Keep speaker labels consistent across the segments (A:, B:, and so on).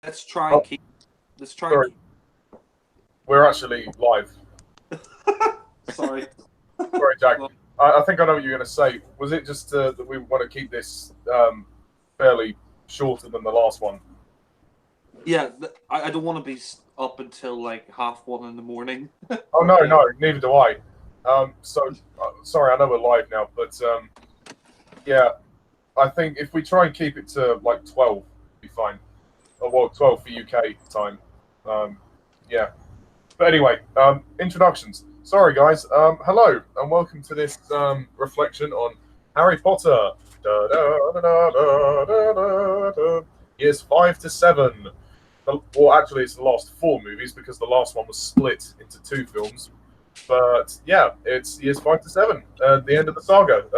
A: Let's try and keep. Let's try.
B: Sorry. We're actually live.
A: Sorry.
B: Sorry, Jack. I think I know what you're going to say. Was it just that we want to keep this fairly shorter than the last one?
A: Yeah, I don't want to be up until like 1:30 in the morning.
B: Oh no, neither do I. Sorry, I know we're live now, but yeah, I think if we try and keep it to like 12, it'll be fine. Oh, well, 12 for UK time. Yeah. But anyway, introductions. Sorry, guys. Hello, and welcome to this reflection on Harry Potter. Da, da, da, da, da, da, da. Years 5 to 7. Well, actually, it's the last 4 movies because the last one was split into 2 films. But yeah, it's years 5 to 7. The end of the saga.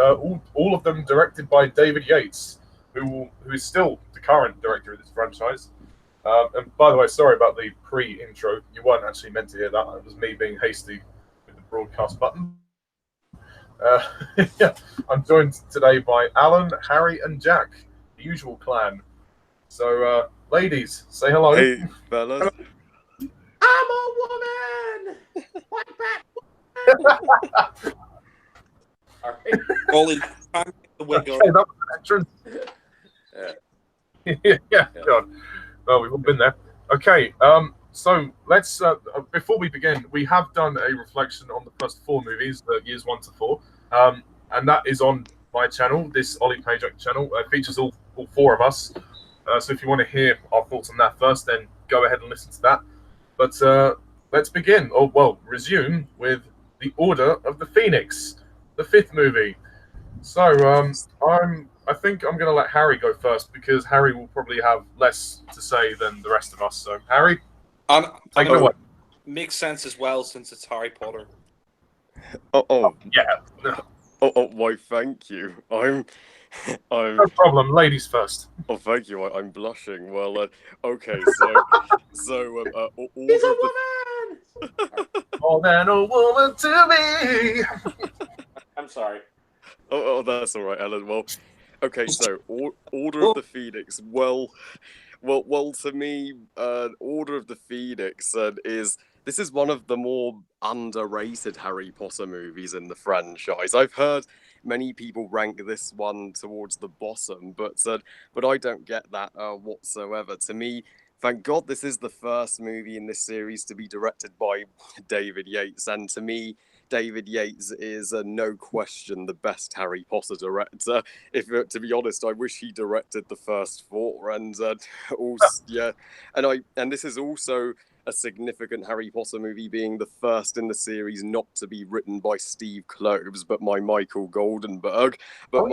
B: All of them directed by David Yates, who is still the current director of this franchise. And by the way, sorry about the pre-intro. You weren't actually meant to hear that. It was me being hasty with the broadcast button. Yeah, I'm joined today by Alan, Harry, and Jack, the usual clan. So, ladies, say hello.
C: Hey, fellas.
A: I'm a woman. What back? All right. Ollie, the wig on.
B: Okay, that was an entrance. Yeah. God. Well, we've all been there. Okay, so let's, before we begin, we have done a reflection on the first 4 movies, years 1 to 4, and that is on my channel, this Ollie Pajak channel. It features all 4 of us, so if you want to hear our thoughts on that first, then go ahead and listen to that. But let's begin, or well, resume with The Order of the Phoenix, the 5th movie. So, I think I'm going to let Harry go first because Harry will probably have less to say than the rest of us. So, Harry, take it away.
A: Makes sense as well since it's Harry Potter.
B: Yeah.
C: Why, thank you. I'm.
B: No problem. Ladies first.
C: Oh, thank you. I'm blushing. Well, okay, so
A: He's a woman.
B: More than a woman to me.
A: I'm sorry.
C: Oh, that's all right, Ellen. Well, okay, so Order of the Phoenix. Well, to me, Order of the Phoenix this is one of the more underrated Harry Potter movies in the franchise. I've heard many people rank this one towards the bottom, but I don't get that whatsoever. To me, thank God this is the first movie in this series to be directed by David Yates, and to me, David Yates is no question the best Harry Potter director. If to be honest, I wish he directed the first 4, and also yeah, and this is also a significant Harry Potter movie, being the first in the series not to be written by Steve Kloves, but by Michael Goldenberg. But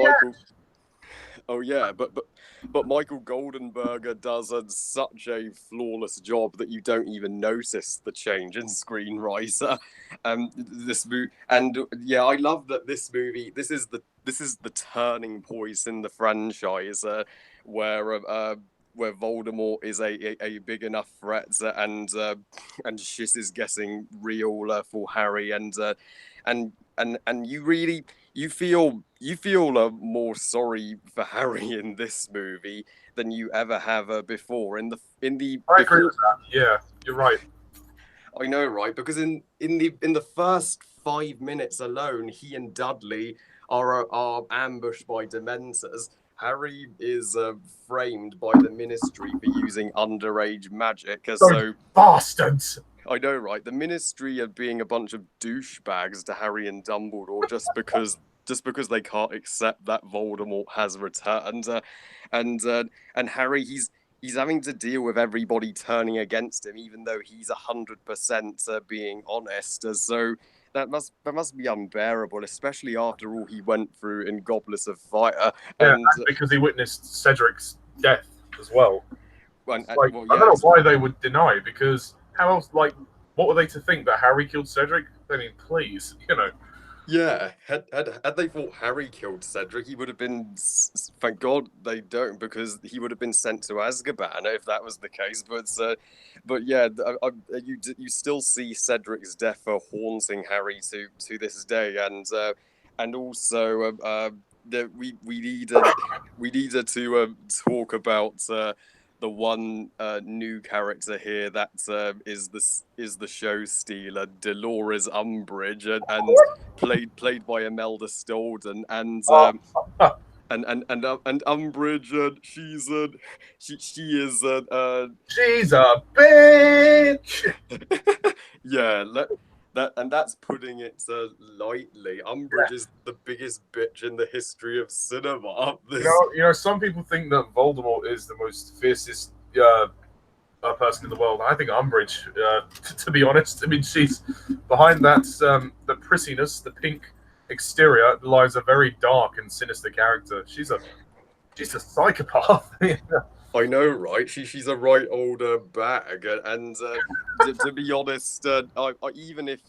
C: but Michael Goldenberg does such a flawless job that you don't even notice the change in screenwriter. I love that this movie. This is the turning point in the franchise where Voldemort is a big enough threat, and shit is getting real for Harry, and you feel more sorry for Harry in this movie than you ever have before. I
B: agree with that. Yeah, you're right.
C: I know, right? Because in the first 5 minutes alone, he and Dudley are ambushed by Dementors. Harry is framed by the Ministry for using underage magic. So
B: bastards!
C: I know, right? The Ministry are being a bunch of douchebags to Harry and Dumbledore just because they can't accept that Voldemort has returned, and Harry he's having to deal with everybody turning against him, even though he's 100% being honest. So that must be unbearable, especially after all he went through in Goblets of Fire.
B: And because he witnessed Cedric's death as well. I don't know why they would deny, because how else, what were they to think, that Harry killed Cedric? I mean, please,
C: Yeah, had they thought Harry killed Cedric, he would have been. Thank God they don't, because he would have been sent to Azkaban if that was the case. But yeah, you still see Cedric's death haunting Harry to this day, and also we needed to talk about the one new character here that is the show stealer, Dolores Umbridge, and played by Imelda Staunton, and Umbridge, she's she is
B: She's a bitch.
C: yeah, that's putting it lightly. Umbridge is the biggest bitch in the history of cinema.
B: You know, some people think that Voldemort is the most fiercest person in the world. I think Umbridge, to be honest, I mean, she's behind that the prissiness, the pink exterior lies a very dark and sinister character. She's a psychopath.
C: I know, right? She's a right old bag, and to be honest, I even if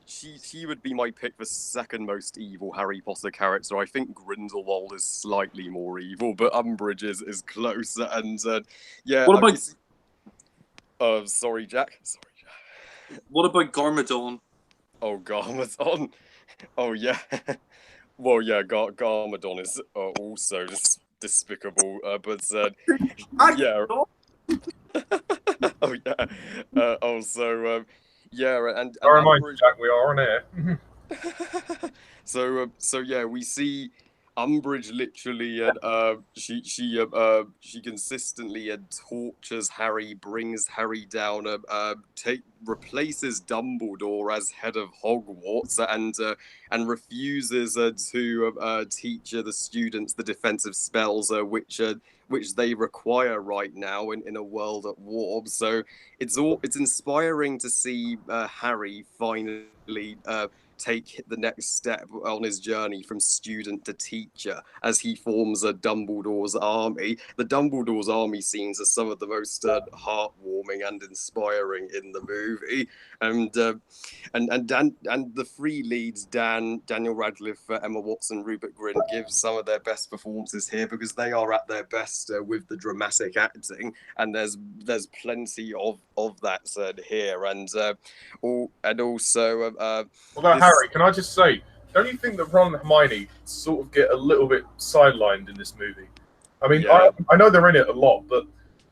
C: she would be my pick for second most evil Harry Potter character. I think Grindelwald is slightly more evil, but Umbridge is close. And yeah,
A: What about?
C: Sorry, Jack.
A: What about Garmadon?
C: Oh, Garmadon. Oh yeah. Well, yeah, Garmadon is also just despicable, but yeah. Oh yeah. Also, yeah, and
B: I remind you, Jack, we are on air.
C: so yeah, we see Umbridge literally, she consistently tortures Harry, brings Harry down, replaces Dumbledore as head of Hogwarts, and refuses to teach the students the defensive spells which they require right now in a world at war. So it's inspiring to see Harry finally take the next step on his journey from student to teacher as he forms a Dumbledore's army. The Dumbledore's army scenes are some of the most heartwarming and inspiring in the movie. And the three leads, Daniel Radcliffe, Emma Watson, Rupert Grint, give some of their best performances here because they are at their best with the dramatic acting, and there's plenty of that here, and also
B: Although Harry, can I just say, don't you think that Ron and Hermione sort of get a little bit sidelined in this movie? I mean,
C: yeah.
B: I know they're in it a lot, but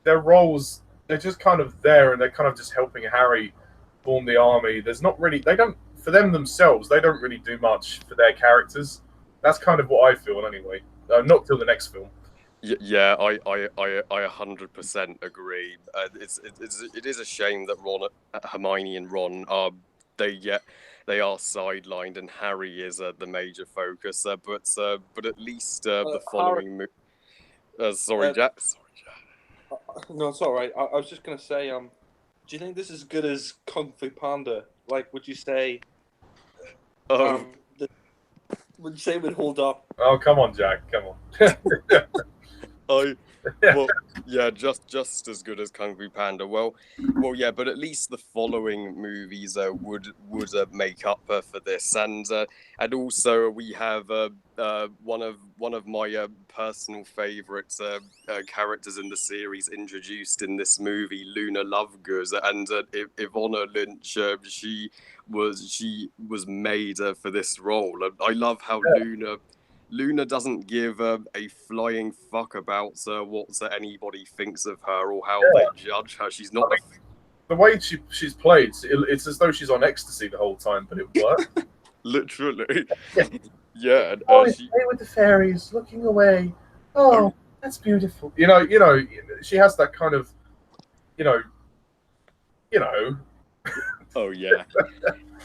B: their roles, they're just kind of there and they're kind of just helping Harry form the army. There's not really, they don't, for them themselves, they don't really do much for their characters. That's kind of what I feel anyway. Not till the next film.
C: Yeah, I 100% agree. It is a shame that Hermione and Ron are they are sidelined and Harry is the major focus. But at least the following. Sorry, Jack.
D: No, it's all right. I was just gonna say, do you think this is as good as Kung Fu Panda? Like, would you say? Would you say it would hold up?
B: Oh, come on, Jack, come on.
C: Well, yeah, just as good as Kung Fu Panda. Well, yeah, but at least the following movies would make up for this, and also we have one of my personal favourite characters in the series introduced in this movie, Luna Lovegood, and Ivana Lynch. She was made for this role. I love how Luna doesn't give a flying fuck about what anybody thinks of her or how they judge her. She's not.
B: The way she's played, it's as though she's on ecstasy the whole time, but it works.
C: Literally. Yeah.
B: Play with the fairies, looking away. Oh, that's beautiful. You know, she has that kind of, you know.
C: Oh yeah.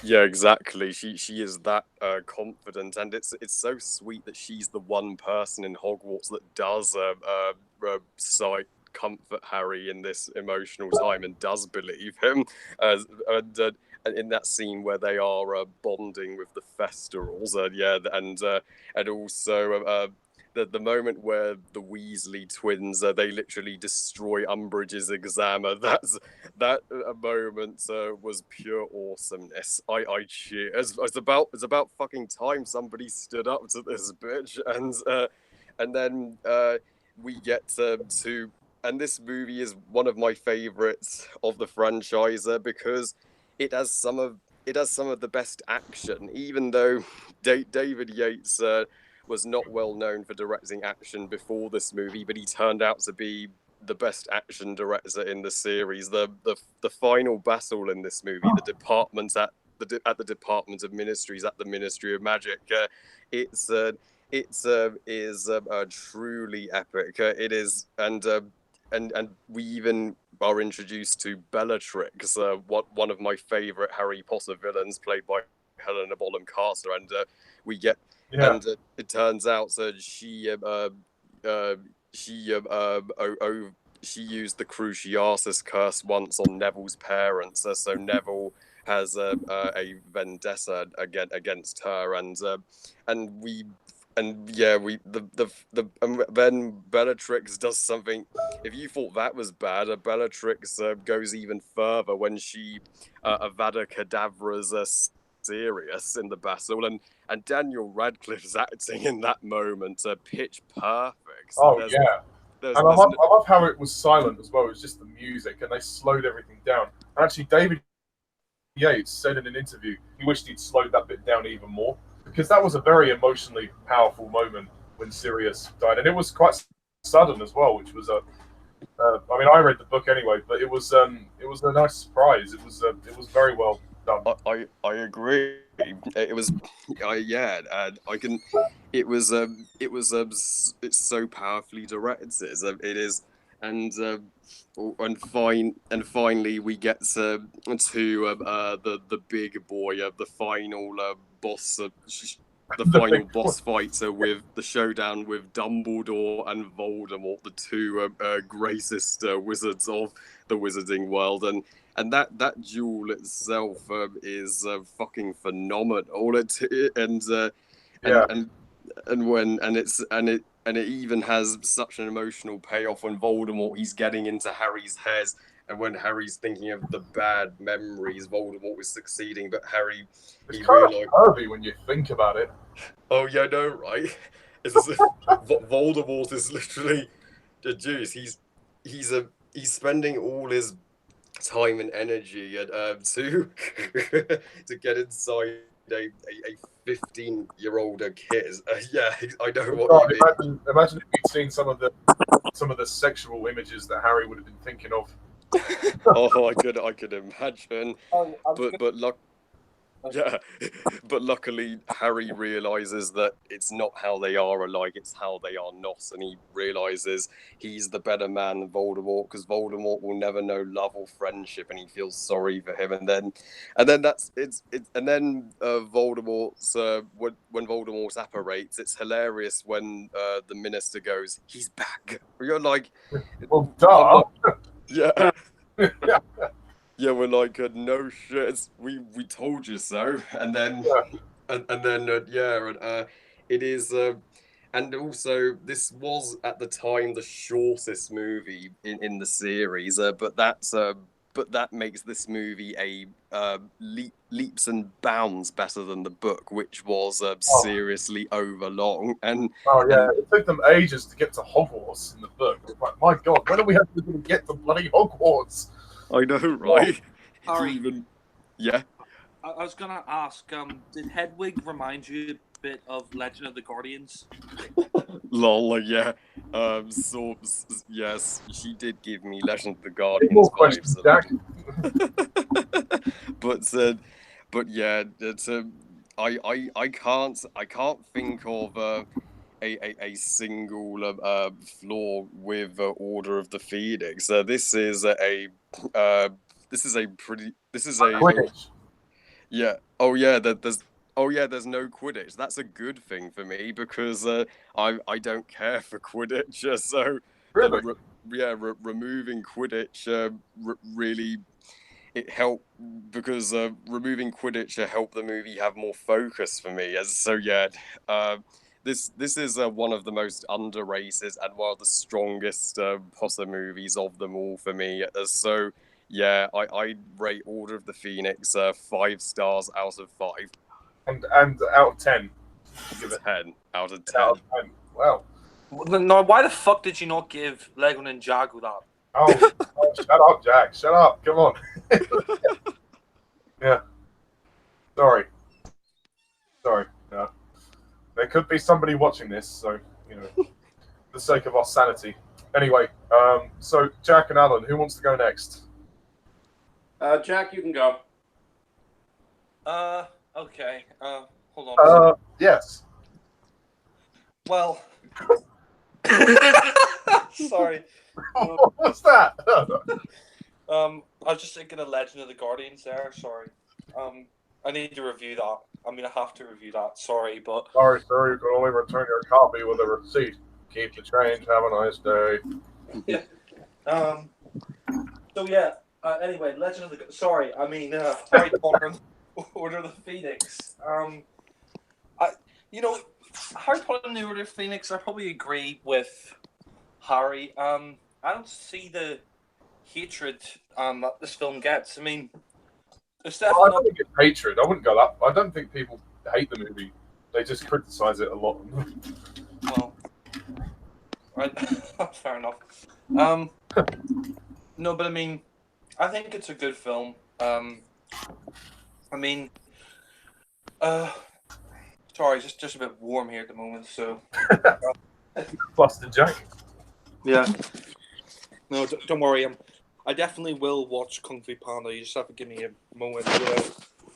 C: Yeah, exactly. She is that confident, and it's so sweet that she's the one person in Hogwarts that does comfort Harry in this emotional time and does believe him. And in that scene where they are bonding with the Festerals, and also the moment where the Weasley twins they literally destroy Umbridge's exam. That moment was pure awesomeness. I cheer. It's about fucking time somebody stood up to this bitch, and then we get to. And this movie is one of my favorites of the franchise because it has some of the best action. Even though David Yates was not well known for directing action before this movie, but he turned out to be the best action director in the series. The final battle in this movie, the departments at the Department of Ministries at the Ministry of Magic, is truly epic. It is, and we even are introduced to Bellatrix, one of my favorite Harry Potter villains, played by Helena Bonham Carter, and we get, and it turns out that she used the Cruciatus curse once on Neville's parents, so Neville has a vendetta against her, and then Bellatrix does something. If you thought that was bad, Bellatrix goes even further when she Avada Kedavra's Sirius in the battle, and Daniel Radcliffe's acting in that moment pitch perfect. So
B: and I love how it was silent as well. It was just the music, and they slowed everything down. And actually, David Yates said in an interview he wished he'd slowed that bit down even more, because that was a very emotionally powerful moment when Sirius died, and it was quite sudden as well, which was I mean, I read the book anyway, but it was a nice surprise. It was very well done.
C: I agree. It was, I can. It's so powerfully directed. It is, and finally we get to the big boy, the final boss. The final boss fight with the showdown with Dumbledore and Voldemort, the two greatest wizards of the wizarding world, and that duel itself is fucking phenomenal. And it even has such an emotional payoff when Voldemort, he's getting into Harry's head, and when Harry's thinking of the bad memories, Voldemort is succeeding, but Harry,
B: it's kind of pervy when you think about it.
C: Oh yeah, no, right? It's as if Voldemort is literally the juice. He's spending all his time and energy to to get inside a 15-year-old kid. I know what you mean.
B: Imagine if you'd seen some of the sexual images that Harry would have been thinking of.
C: Oh, I could imagine. But luckily Harry realizes that it's not how they are alike, it's how they are not, and he realizes he's the better man than Voldemort, because Voldemort will never know love or friendship, and he feels sorry for him. And then Voldemort's when Voldemort apparates, it's hilarious when the minister goes, "He's back." You're like,
B: well, duh.
C: Yeah. Yeah, we're like, no shit, we told you so. And then, it is, and also this was at the time the shortest movie in the series, but that makes this movie a leaps and bounds better than the book, which was seriously overlong. And
B: it took them ages to get to Hogwarts in the book. Like, my God, when are we actually going to get to bloody Hogwarts?
C: I know, right?
A: Harry,
C: yeah.
A: I was gonna ask, did Hedwig remind you a bit of Legend of the Guardians?
C: Lol, yeah. So yes, she did give me Legend of the Guardians
B: More
C: vibes.
B: questions, Jack.
C: but yeah, it's I can't think of a single flaw with Order of the Phoenix. This is a
B: Quidditch.
C: Yeah. Oh yeah. There's no Quidditch. That's a good thing for me, because I don't care for Quidditch. So
B: Really?
C: Removing Quidditch really, it helped, because removing Quidditch helped the movie have more focus for me. This is one of the most underrated and one of the strongest Potter movies of them all for me. I rate Order of the Phoenix 5 stars out of 5.
B: And out of 10.
C: 10 out of 10.
B: Out of 10. Wow.
D: No, why the fuck did you not give Lego Ninjago that?
B: Oh, shut up, Jack. Shut up. Come on. Yeah. Sorry. No. There could be somebody watching this, so, for the sake of our sanity. Anyway, so Jack and Alan, who wants to go next?
E: Jack, you can go.
D: Okay. Hold on. A second.
B: Yes.
D: Well, sorry.
B: What's that?
D: I was just thinking of Legend of the Guardians there. Sorry. I need to review that. I mean, I have to review that. Sorry, but
B: Sorry, sir, you can only return your copy with a receipt. Keep the change. Have a nice day.
D: yeah. So yeah. Anyway, Legend of the. Sorry, I mean Harry Potter and the Order of the Phoenix. Harry Potter and the Order of the Phoenix. I probably agree with Harry. I don't see the hatred that this film gets. I mean, it's
B: Well, I
D: definitely
B: don't think it's hatred. I wouldn't go that. I don't think people hate the movie. They just criticize it a lot.
D: well, right. Fair enough. No, but I mean, I think it's a good film. I mean, sorry, just a bit warm here at the moment. So,
B: Busted Jack.
D: yeah. No, don't worry. I definitely will watch Kung Fu Panda. You just have to give me a moment.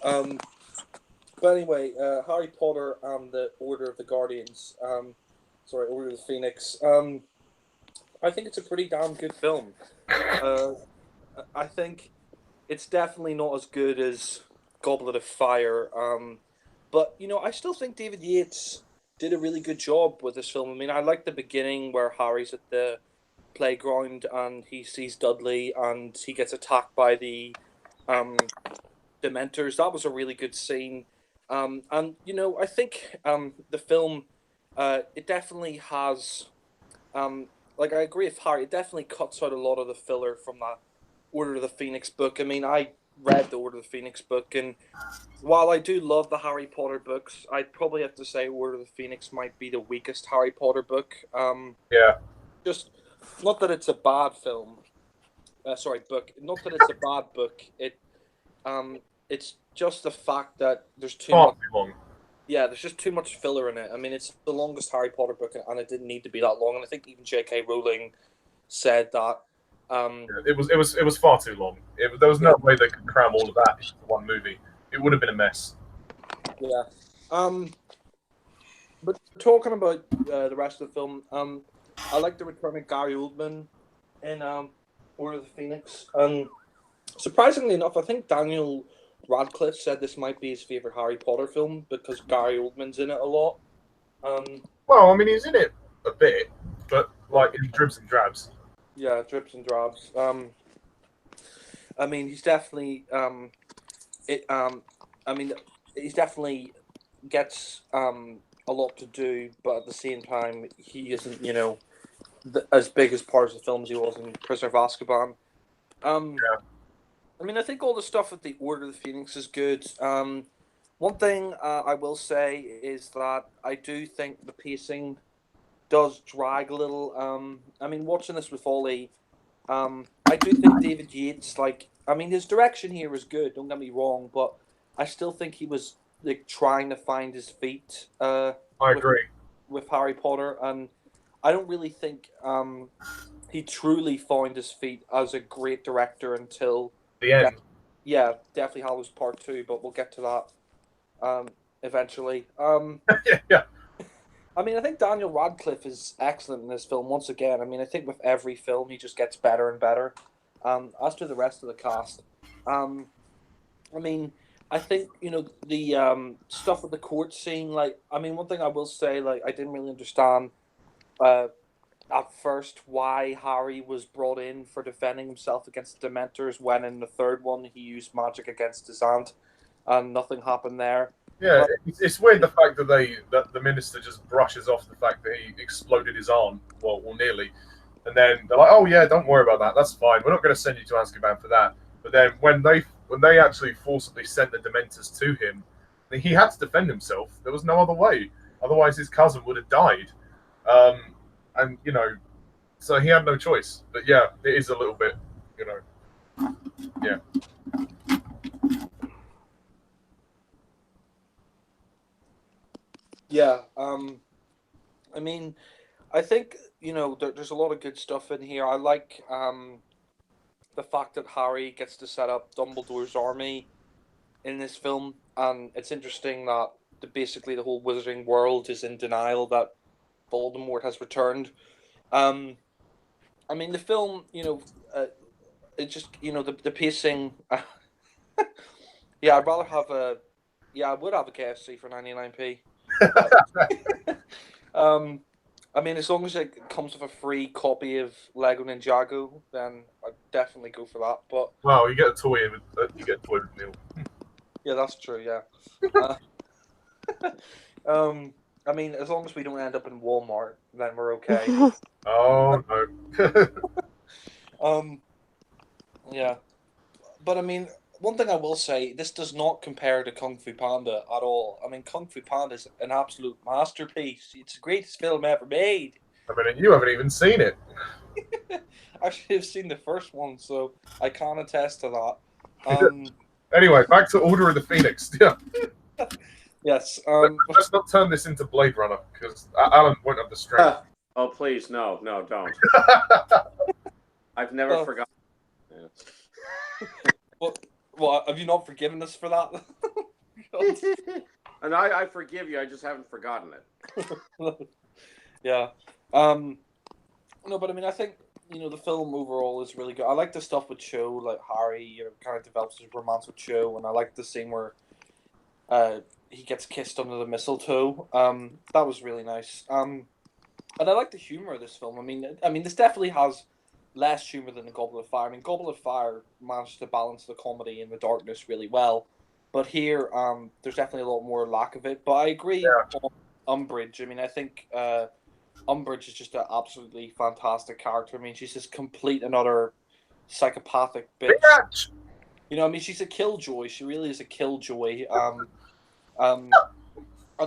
D: But anyway, Harry Potter and the Order of the Guardians. Order of the Phoenix. I think it's a pretty damn good film. I think it's definitely not as good as Goblet of Fire. But I still think David Yates did a really good job with this film. I mean, I like the beginning where Harry's at the playground and he sees Dudley and he gets attacked by the Dementors. That was a really good scene. And I think the film it definitely has I agree with Harry. It definitely cuts out a lot of the filler from that Order of the Phoenix book. I mean, I read the Order of the Phoenix book, and while I do love the Harry Potter books, I'd probably have to say Order of the Phoenix might be the weakest Harry Potter book.
B: Yeah.
D: Just not that it's a bad film. Book. Not that it's a bad book. It's just the fact that there's too
B: Far
D: much.
B: too long.
D: Yeah, there's just too much filler in it. I mean, it's the longest Harry Potter book, and it didn't need to be that long. And I think even J.K. Rowling said that.
B: It was far too long. There was no way they could cram all of that into one movie. It would have been a mess.
D: Yeah. But talking about the rest of the film, I like the return of Gary Oldman in Order of the Phoenix. Surprisingly enough, I think Daniel Radcliffe said this might be his favorite Harry Potter film because Gary Oldman's in it a lot.
B: Well, I mean, he's in it a bit, but like in dribs and drabs.
D: Yeah, drips and drabs. I mean, he's definitely he's definitely gets a lot to do, but at the same time, he isn't as big as part of the films he was in Prisoner of Azkaban.
B: Yeah.
D: I mean, I think all the stuff with the Order of the Phoenix is good. One thing I will say is that I do think the pacing does drag a little. I mean, watching this with Ollie, I do think David Yates, his direction here was good. Don't get me wrong, but I still think he was trying to find his feet.
B: I agree.
D: With Harry Potter, and I don't really think he truly found his feet as a great director until
B: The end.
D: Deathly Hallows Part 2, but we'll get to that eventually.
B: Yeah.
D: I mean, I think Daniel Radcliffe is excellent in this film once again. I mean, I think with every film he just gets better and better. As to the rest of the cast, I mean, I think the stuff with the court scene. One thing I will say, I didn't really understand at first why Harry was brought in for defending himself against the Dementors when in the third one he used magic against his aunt and nothing happened there.
B: Yeah, it's weird the fact that the minister just brushes off the fact that he exploded his arm, well, nearly, and then they're like, "Oh yeah, don't worry about that. That's fine. We're not going to send you to Azkaban for that." But then when they actually forcibly sent the Dementors to him, he had to defend himself. There was no other way. Otherwise, his cousin would have died. And so he had no choice. But yeah, it is a little bit, yeah.
D: Yeah, I mean, I think there's a lot of good stuff in here. I like the fact that Harry gets to set up Dumbledore's army in this film, and it's interesting that basically the whole Wizarding world is in denial that Voldemort has returned. I mean, the film, it just, the pacing. Yeah, I'd rather have a. Yeah, I would have a KFC for 99p. I mean, as long as it comes with a free copy of Lego Ninjago, then I'd definitely go for that. But
B: Well, you get a toy with meal.
D: yeah, that's true. Yeah. I mean, as long as we don't end up in Walmart, then we're okay.
B: Oh no.
D: Yeah. But I mean, one thing I will say, this does not compare to Kung Fu Panda at all. I mean, Kung Fu Panda is an absolute masterpiece. It's the greatest film ever made.
B: I mean, you haven't even seen it.
D: Actually, I've seen the first one, so I can attest to that.
B: Anyway, back to Order of the Phoenix. Yeah.
D: Yes.
B: Let's not turn this into Blade Runner, because Alan won't have the strength.
E: Oh, please, no, don't. I've never forgotten. Yeah.
D: Well, have you not forgiven us for that?
E: And I forgive you. I just haven't forgotten it.
D: Yeah. No, but I mean, I think the film overall is really good. I like the stuff with Cho, like Harry, kind of develops his romance with Cho, and I like the scene where he gets kissed under the mistletoe. That was really nice. And I like the humor of this film. I mean, this definitely has less humor than the Goblet of Fire. I mean, Goblet of Fire managed to balance the comedy and the darkness really well, but here, there's definitely a lot more lack of it. But I agree on Umbridge. I mean, I think Umbridge is just an absolutely fantastic character. I mean, she's this complete and utter psychopathic bitch. I mean, she's a killjoy. She really is a killjoy. And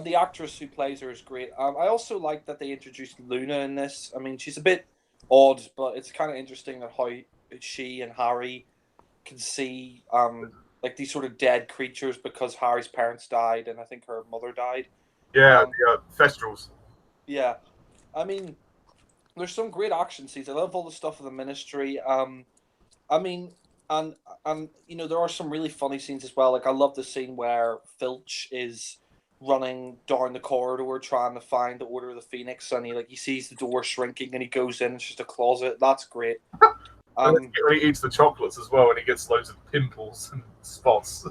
D: the actress who plays her is great. I also like that they introduced Luna in this. I mean, she's a bit odd, but it's kind of interesting that how she and Harry can see like these sort of dead creatures because Harry's parents died and I think her mother died.
B: Yeah, Thestrals.
D: Yeah. I mean, there's some great action scenes. I love all the stuff of the Ministry. I mean, and there are some really funny scenes as well. Like I love the scene where Filch is running down the corridor trying to find the Order of the Phoenix, and he sees the door shrinking and he goes in. It's just a closet. That's great.
B: When he eats the chocolates as well, and he gets loads of pimples and spots.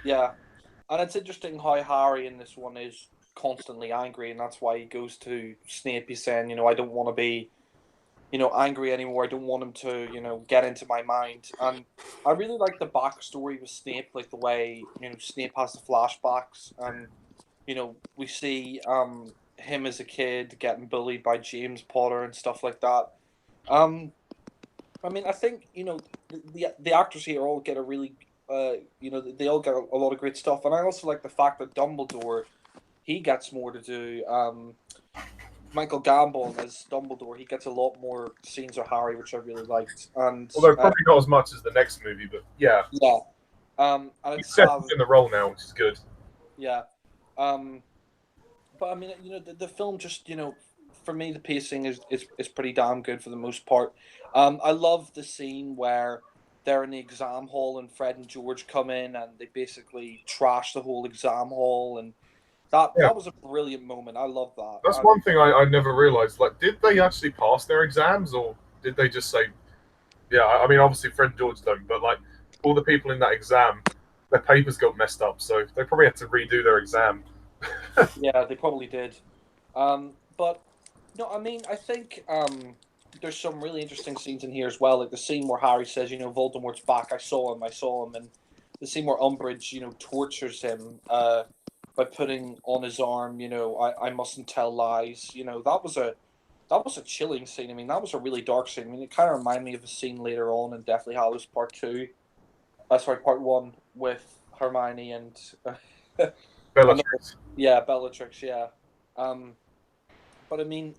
D: Yeah, and it's interesting how Harry in this one is constantly angry, and that's why he goes to Snape. He's saying, I don't want to be, angry anymore. I don't want him to, get into my mind. And I really like the backstory with Snape, like the way, Snape has the flashbacks, and we see him as a kid getting bullied by James Potter and stuff like that. I mean, I think the actors here all get a really, they all get a lot of great stuff, and I also like the fact that Dumbledore, he gets more to do. Michael Gambon as Dumbledore, he gets a lot more scenes of Harry, which I really liked. And
B: although probably not as much as the next movie, but yeah.
D: Yeah. And
B: he's settled in the role now, which is good.
D: Yeah. But I mean, the film just, for me, the pacing is pretty damn good for the most part. I love the scene where they're in the exam hall and Fred and George come in and they basically trash the whole exam hall, and that was a brilliant moment. I love that.
B: That's one thing I never realized. Like, did they actually pass their exams, or did they just say, yeah, I mean, obviously Fred and George don't, but like all the people in that exam, their papers got messed up, so they probably had to redo their exam.
D: Yeah, they probably did. But no, I mean, I think there's some really interesting scenes in here as well, like the scene where Harry says, Voldemort's back. I saw him, and the scene where Umbridge, tortures him by putting on his arm, I mustn't tell lies. That was a chilling scene. I mean, that was a really dark scene. I mean, it kind of reminded me of a scene later on in Deathly Hallows Part 1 with Hermione and
B: Bellatrix.
D: Yeah, Bellatrix. Yeah. But I mean,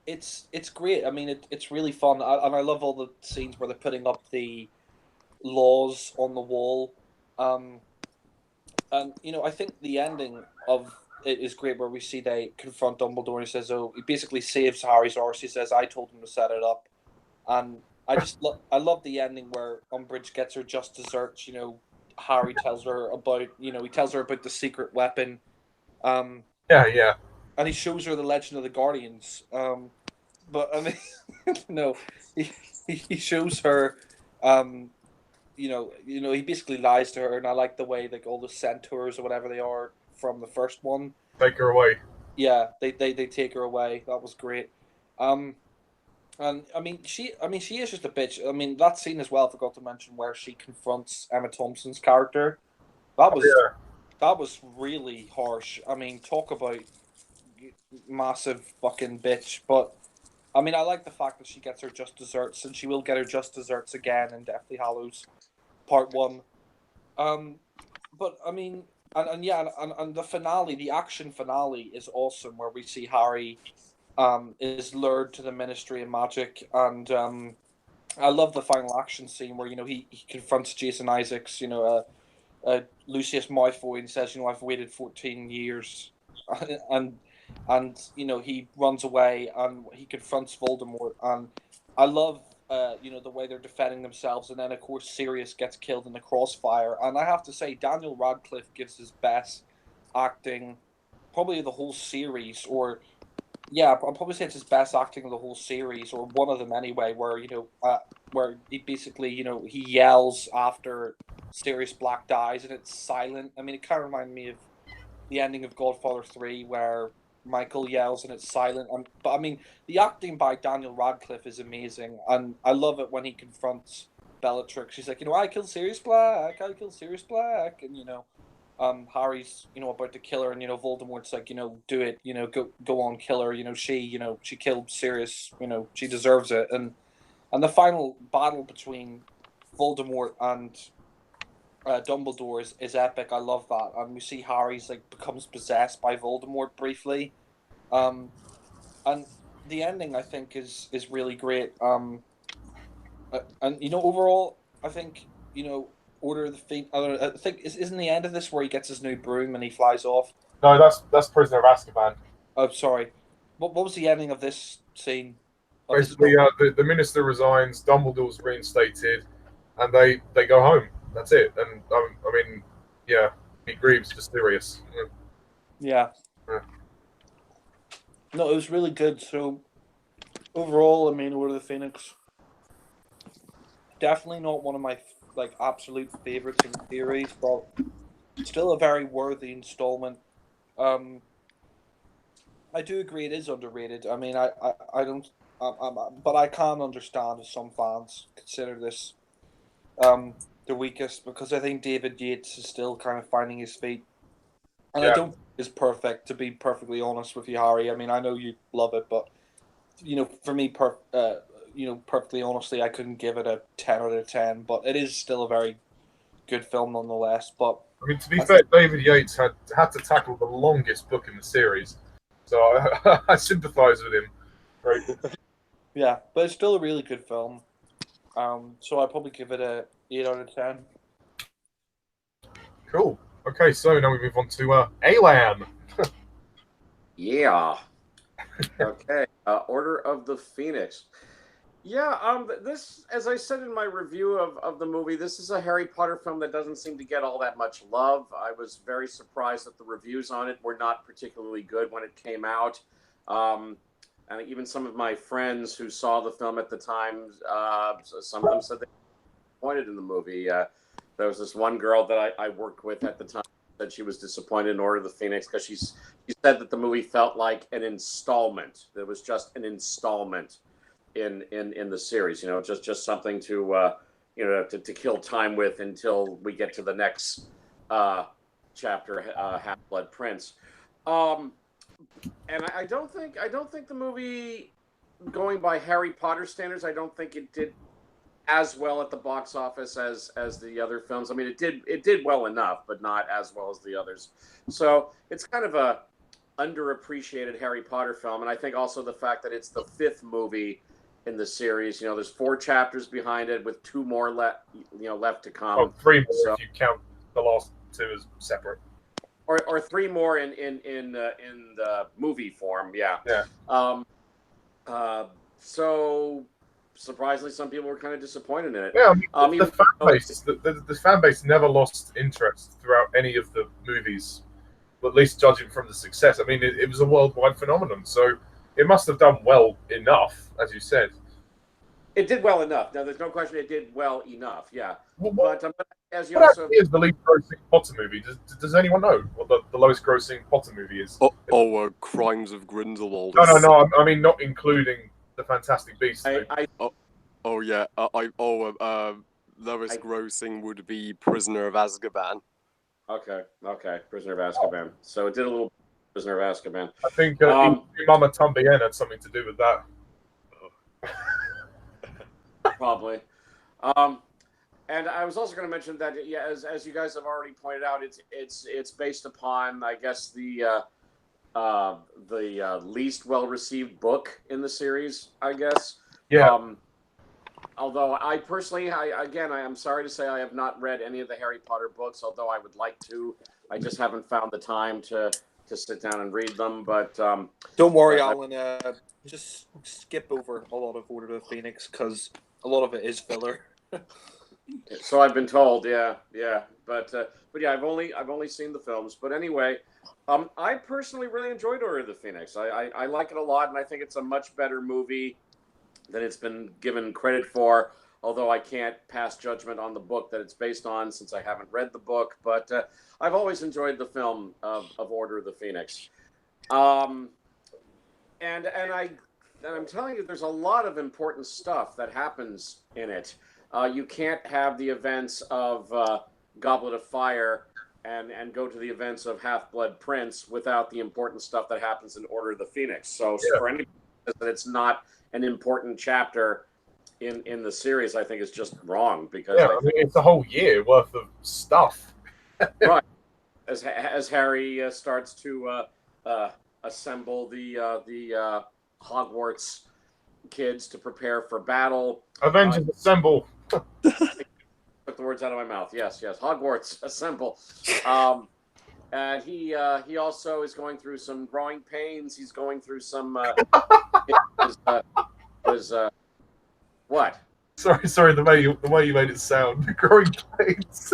D: it's great. I mean, it's really fun, and I love all the scenes where they're putting up the laws on the wall. And I think the ending of it is great where we see they confront Dumbledore and he says, "Oh," he basically saves Harry's arse. He says, "I told him to set it up," and I love the ending where Umbridge gets her just desserts. Harry tells her about he tells her about the secret weapon,
B: Yeah.
D: and he shows her the Legend of the Guardians. But I mean, no, he shows her. He basically lies to her, and I like the way like all the centaurs or whatever they are from the first one.
B: Take her away.
D: Yeah, they take her away. That was great. And she is just a bitch. I mean, that scene as well. I forgot to mention where she confronts Emma Thompson's character. That was
B: Yeah.
D: that was really harsh. I mean, talk about massive fucking bitch. But I mean, I like the fact that she gets her just desserts, and she will get her just desserts again in Deathly Hallows Part 1. But I mean, and the finale, the action finale, is awesome, where we see Harry is lured to the Ministry of Magic, and I love the final action scene where he confronts Jason Isaacs, Lucius Malfoy, and says, I've waited 14 years, and he runs away and he confronts Voldemort, and I love the way they're defending themselves, and then of course Sirius gets killed in the crossfire, and I have to say Daniel Radcliffe gives his best acting probably of the whole series, or yeah, I'll probably say it's his best acting of the whole series, or one of them anyway, where he basically he yells after Sirius Black dies and it's silent. I mean, it kind of reminded me of the ending of Godfather 3 where Michael yells and it's silent. But I mean, the acting by Daniel Radcliffe is amazing, and I love it when he confronts Bellatrix. She's like, I killed Sirius Black, and Harry's about to kill her, and Voldemort's like, do it, go on, kill her. She killed Sirius. She deserves it. And the final battle between Voldemort and Dumbledore is epic. I love that, and we see Harry's like becomes possessed by Voldemort briefly, and the ending I think is really great. And overall, I think Order of the Phoenix. I think isn't the end of this where he gets his new broom and he flies off.
B: No, that's Prisoner of Azkaban.
D: Oh, sorry. What was the ending of this scene?
B: Basically, the minister resigns, Dumbledore's reinstated, and they go home. That's it. And I mean, yeah, he grieves to Sirius.
D: Yeah.
B: Yeah.
D: No, it was really good. So overall, I mean, Order of the Phoenix, definitely not one of my absolute favorites in the series, but still a very worthy installment. I do agree it is underrated. I mean, I don't, but I can understand if some fans consider this the weakest, because I think David Yates is still kind of finding his feet, and I don't think it's perfect, to be perfectly honest with you, Harry. I mean, I know you love it, but for me, perfectly honestly, I couldn't give it a 10 out of 10, but it is still a very good film nonetheless. But
B: I mean, to be fair, David Yates had to tackle the longest book in the series, so I sympathise with him. Right.
D: Yeah, but it's still a really good film. So I'd probably give it a 8 out of 10.
B: Cool. Okay, so now we move on to Alan.
E: Yeah. Okay. Order of the Phoenix. Yeah. This, as I said in my review of the movie, this is a Harry Potter film that doesn't seem to get all that much love. I was very surprised that the reviews on it were not particularly good when it came out. And even some of my friends who saw the film at the time, some of them said they were disappointed in the movie. There was this one girl that I worked with at the time that she was disappointed in Order of the Phoenix because she said that the movie felt like an installment. It was just an installment in the series. Just something to to kill time with until we get to the next chapter, Half-Blood Prince. And I don't think the movie, going by Harry Potter standards, I don't think it did as well at the box office as the other films. I mean, it did well enough, but not as well as the others. So it's kind of a underappreciated Harry Potter film, and I think also the fact that it's the 5th movie in the series. There's 4 chapters behind it with 2 more left to come.
B: Oh, 3 more if you count the last 2 as separate.
E: or 3 more in the movie form. Yeah. So surprisingly, some people were kind of disappointed in it.
B: Yeah, I mean,
E: even
B: the fan base never lost interest throughout any of the movies, at least judging from the success. I mean, it was a worldwide phenomenon, so it must have done well enough, as you said.
E: It did well enough. Now, there's no question it did well enough. Yeah,
B: What
E: as you
B: actually
E: also
B: is the least grossing Potter movie? Does anyone know what the lowest grossing Potter movie is?
C: Crimes of Grindelwald.
B: No. I mean, not including the Fantastic Beasts.
C: Lowest grossing would be Prisoner of Azkaban.
E: Okay, Prisoner of Azkaban. So it did a little Prisoner of Azkaban.
B: I think Mama Tumbien had something to do with that.
E: Probably. And I was also going to mention that, yeah, as you guys have already pointed out, it's based upon, I guess, the least well received book in the series, I guess.
B: Yeah.
E: Although I personally, I am sorry to say I have not read any of the Harry Potter books, although I would like to. I just haven't found the time to sit down and read them. But
D: don't worry, Alan. Just skip over a lot of Order of the Phoenix because a lot of it is filler.
E: So I've been told, yeah. But yeah, I've only seen the films. But anyway, I personally really enjoyed Order of the Phoenix. I like it a lot, and I think it's a much better movie than it's been given credit for. Although I can't pass judgment on the book that it's based on since I haven't read the book. But I've always enjoyed the film of Order of the Phoenix. And I'm telling you, there's a lot of important stuff that happens in it. You can't have the events of Goblet of Fire and go to the events of Half-Blood Prince without the important stuff that happens in Order of the Phoenix. So for anybody that it's not an important chapter in the series, I think is just wrong because
B: I mean, it's a whole year worth of stuff.
E: Right. As Harry starts to assemble the Hogwarts kids to prepare for battle.
B: Avengers assemble.
E: Took the words out of my mouth. Yes. Hogwarts assemble. And he also is going through some growing pains. He's going through some what?
B: Sorry, the way you made it sound. Growing pains.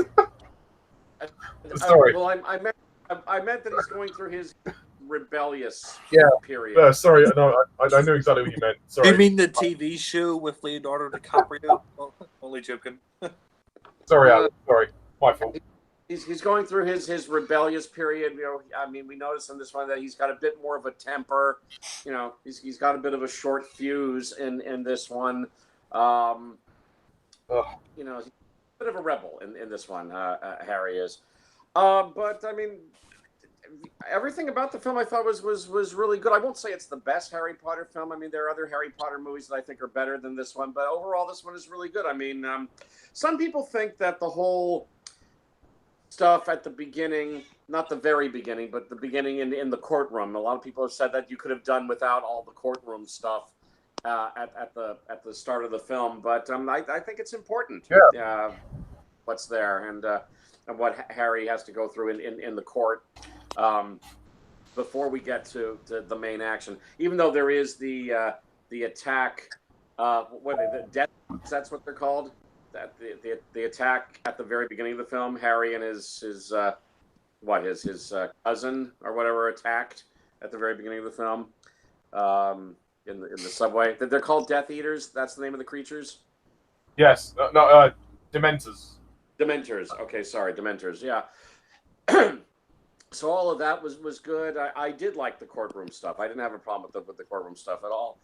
B: Sorry.
E: Well, I meant that he's going through his rebellious period.
B: Sorry, no, I knew exactly what you meant. Sorry.
D: Do you mean the TV show with Leonardo DiCaprio? Only joking.
B: Sorry, sorry. My fault.
E: He's going through his rebellious period. You know, I mean, we notice in this one that he's got a bit more of a temper. You know, he's got a bit of a short fuse in this one. You know, he's a bit of a rebel in this one. Harry is. But I mean, everything about the film I thought was really good. I won't say it's the best Harry Potter film. I mean, there are other Harry Potter movies that I think are better than this one, but overall, this one is really good. I mean, some people think that the whole stuff at the beginning, not the very beginning, but the beginning in the courtroom, a lot of people have said that you could have done without all the courtroom stuff at the start of the film. But I think it's important.
B: Yeah.
E: What's there and what Harry has to go through in the court. Before we get to the main action, even though there is the attack, the death, that's what they're called. That the attack at the very beginning of the film, Harry and his cousin or whatever attacked at the very beginning of the film, in the subway. They're called Death Eaters. That's the name of the creatures.
B: Yes, Dementors.
E: Dementors. Okay, sorry, Dementors. Yeah. So all of that was good. I did like the courtroom stuff. I didn't have a problem with the courtroom stuff at all.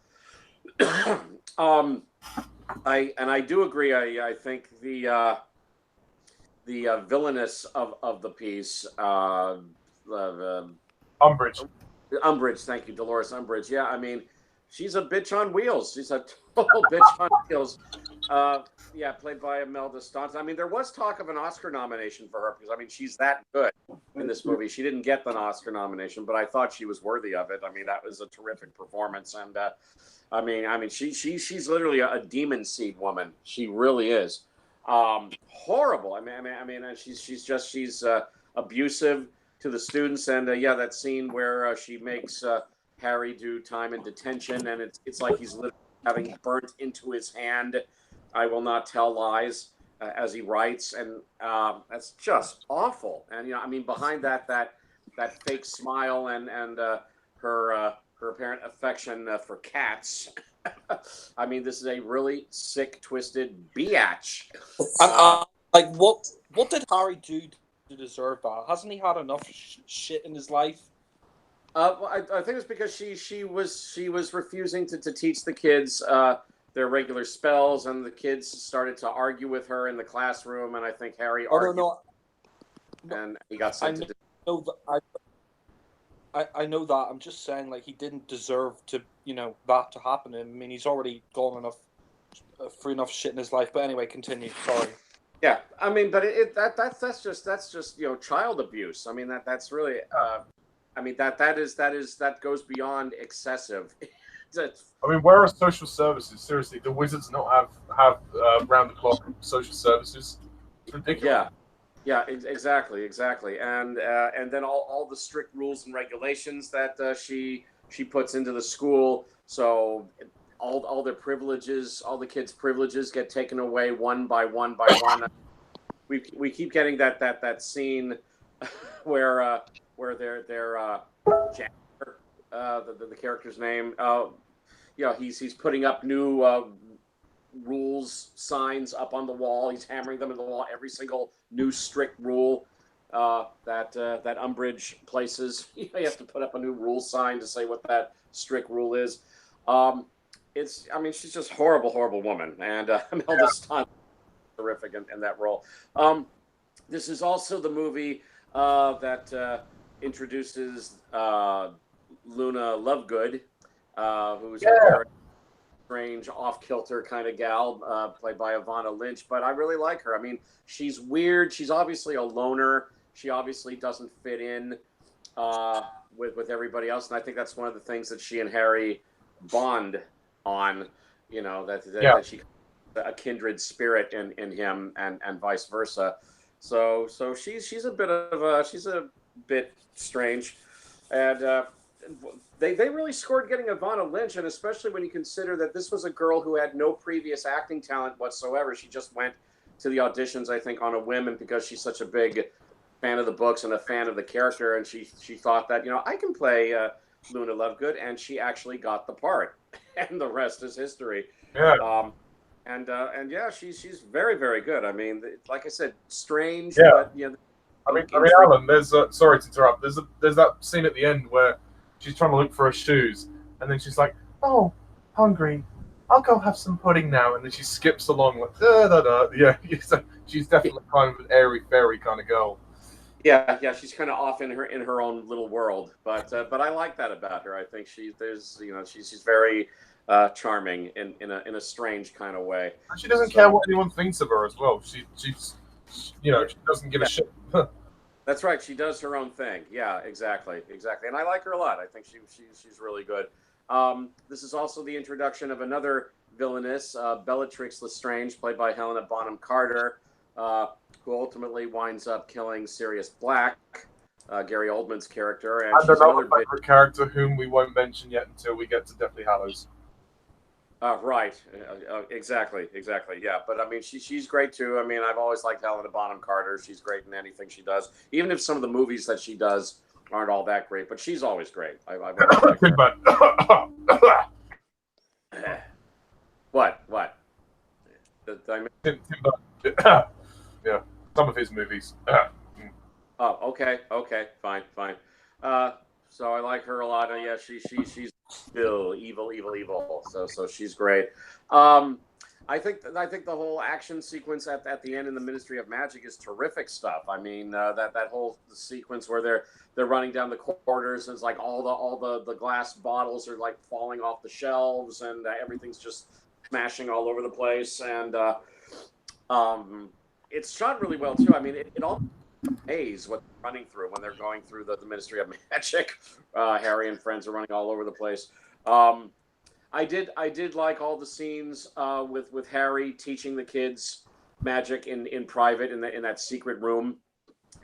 E: I do agree. I think the villainess of the piece,
B: Umbridge.
E: Umbridge. Thank you, Dolores Umbridge. Yeah, I mean, she's a bitch on wheels. She's a total bitch on wheels. Played by Imelda Staunton. I mean, there was talk of an Oscar nomination for her because, I mean, she's that good in this movie. She didn't get an Oscar nomination, but I thought she was worthy of it. I mean, that was a terrific performance. And, I mean, she's literally a demon seed woman. She really is. Horrible. I mean, she's abusive. to the students. And yeah, that scene where she makes Harry do time in detention, and it's like he's literally having burnt into his hand, "I will not tell lies," as he writes, and that's just awful. And I mean, behind that fake smile and her apparent affection for cats. I mean, this is a really sick, twisted biatch.
D: Like, what did Harry do to deserve that? Hasn't he had enough shit in his life?
E: Well, I think it's because she was refusing to teach the kids their regular spells, and the kids started to argue with her in the classroom, and I think Harry argued, and he got sent to.
D: I know that. I'm just saying, like, he didn't deserve to, that to happen to him. I mean, he's already gone enough through enough shit in his life. But anyway, continue. Sorry.
E: Yeah, I mean, but that's just child abuse. I mean, that's really. I mean, that goes beyond excessive.
B: I mean, where are social services? Seriously, the Wizards not have round the clock social services? It's ridiculous.
E: Yeah, exactly, and then all the strict rules and regulations that she puts into the school. So all their privileges, all the kids' privileges get taken away one by one by one. We keep getting that scene where they're Jasper, the character's name. He's putting up new rules signs up on the wall. He's hammering them in the wall. Every single new strict rule that Umbridge places, you have to put up a new rule sign to say what that strict rule is. She's just horrible woman, and Imelda Staunton terrific in that role. This is also the movie that introduces Luna Lovegood, who's a very strange, off-kilter kind of gal, played by Evanna Lynch. But I really like her. I mean, she's weird. She's obviously a loner. She obviously doesn't fit in with everybody else. And I think that's one of the things that she and Harry bond on, that she a kindred spirit in him and vice versa. So she's a bit strange. And they really scored getting Evanna Lynch, and especially when you consider that this was a girl who had no previous acting talent whatsoever. She just went to the auditions, I think, on a whim, and because she's such a big fan of the books and a fan of the character, and she thought that, I can play Luna Lovegood, and she actually got the part, and the rest is history.
B: Yeah.
E: And yeah, she's very, very good. I mean, like I said, strange,
B: yeah.
E: but
B: I mean, Alan, there's sorry to interrupt. There's that scene at the end where she's trying to look for her shoes, and then she's like, "Oh, hungry. I'll go have some pudding now." And then she skips along like, da da da. Yeah, she's definitely kind of an airy fairy kind of girl.
E: Yeah, she's kind of off in her own little world, but I like that about her. I think she's very charming in a strange kind of way.
B: And she doesn't care what anyone thinks of her as well. She doesn't give a shit.
E: That's right. She does her own thing. Yeah, exactly. And I like her a lot. I think she's really good. This is also the introduction of another villainess, Bellatrix Lestrange, played by Helena Bonham Carter, who ultimately winds up killing Sirius Black, Gary Oldman's character. And she's
B: another favorite character whom we won't mention yet until we get to Deathly Hallows.
E: Right. Exactly. Yeah. But I mean, she's great too. I mean, I've always liked Helena Bonham Carter. She's great in anything she does, even if some of the movies that she does aren't all that great. But she's always great. I've always liked her. What?
B: Yeah, some of his movies.
E: Oh, okay, fine. So I like her a lot. Yeah, she's still evil. So she's great. I think the whole action sequence at the end in the Ministry of Magic is terrific stuff. I mean, that whole sequence where they're running down the corridors, and it's like all the glass bottles are like falling off the shelves, and everything's just smashing all over the place. And it's shot really well too. I mean, it all maze what they're running through when they're going through the Ministry of Magic. Harry and friends are running all over the place. I did like all the scenes with Harry teaching the kids magic in private in that secret room,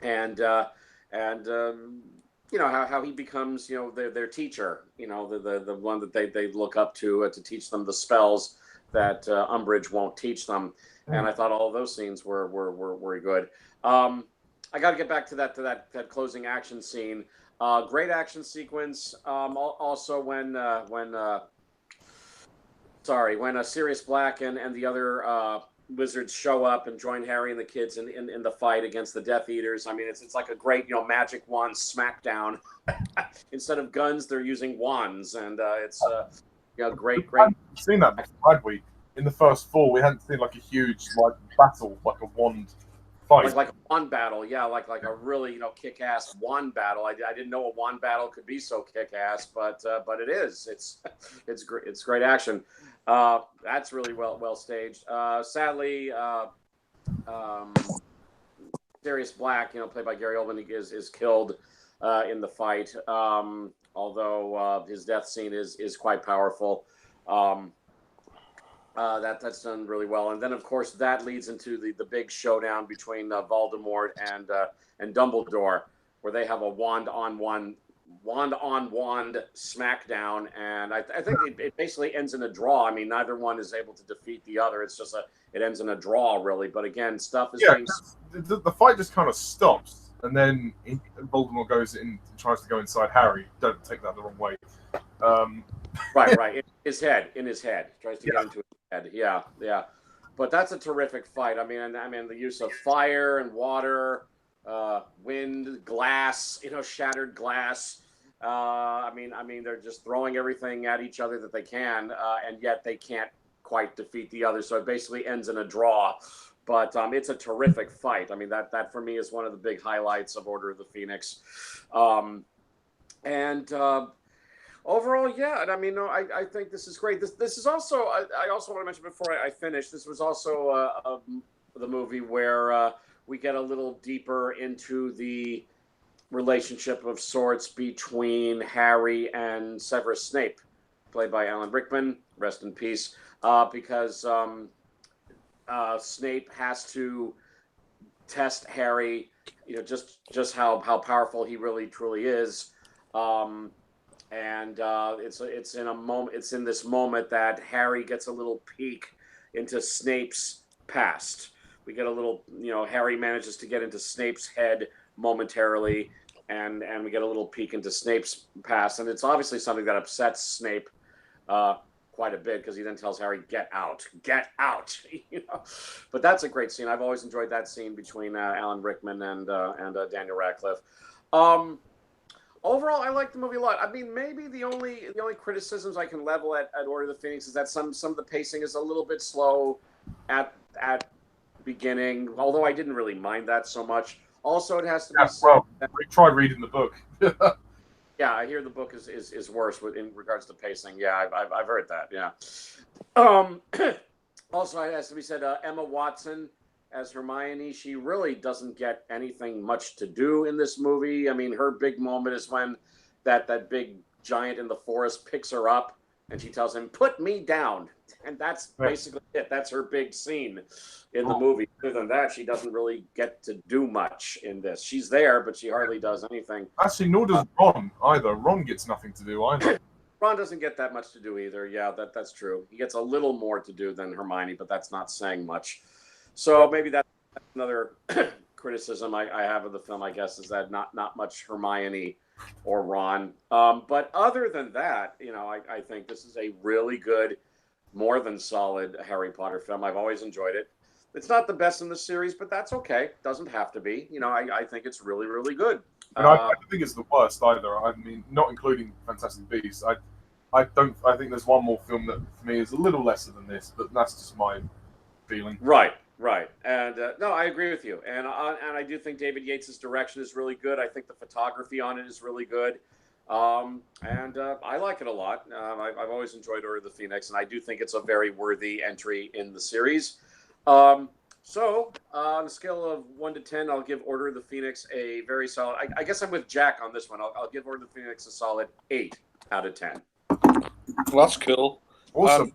E: and and you know how he becomes their teacher, the one that they look up to teach them the spells that Umbridge won't teach them. And I thought all of those scenes were good. I got to get back to that closing action scene. Great action sequence. Also when Sirius Black and the other wizards show up and join Harry and the kids in the fight against the Death Eaters. I mean, it's like a great magic wand smackdown. Instead of guns, they're using wands, and it's great.
B: We've seen that before, had we? In the first four, we hadn't seen like a huge battle, like a wand fight.
E: Like a wand battle, yeah, like a really kick-ass wand battle. I didn't know a wand battle could be so kick-ass, but it is. It's great. It's great action. That's really well staged. Sadly, Sirius Black, played by Gary Oldman, is killed in the fight. Although his death scene is quite powerful. That's done really well, and then of course that leads into the big showdown between Voldemort and Dumbledore, where they have a wand on wand smackdown, and I think it basically ends in a draw. I mean, neither one is able to defeat the other. It's just it ends in a draw, really. But again, stuff is being...
B: the fight just kind of stops, and then Voldemort goes in, tries to go inside Harry. Don't take that the wrong way.
E: Right. In his head, tries to get into his head. Yeah. But that's a terrific fight. I mean, the use of fire and water, wind, glass, shattered glass. I mean, they're just throwing everything at each other that they can, and yet they can't quite defeat the other. So it basically ends in a draw. But it's a terrific fight. I mean, that for me is one of the big highlights of Order of the Phoenix. Overall, yeah, and I mean, I think this is great. This is also, I also want to mention before I finish, this was also the movie where we get a little deeper into the relationship of sorts between Harry and Severus Snape, played by Alan Rickman, rest in peace, because Snape has to test Harry, just how powerful he really truly is. And it's in this moment that Harry gets a little peek into Snape's past. We get a little, Harry manages to get into Snape's head momentarily, and we get a little peek into Snape's past, and it's obviously something that upsets Snape quite a bit, because he then tells Harry, "Get out." But that's a great scene. I've always enjoyed that scene between Alan Rickman and Daniel Radcliffe. Overall, I like the movie a lot. I mean, maybe the only criticisms I can level at Order of the Phoenix is that some of the pacing is a little bit slow at beginning, although I didn't really mind that so much. Also, it has to be said that,
B: try reading the book.
E: Yeah, I hear the book is worse in regards to pacing. Yeah, I've heard that. Yeah. Also, it has to be said, Emma Watson as Hermione, she really doesn't get anything much to do in this movie. I mean, her big moment is when that big giant in the forest picks her up and she tells him, "Put me down." And that's basically it. That's her big scene in the movie. Other than that, she doesn't really get to do much in this. She's there, but she hardly does anything.
B: Actually, nor does Ron either. Ron gets nothing to do either.
E: Ron doesn't get that much to do either. Yeah, that's true. He gets a little more to do than Hermione, but that's not saying much. So maybe that's another criticism I have of the film, I guess, is that not much Hermione or Ron. But other than that, I think this is a really good, more than solid Harry Potter film. I've always enjoyed it. It's not the best in the series, but that's okay. It doesn't have to be. I think it's really, really good.
B: And I don't think it's the worst either. I mean, not including Fantastic Beasts. I think there's one more film that for me is a little lesser than this, but that's just my feeling.
E: Right. And no, I agree with you. And I do think David Yates' direction is really good. I think the photography on it is really good. And I like it a lot. I've always enjoyed Order of the Phoenix, and I do think it's a very worthy entry in the series. So on a scale of 1 to 10, I'll give Order of the Phoenix a very solid. I guess I'm with Jack on this one. I'll give Order of the Phoenix a solid 8 out of 10.
D: Well, that's cool.
B: Awesome.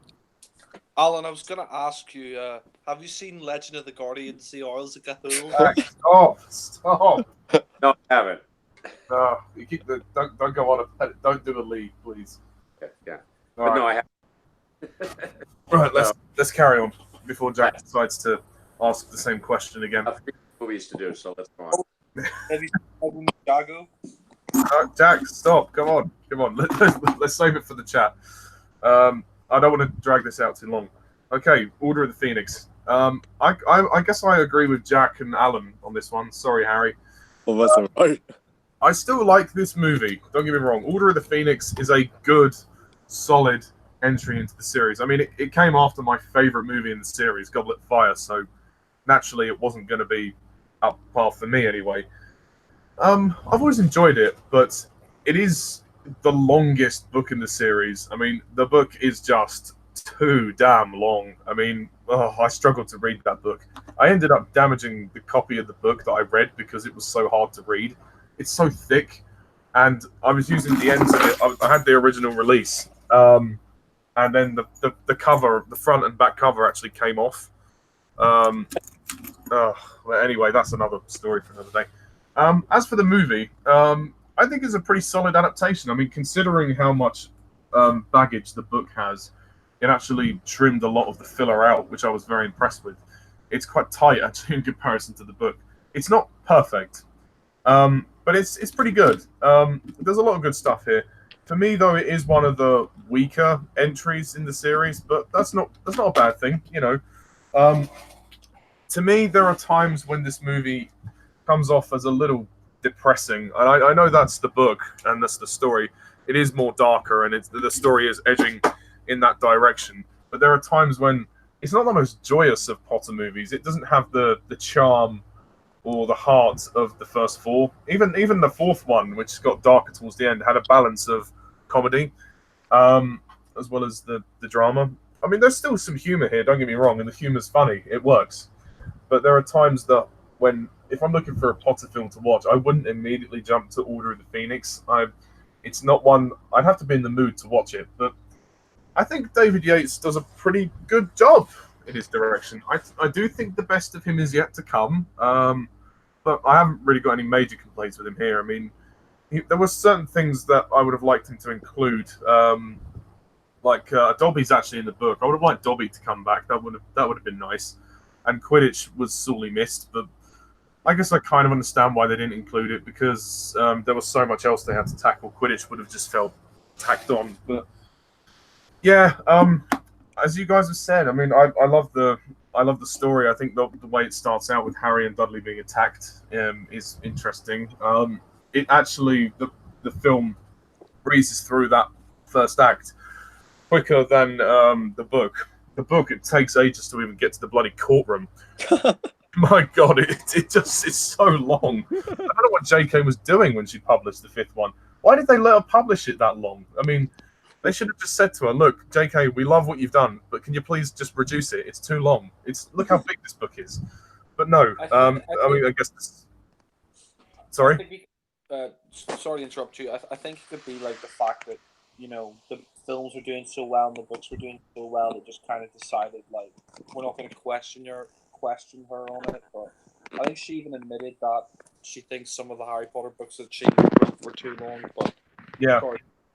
D: Alan, I was going to ask you, have you seen Legend of the Guardians, The Orals of Cthulhu?
B: Stop.
E: No, I haven't.
B: You keep don't go on. Don't do a lead, please.
E: Yeah.
B: All
E: But
B: right.
E: no, I haven't.
B: Right, let's carry on before Jack decides to ask the same question again.
E: 3 movies to do, so let's go on.
D: Have you seen Chicago?
B: Jack, stop! Come on. Let's save it for the chat. I don't want to drag this out too long. Okay, Order of the Phoenix. I guess I agree with Jack and Alan on this one. Sorry, Harry.
C: Well, that's all right.
B: I still like this movie. Don't get me wrong. Order of the Phoenix is a good, solid entry into the series. I mean, it came after my favorite movie in the series, Goblet of Fire, so naturally it wasn't going to be up par for me anyway. I've always enjoyed it, but it is the longest book in the series. I mean, the book is just too damn long. I mean, I struggled to read that book. I ended up damaging the copy of the book that I read because it was so hard to read. It's so thick, and I was using the ends of it. I had the original release, and then the cover, the front and back cover actually came off. Well, anyway, that's another story for another day. As for the movie, I think it's a pretty solid adaptation. I mean, considering how much baggage the book has, it actually trimmed a lot of the filler out, which I was very impressed with. It's quite tight, actually, in comparison to the book. It's not perfect, but it's pretty good. There's a lot of good stuff here. For me, though, it is one of the weaker entries in the series, but that's not a bad thing, you know. To me, there are times when this movie comes off as a little depressing. And I know that's the book and that's the story. It is more darker, and the story is edging in that direction. But there are times when it's not the most joyous of Potter movies. It doesn't have the charm or the heart of the first 4. Even the 4th one, which got darker towards the end, had a balance of comedy as well as the drama. I mean, there's still some humor here, don't get me wrong, and the humor's funny. It works. But there are times that if I'm looking for a Potter film to watch, I wouldn't immediately jump to Order of the Phoenix. It's not one I'd have to be in the mood to watch it. But I think David Yates does a pretty good job in his direction. I do think the best of him is yet to come. But I haven't really got any major complaints with him here. I mean, there were certain things that I would have liked him to include. Like Dobby's actually in the book. I would have liked Dobby to come back. That would have been nice. And Quidditch was sorely missed, but I guess I kind of understand why they didn't include it, because there was so much else they had to tackle. Quidditch would have just felt tacked on. But yeah, as you guys have said, I mean, I love the story. I think the way it starts out with Harry and Dudley being attacked is interesting. It actually the film breezes through that first act quicker than the book. The book, it takes ages to even get to the bloody courtroom. My God, it just is so long. I don't know what JK was doing when she published the 5th one. Why did they let her publish it that long? I mean, they should have just said to her, "Look, JK, we love what you've done, but can you please just reduce it? It's too long. Look how big this book is." But no, I guess. Sorry.
D: Sorry to interrupt you. I think it could be like the fact that, you know, the films were doing so well and the books were doing so well, they just kind of decided, like, we're not going to question her on it. But I think she even admitted that she thinks some of the Harry Potter books that she wrote were too long. But
B: yeah,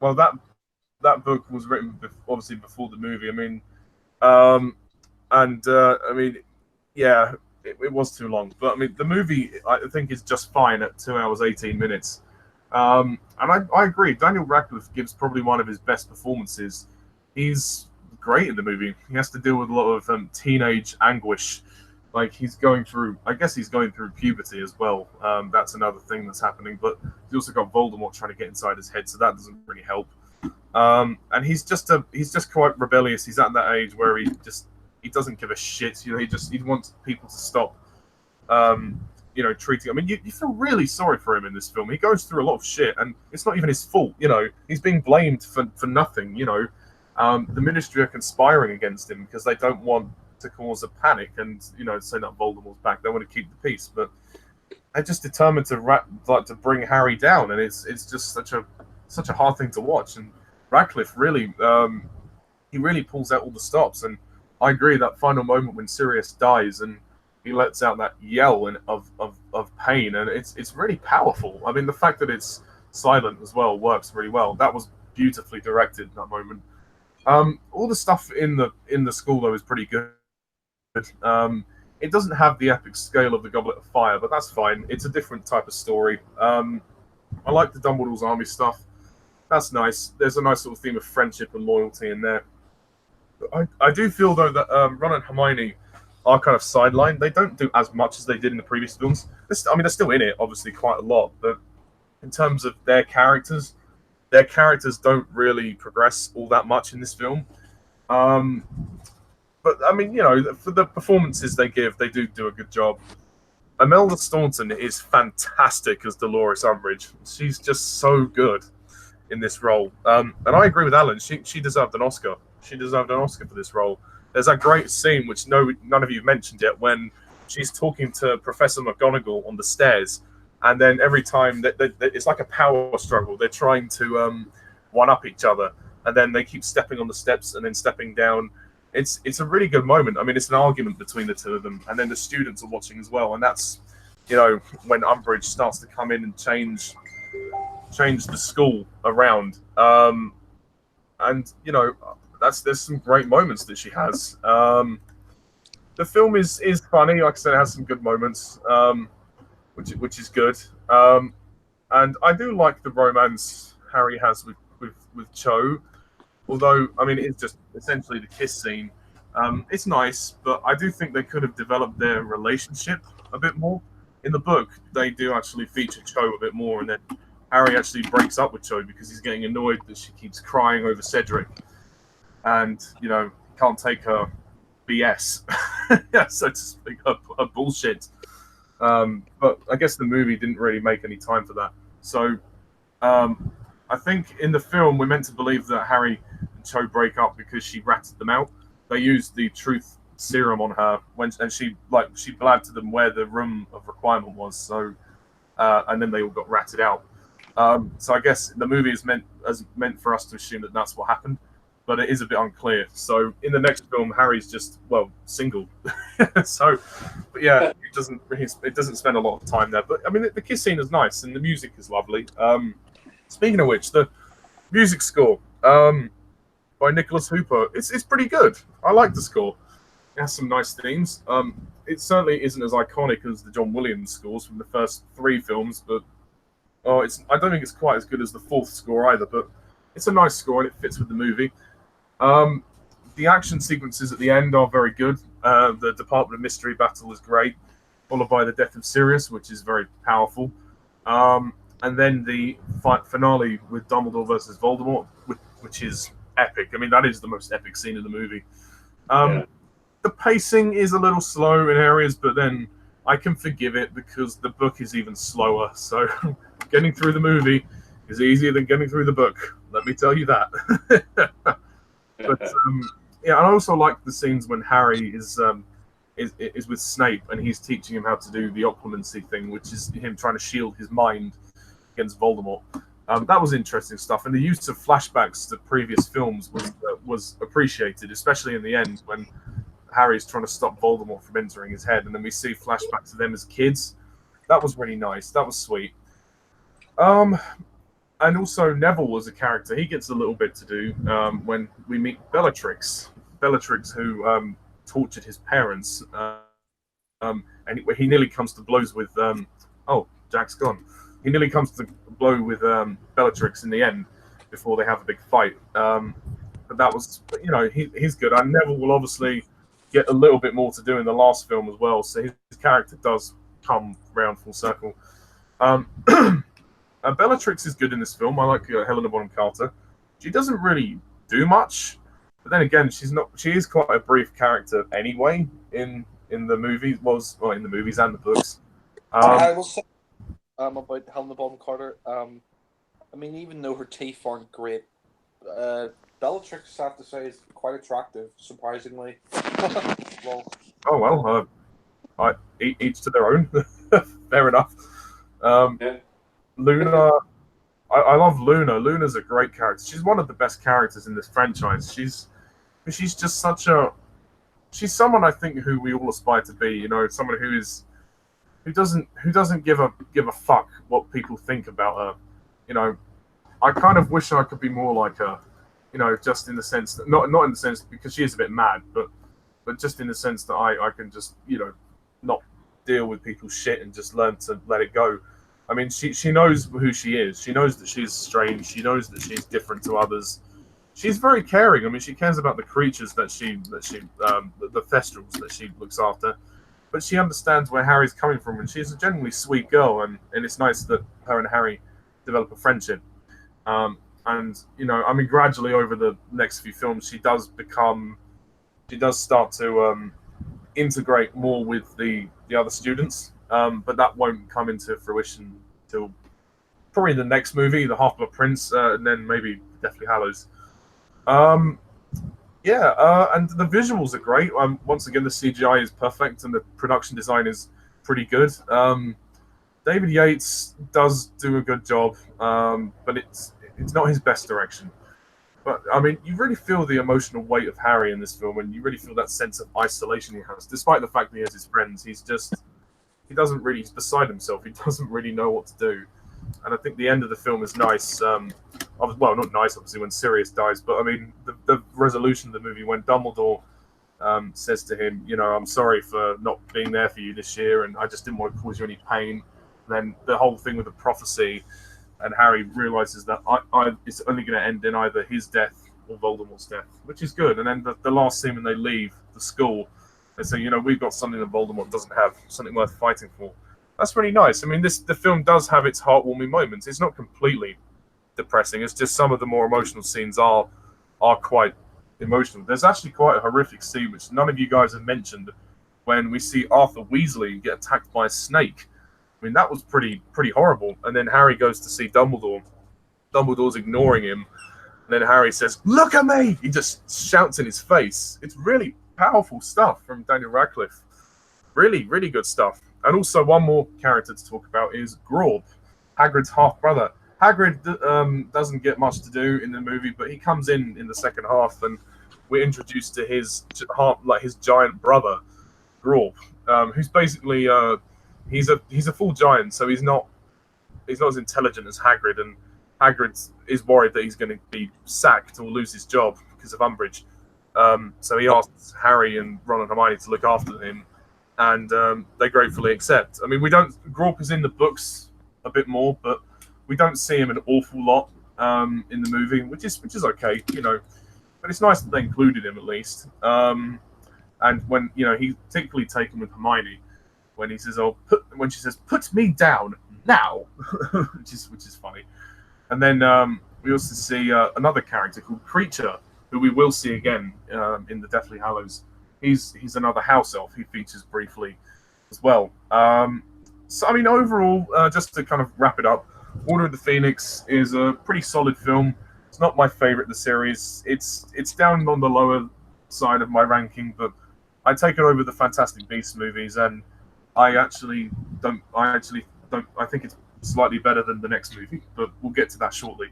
B: well, that book was written obviously before the movie. I mean, I mean, yeah, it was too long. But I mean, the movie I think is just fine at 2 hours 18 minutes. And I agree. Daniel Radcliffe gives probably one of his best performances. He's great in the movie. He has to deal with a lot of teenage anguish. Like, I guess he's going through puberty as well. That's another thing that's happening. But he's also got Voldemort trying to get inside his head, so that doesn't really help. And he's just quite rebellious. He's at that age where he doesn't give a shit. You know, he wants people to stop. You know, treating. I mean, you feel really sorry for him in this film. He goes through a lot of shit, and it's not even his fault. You know, he's being blamed for nothing. You know, the Ministry are conspiring against him because they don't want to cause a panic and, you know, say that Voldemort's back. They want to keep the peace, but they're just determined to bring Harry down, and it's just such a hard thing to watch. And Radcliffe really, he really pulls out all the stops. And I agree, that final moment when Sirius dies and lets out that yell of pain, and it's really powerful. I mean, the fact that it's silent as well works really well. That was beautifully directed in that moment. All the stuff in the school though is pretty good. It doesn't have the epic scale of the Goblet of Fire, but that's fine. It's a different type of story. I like the Dumbledore's army stuff. That's nice. There's a nice little theme of friendship and loyalty in there. I do feel though that Ron and Hermione are kind of sidelined. They don't do as much as they did in the previous films. I mean, they're still in it, obviously, quite a lot. But in terms of their characters don't really progress all that much in this film. But I mean, you know, for the performances they give, they do a good job. Imelda Staunton is fantastic as Dolores Umbridge. She's just so good in this role. And I agree with Alan. She deserved an Oscar. She deserved an Oscar for this role. There's that great scene, which none of you mentioned yet, when she's talking to Professor McGonagall on the stairs, and then every time it's like a power struggle. They're trying to one-up each other, and then they keep stepping on the steps and then stepping down. It's a really good moment. I mean, it's an argument between the two of them, and then the students are watching as well, and that's, you know, when Umbridge starts to come in and change the school around. And you know, there's some great moments that she has. The film is funny. Like I said, it has some good moments, which is good. And I do like the romance Harry has with Cho. Although, I mean, it's just essentially the kiss scene. It's nice, but I do think they could have developed their relationship a bit more. In the book, they do actually feature Cho a bit more, and then Harry actually breaks up with Cho because he's getting annoyed that she keeps crying over Cedric. And, you know, can't take her BS, so to speak, her bullshit. But I guess the movie didn't really make any time for that. So I think in the film, we're meant to believe that Harry and Cho break up because she ratted them out. They used the truth serum on her and she blabbed to them where the room of requirement was. So, and then they all got ratted out. So I guess the movie is meant for us to assume that that's what happened, but it is a bit unclear. So in the next film, Harry's just single. So, but yeah, it doesn't spend a lot of time there. But I mean, the kiss scene is nice and the music is lovely. Speaking of which, the music score by Nicholas Hooper, it's pretty good. I like the score. It has some nice themes. It certainly isn't as iconic as the John Williams scores from the first 3 films, but I don't think it's quite as good as the 4th score either. But it's a nice score and it fits with the movie. The action sequences at the end are very good. The Department of Mystery battle is great, followed by the death of Sirius, which is very powerful. And then the finale with Dumbledore versus Voldemort, which is epic. I mean, that is the most epic scene in the movie. The pacing is a little slow in areas, but then I can forgive it because the book is even slower. So getting through the movie is easier than getting through the book. Let me tell you that. But yeah, I also like the scenes when Harry is with Snape and he's teaching him how to do the occlumency thing, which is him trying to shield his mind against Voldemort. That was interesting stuff, and the use of flashbacks to previous films was appreciated, especially in the end when Harry's trying to stop Voldemort from entering his head, and then we see flashbacks of them as kids. That was really nice. That was sweet. And also Neville was a character. He gets a little bit to do when we meet Bellatrix. Bellatrix, who tortured his parents, and he nearly comes to blows with. Jack's gone. He nearly comes to blow with Bellatrix in the end before they have a big fight. But that was, you know, he's good. And Neville will obviously get a little bit more to do in the last film as well. So his character does come round full circle. Bellatrix is good in this film. I like Helena Bonham Carter. She doesn't really do much, but then again, she is quite a brief character anyway in the movies. In the movies and the books.
D: I will say about Helena Bonham Carter. I mean, even though her teeth aren't great, Bellatrix, I have to say, is quite attractive, surprisingly. Each to their own. Fair enough. Luna, I love Luna. Luna's a great character. She's one of the best characters in this franchise. She's just such a
B: she's someone I think who we all aspire to be. You know, someone who doesn't give a fuck what people think about her. You know, I kind of wish I could be more like her. You know, just in the sense that not in the sense because she is a bit mad, but just in the sense that I can just, you know, not deal with people's shit and just learn to let it go. I mean, she knows who she is. She knows that she's strange. She knows that she's different to others. She's very caring. I mean, she cares about the creatures that the Thestrals that she looks after. But she understands where Harry's coming from, and she's a genuinely sweet girl, and it's nice that her and Harry develop a friendship. And you know, I mean, gradually over the next few films, she does start to integrate more with the other students, but that won't come into fruition till probably the next movie, The Half-Blood Prince, and then maybe definitely Hallows. And the visuals are great. Once again, the CGI is perfect, and the production design is pretty good. David Yates does do a good job, but it's not his best direction. But I mean, you really feel the emotional weight of Harry in this film, and you really feel that sense of isolation he has, despite the fact that he has his friends. He's beside himself. He doesn't really know what to do. And I think the end of the film is nice. Well, not nice, obviously, when Sirius dies, but I mean, the resolution of the movie when Dumbledore says to him, you know, I'm sorry for not being there for you this year, and I just didn't want to cause you any pain. And then the whole thing with the prophecy, and Harry realizes that it's only going to end in either his death or Voldemort's death, which is good. And then the last scene when they leave the school, they say, you know, we've got something that Voldemort doesn't have, something worth fighting for. That's really nice. I mean, the film does have its heartwarming moments. It's not completely depressing. It's just some of the more emotional scenes are quite emotional. There's actually quite a horrific scene, which none of you guys have mentioned, when we see Arthur Weasley get attacked by a snake. I mean, that was pretty horrible. And then Harry goes to see Dumbledore. Dumbledore's ignoring him. And then Harry says, "Look at me!" He just shouts in his face. It's really powerful stuff from Daniel Radcliffe. Really, really good stuff. And also one more character to talk about is Grob, Hagrid's half-brother. Hagrid doesn't get much to do in the movie, but he comes in the second half, and we're introduced to his giant brother, Grob, who's basically he's a full giant, so he's not as intelligent as Hagrid, and Hagrid is worried that he's going to be sacked or lose his job because of Umbridge. So he asks Harry and Ron and Hermione to look after him, and they gratefully accept. I mean, Grob is in the books a bit more, but we don't see him an awful lot in the movie, which is okay, you know. But it's nice that they included him at least. And when, you know, he's particularly taken with Hermione when he says, when she says, "Put me down now," which is funny. And then we also see another character called Creature, who we will see again in the Deathly Hallows. He's another house elf. He features briefly as well. So I mean, overall, just to kind of wrap it up, Order of the Phoenix is a pretty solid film. It's not my favorite of the series. It's down on the lower side of my ranking, but I take it over the Fantastic Beasts movies, and I think it's slightly better than the next movie, but we'll get to that shortly.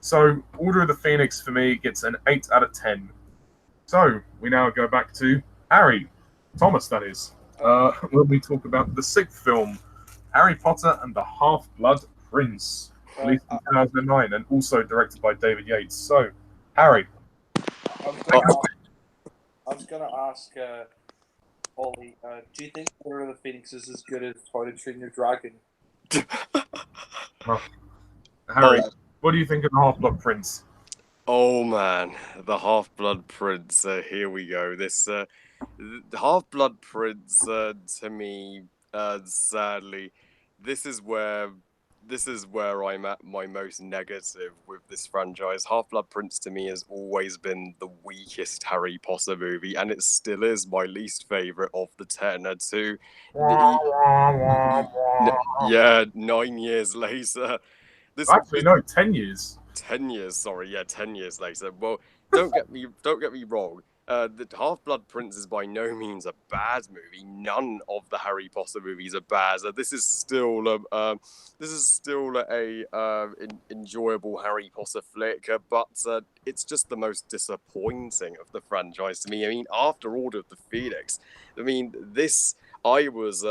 B: So Order of the Phoenix for me gets an 8 out of 10. So we now go back to Harry, Thomas, that is, when we talk about the sixth film, Harry Potter and the Half-Blood Prince, released in 2009, and also directed by David Yates. So, Harry.
D: I was gonna ask Ollie, do you think Order of the Phoenix is as good as How to Train Your Dragon?
B: Harry, what do you think of the Half-Blood Prince?
C: Oh man, the Half-Blood Prince. Here we go. This the Half-Blood Prince, to me, sadly, this is where I'm at my most negative with this franchise. Half-Blood Prince to me has always been the weakest Harry Potter movie, and it still is my least favorite of the 10. Yeah, 9 years later.
B: Actually, no, 10 years.
C: 10 years, sorry, yeah, 10 years later. Well, don't get me wrong. The Half-Blood Prince is by no means a bad movie. None of the Harry Potter movies are bad. This is still a enjoyable Harry Potter flick, but it's just the most disappointing of the franchise to me. I mean, after Order of the Phoenix, I mean, I was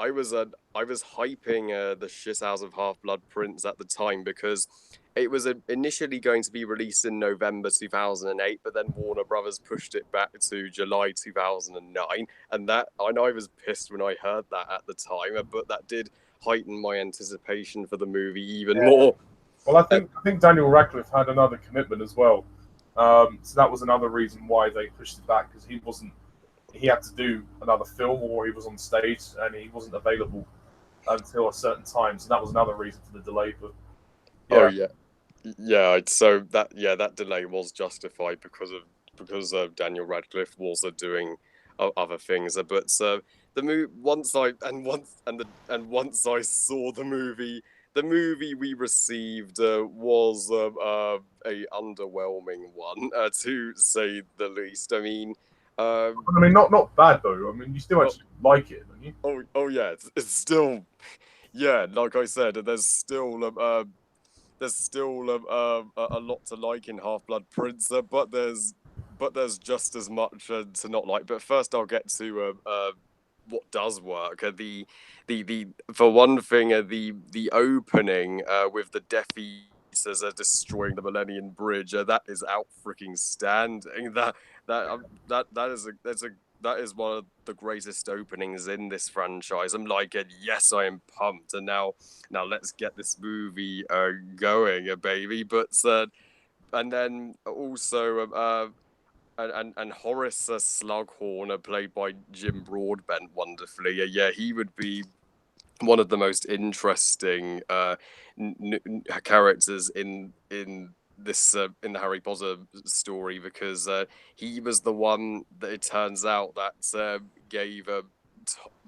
C: hyping the shit out of Half-Blood Prince at the time because it was initially going to be released in November 2008, but then Warner Brothers pushed it back to July 2009, and I was pissed when I heard that at the time, but that did heighten my anticipation for the movie even more.
B: Well, I think Daniel Radcliffe had another commitment as well, so that was another reason why they pushed it back, because he had to do another film, or he was on stage and he wasn't available until a certain time, so that was another reason for the delay. But yeah.
C: Oh yeah. So that delay was justified because Daniel Radcliffe was doing other things. But the movie once I saw the movie we received was a underwhelming one, to say the least. I mean,
B: not bad though. I mean, you still actually like it, don't you?
C: Oh yeah, it's still, yeah. Like I said, there's still a lot to like in Half-Blood Prince, but there's just as much to not like. But first, I'll get to what does work. The for one thing, the opening with the Death Eaters destroying the Millennium Bridge, that is out freaking standing. That is one of the greatest openings in this franchise. I'm like, yes, I am pumped, and now let's get this movie going, baby. But and then also and Horace Slughorn, played by Jim Broadbent wonderfully. Yeah, he would be one of the most interesting characters in this in the Harry Potter story, because he was the one that it turns out that gave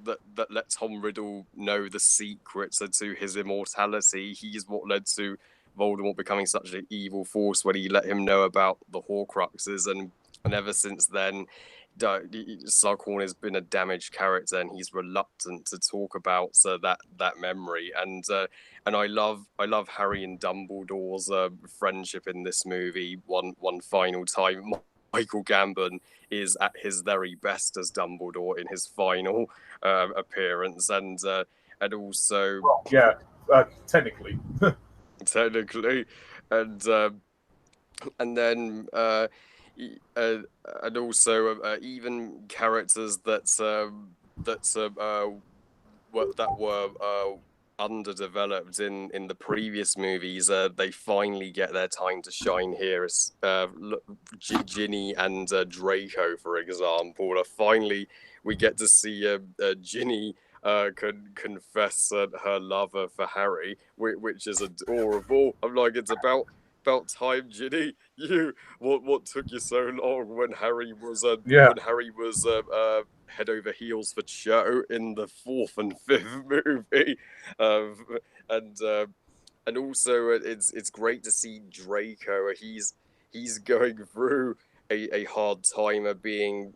C: that let Tom Riddle know the secrets to his immortality. He's what led to Voldemort becoming such an evil force when he let him know about the Horcruxes, and ever since then, Slughorn has been a damaged character, and he's reluctant to talk about that memory. And I love Harry and Dumbledore's friendship in this movie. One final time, Michael Gambon is at his very best as Dumbledore in his final appearance, and also
B: technically,
C: and then. And also even characters that were underdeveloped in the previous movies, they finally get their time to shine here. As Ginny and Draco, for example, finally we get to see Ginny confess her love for Harry, which is adorable. I'm like, it's about time, Ginny. What took you so long when Harry was head over heels for Cho in the 4th and 5th movie, and also it's great to see Draco. He's going through a hard time of being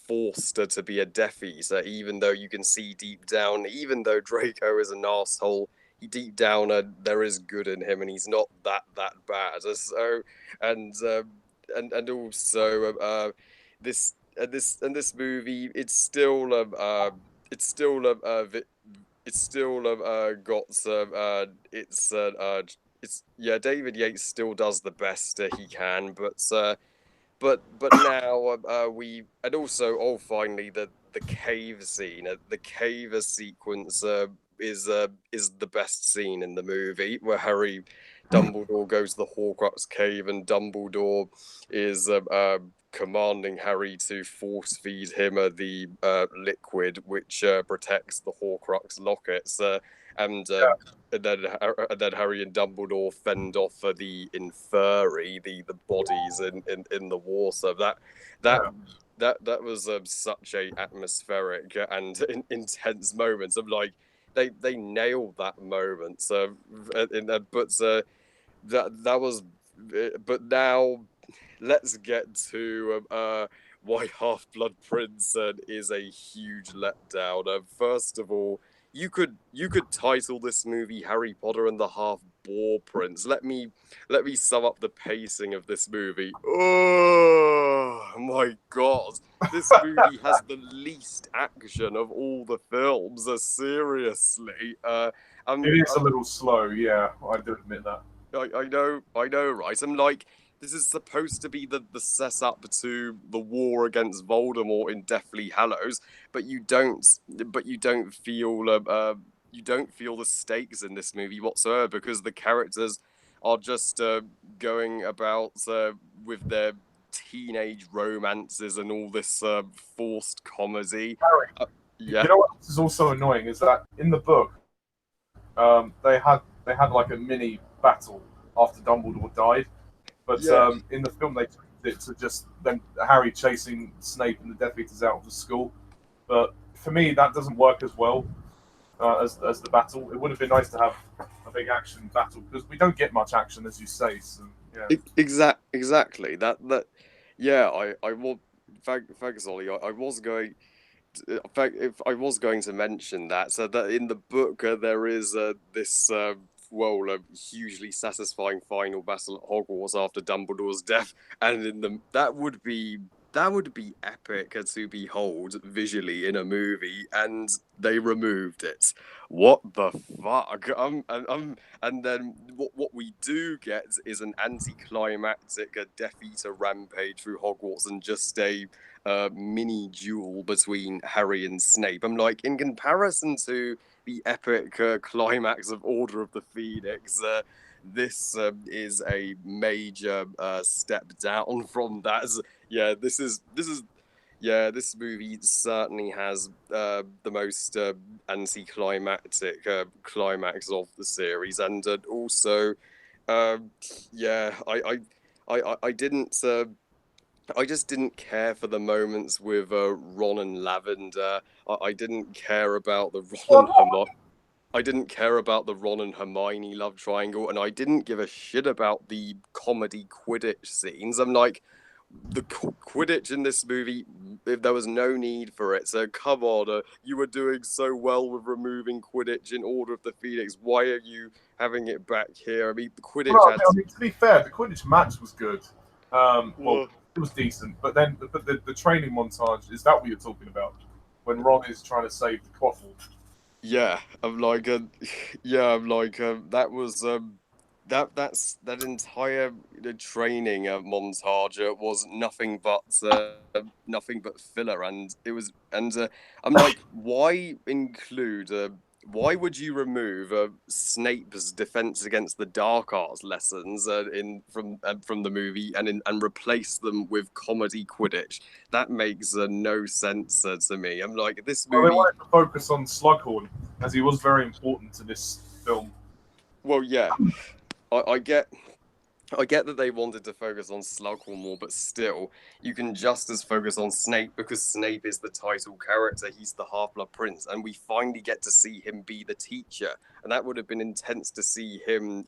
C: forced to be a Death Eater, even though you can see deep down, even though Draco is an asshole, deep down there is good in him, and he's not that bad. So and also this movie, it's still David Yates still does the best he can, but now finally the cave scene, the cave sequence is the best scene in the movie, where Dumbledore goes to the Horcrux cave, and Dumbledore is commanding Harry to force feed him the liquid which protects the Horcrux lockets, and then Harry and Dumbledore fend off the Inferi, the bodies in the water. That was such a atmospheric and intense moment. Of like, they nailed that moment. But now let's get to why Half-Blood Prince is a huge letdown. First of all, you could title this movie Harry Potter and the Half-Boar Prince. Let me sum up the pacing of this movie. Oh my god, this movie has the least action of all the films. Seriously,
B: It is a little slow. Yeah, I do admit that.
C: I know, right? I'm like, this is supposed to be the setup to the war against Voldemort in Deathly Hallows, but you don't feel the stakes in this movie whatsoever because the characters are just going about with their teenage romances and all this forced comedy.
B: Harry,
C: Yeah.
B: you know what is also annoying is that in the book, they had like a mini battle after Dumbledore died, but
C: Yeah.
B: In the film they changed it to just then Harry chasing Snape and the Death Eaters out of the school. But for me, that doesn't work as well as the battle. It would have been nice to have a big action battle because we don't get much action, as you say. So yeah.
C: Exactly. That. Yeah. I will. Thanks, Ollie. I was going. In fact, if I was going to mention that, so that in the book there is this hugely satisfying final battle at Hogwarts after Dumbledore's death, and in the that would be epic to behold visually in a movie, and they removed it. What the fuck? And then what we do get is an anticlimactic Death Eater rampage through Hogwarts and just a mini duel between Harry and Snape. I'm like, in comparison to the epic climax of Order of the Phoenix, this is a major step down from that. Yeah, this movie certainly has the most anticlimactic climax of the series, and also, yeah, I didn't. I just didn't care for the moments with Ron and Lavender. I didn't care about the Ron and Hermione. I didn't care about the Ron and Hermione love triangle, and I didn't give a shit about the comedy Quidditch scenes. I'm like, the Quidditch in this movie, if there was no need for it. So come on, you were doing so well with removing Quidditch in Order of the Phoenix. Why are you having it back here? I mean, the Quidditch.
B: Well, I mean, to be fair, the Quidditch match was good. Well, it was decent, but then the training montage, is that what you're talking about? When Ron is trying to save the quaffle?
C: Yeah, I'm like, that was that entire training montage was nothing but filler, and it was, and I'm like, why would you remove Snape's defense against the dark arts lessons from the movie and replace them with comedy Quidditch? That makes no sense to me. I'm like, this movie.
B: Well, they wanted to focus on Slughorn as he was very important to this film.
C: Well, yeah, I get that they wanted to focus on Slughorn more, but still, you can just as focus on Snape because Snape is the title character. He's the Half-Blood Prince, and we finally get to see him be the teacher. And that would have been intense to see him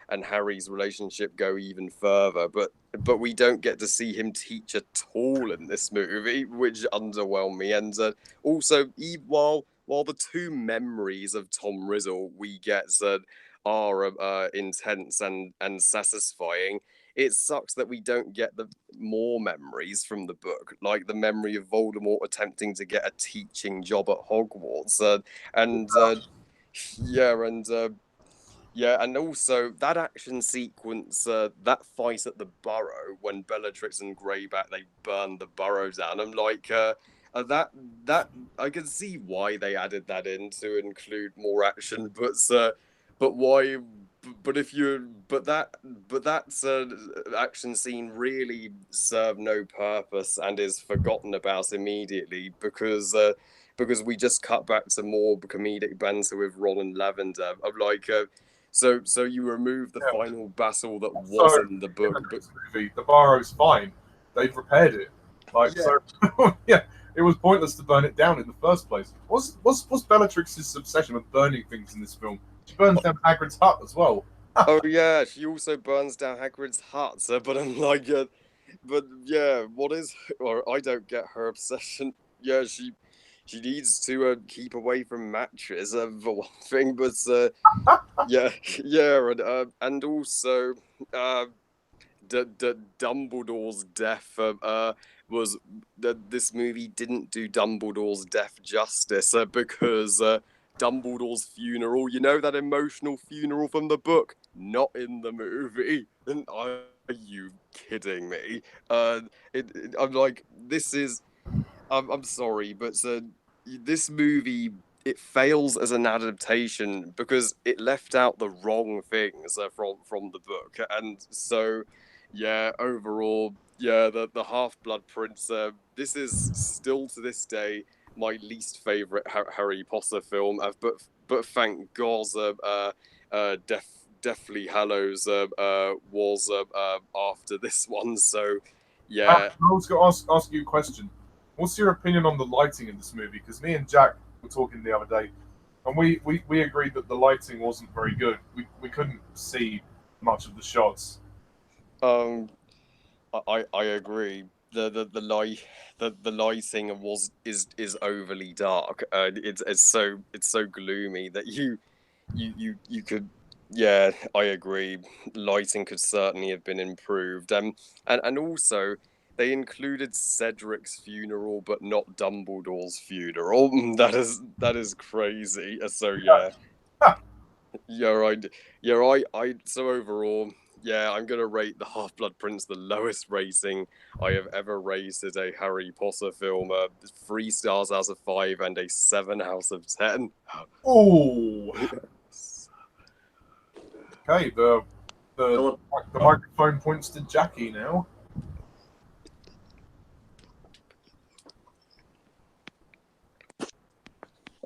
C: and Harry's relationship go even further. But we don't get to see him teach at all in this movie, which underwhelmed me. And also, while the two memories of Tom Riddle we get are intense and satisfying, it sucks that we don't get the more memories from the book, like the memory of Voldemort attempting to get a teaching job at Hogwarts, and also that action sequence, that fight at the Burrow when Bellatrix and Greyback they burn the Burrow down. I'm like, that I can see why they added that in to include more action, but why? But that action scene really served no purpose and is forgotten about immediately because we just cut back to more comedic banter with Ron and Lavender. I'm like, so you remove the final battle that was in the book.
B: In this movie, the Burrow's fine. They've repaired it. Yeah, it was pointless to burn it down in the first place. What's Bellatrix's obsession with burning things in this film? She burns down Hagrid's hut as well.
C: Oh yeah, she also burns down Hagrid's hut. But I'm like, but yeah, what is? Or I don't get her obsession. Yeah, she needs to keep away from matches for one thing, but yeah, yeah, and also Dumbledore's death was that this movie didn't do Dumbledore's death justice because Dumbledore's funeral, you know, that emotional funeral from the book, not in the movie. And are you kidding me? I'm like, this is. I'm sorry, but this movie it fails as an adaptation because it left out the wrong things from the book, and so yeah, overall, yeah, the Half Blood Prince. This is still to this day my least favorite Harry Potter film. But thank God, Deathly Hallows was after this one. So yeah,
B: I was going to ask you a question. What's your opinion on the lighting in this movie? Because me and Jack were talking the other day, and we agreed that the lighting wasn't very good. We couldn't see much of the shots.
C: um, I agree. The lighting is overly dark. It's so gloomy that you could, yeah, I agree. Lighting could certainly have been improved. And also they included Cedric's funeral but not Dumbledore's funeral. That is crazy. So yeah. Yeah, right. Yeah, I so overall, yeah, I'm gonna rate the Half Blood Prince the lowest rating I have ever rated a Harry Potter film. 3 stars out of 5 and a 7 out of 10.
B: Oh, okay. The
E: Philip,
B: the microphone points to Jackie now.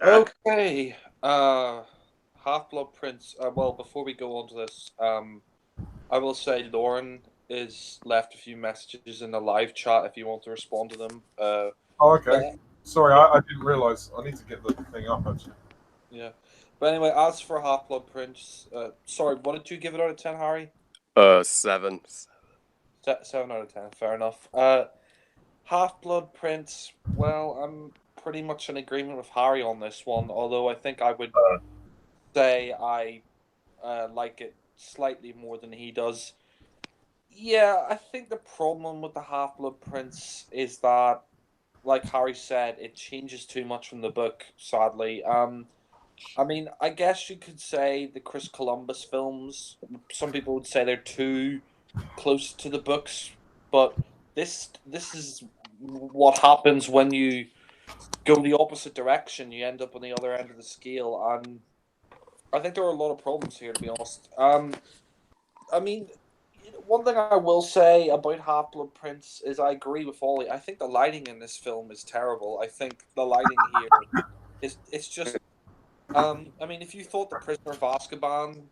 E: Jack?
D: Okay. Half-Blood Prince. Well, before we go on to this, I will say Lauren is left a few messages in the live chat if you want to respond to them.
B: Oh, okay.
D: But,
B: Sorry, I didn't realise. I need to get the thing up actually.
D: yeah. But anyway, as for Half-Blood Prince, sorry, what did you give it out of 10, Harry?
C: 7.
D: 7 out of 10. Fair enough. Half-Blood Prince. Well, I'm pretty much in agreement with Harry on this one. Although I think I would say I like it slightly more than he does. Yeah, I think the problem with the Half Blood Prince is that, like Harry said, it changes too much from the book. Sadly, I mean, I guess you could say the Chris Columbus films. Some people would say they're too close to the books, but this is what happens when you go the opposite direction. You end up on the other end of the scale, and I think there are a lot of problems here, to be honest. I mean, one thing I will say about Half Blood Prince is I agree with Ollie. I think the lighting in this film is terrible. I think the lighting here is it's just. I mean, if you thought the Prisoner of Azkaban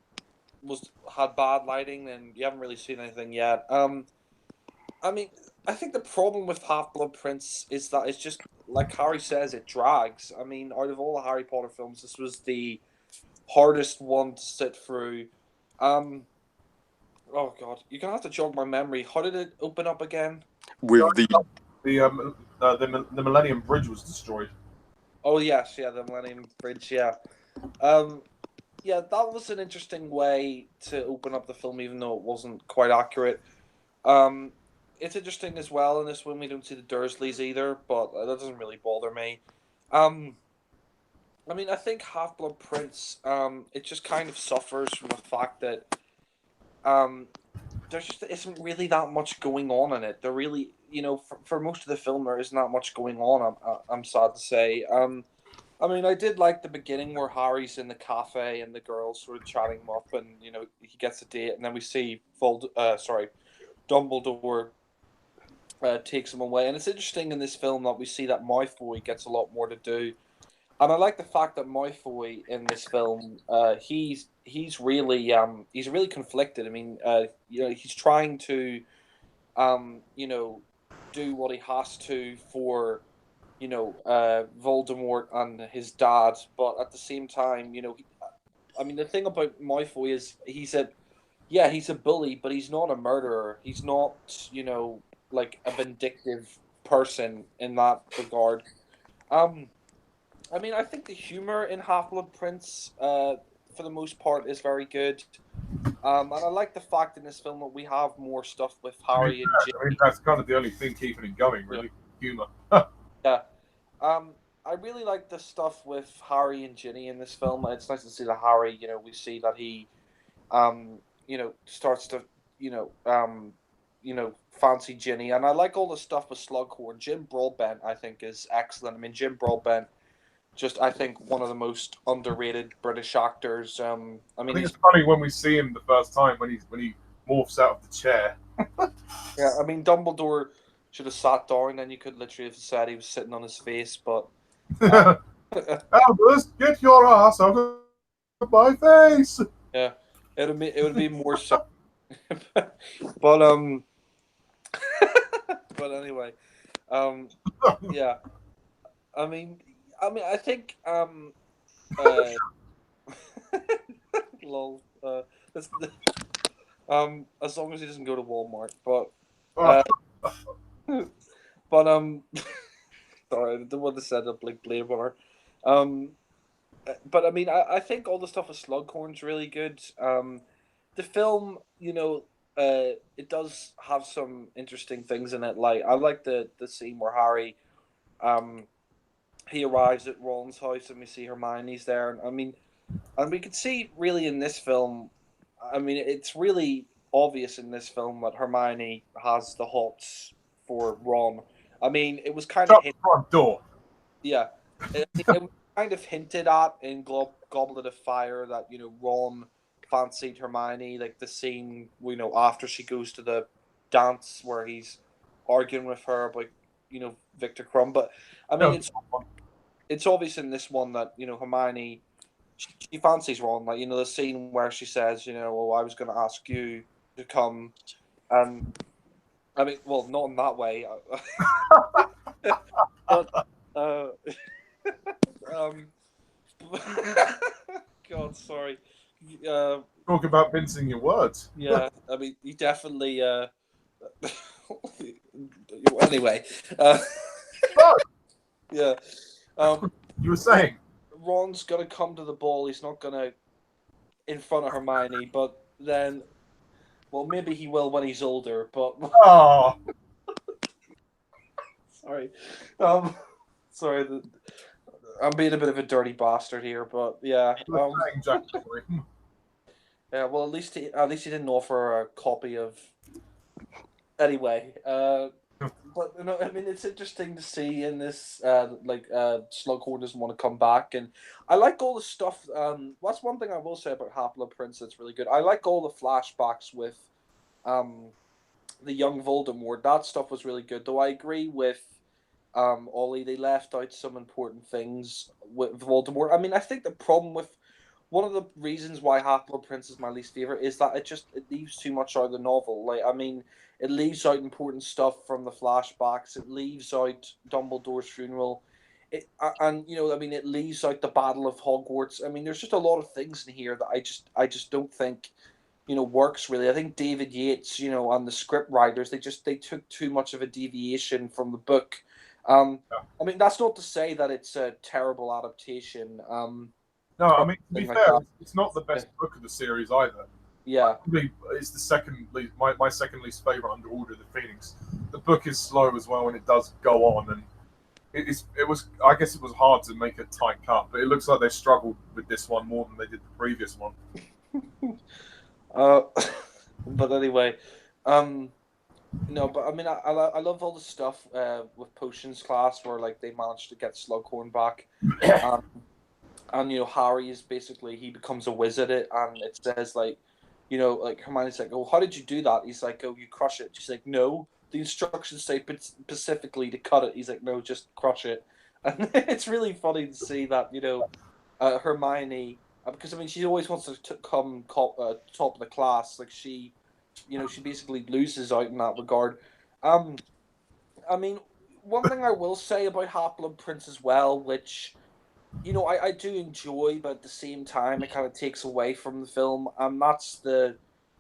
D: had bad lighting, then you haven't really seen anything yet. I mean, I think the problem with Half Blood Prince is that it's just like Harry says, it drags. I mean, out of all the Harry Potter films, this was the hardest one to sit through. Oh god, you're gonna have to jog my memory. How did it open up again?
C: With the
B: The Millennium Bridge was destroyed.
D: Oh yes, yeah, the Millennium Bridge. Yeah, yeah, that was an interesting way to open up the film, even though it wasn't quite accurate. It's interesting as well in this one. We don't see the Dursleys either, but that doesn't really bother me. I mean, I think Half Blood Prince, it just kind of suffers from the fact that there just isn't really that much going on in it. There really, for most of the film, there isn't that much going on. I'm sad to say. I mean, I did like the beginning where Harry's in the cafe and the girls sort of chatting him up, and he gets a date, and then we see Dumbledore takes him away, and it's interesting in this film that we see that Malfoy gets a lot more to do. And I like the fact that Malfoy in this film, he's really conflicted. I mean, he's trying to, do what he has to for, Voldemort and his dad, but at the same time, I mean, the thing about Malfoy is he's a bully, but he's not a murderer. He's not, like a vindictive person in that regard. I mean, I think the humor in Half-Blood Prince, for the most part, is very good. And I like the fact in this film that we have more stuff with Harry and Ginny.
B: that's kind of the only thing keeping it going, really. Humor.
D: Yeah. I really like the stuff with Harry and Ginny in this film. It's nice to see that Harry, we see that he, starts to, fancy Ginny. And I like all the stuff with Slughorn. Jim Broadbent, I think, is excellent. I mean, Jim Broadbent, just I think one of the most underrated British actors. I mean,
B: it's funny when we see him the first time when he morphs out of the chair.
D: Yeah, I mean, Dumbledore should have sat down, and you could literally have said he was sitting on his face. But
B: Albus, get your ass out of my face.
D: Yeah, it would be more so. but but anyway, yeah. I mean, I think lol. That's as long as he doesn't go to Walmart, but but sorry, I didn't want to set up like Blade Runner. But I mean, I think all the stuff with Slughorn's really good. The film, it does have some interesting things in it. Like I like the scene where Harry, he arrives at Ron's house and we see Hermione's there. And I mean, and we could see really in this film. I mean, it's really obvious in this film that Hermione has the hots for Ron. I mean, it was kind of
B: front door.
D: Yeah, it was kind of hinted at in Goblet of Fire that Ron fancied Hermione, like the scene after she goes to the dance where he's arguing with her about Victor Crumb. But I mean, it's obvious in this one that Hermione she fancies Ron. Like the scene where she says, "Oh, I was going to ask you to come," and I mean, well, not in that way. But God, sorry.
B: Talk about mincing your words.
D: Yeah, I mean, he definitely. Anyway, yeah.
B: You were saying
D: Ron's gonna come to the ball. He's not gonna in front of Hermione, but then, well, maybe he will when he's older. But sorry, sorry. I'm being a bit of a dirty bastard here, but yeah. Yeah, well, at least he didn't offer a copy of. Anyway, but I mean, it's interesting to see in this. Slughorn doesn't want to come back, and I like all the stuff. That's one thing I will say about Half-Blood Prince that's really good. I like all the flashbacks with, the young Voldemort. That stuff was really good. Though I agree with, Ollie. They left out some important things with Voldemort. I mean, I think the problem with one of the reasons why Half-Blood Prince is my least favorite is that it leaves too much out of the novel. Like, I mean, it leaves out important stuff from the flashbacks. It leaves out Dumbledore's funeral. It leaves out the Battle of Hogwarts. I mean, there's just a lot of things in here that I just don't think, works really. I think David Yates, and the script writers, they took too much of a deviation from the book. I mean, that's not to say that it's a terrible adaptation.
B: No, I mean, to be fair, it's not the best book of the series either.
D: Yeah.
B: It's the second least, my second least favorite under Order of the Phoenix. The book is slow as well, and it does go on, and I guess it was hard to make a tight cut, but it looks like they struggled with this one more than they did the previous one.
D: But anyway, but I mean, I love all the stuff with Potions class where like they managed to get Slughorn back. And Harry is basically he becomes a wizard and it says like Hermione's like, oh, how did you do that? He's like, oh, you crush it. She's like, no, the instructions say specifically to cut it. He's like, no, just crush it. And it's really funny to see that Hermione, because I mean she always wants to come top of the class. Like she basically loses out in that regard. I mean, one thing I will say about Half-Blood Prince as well, which I do enjoy, but at the same time, it kind of takes away from the film.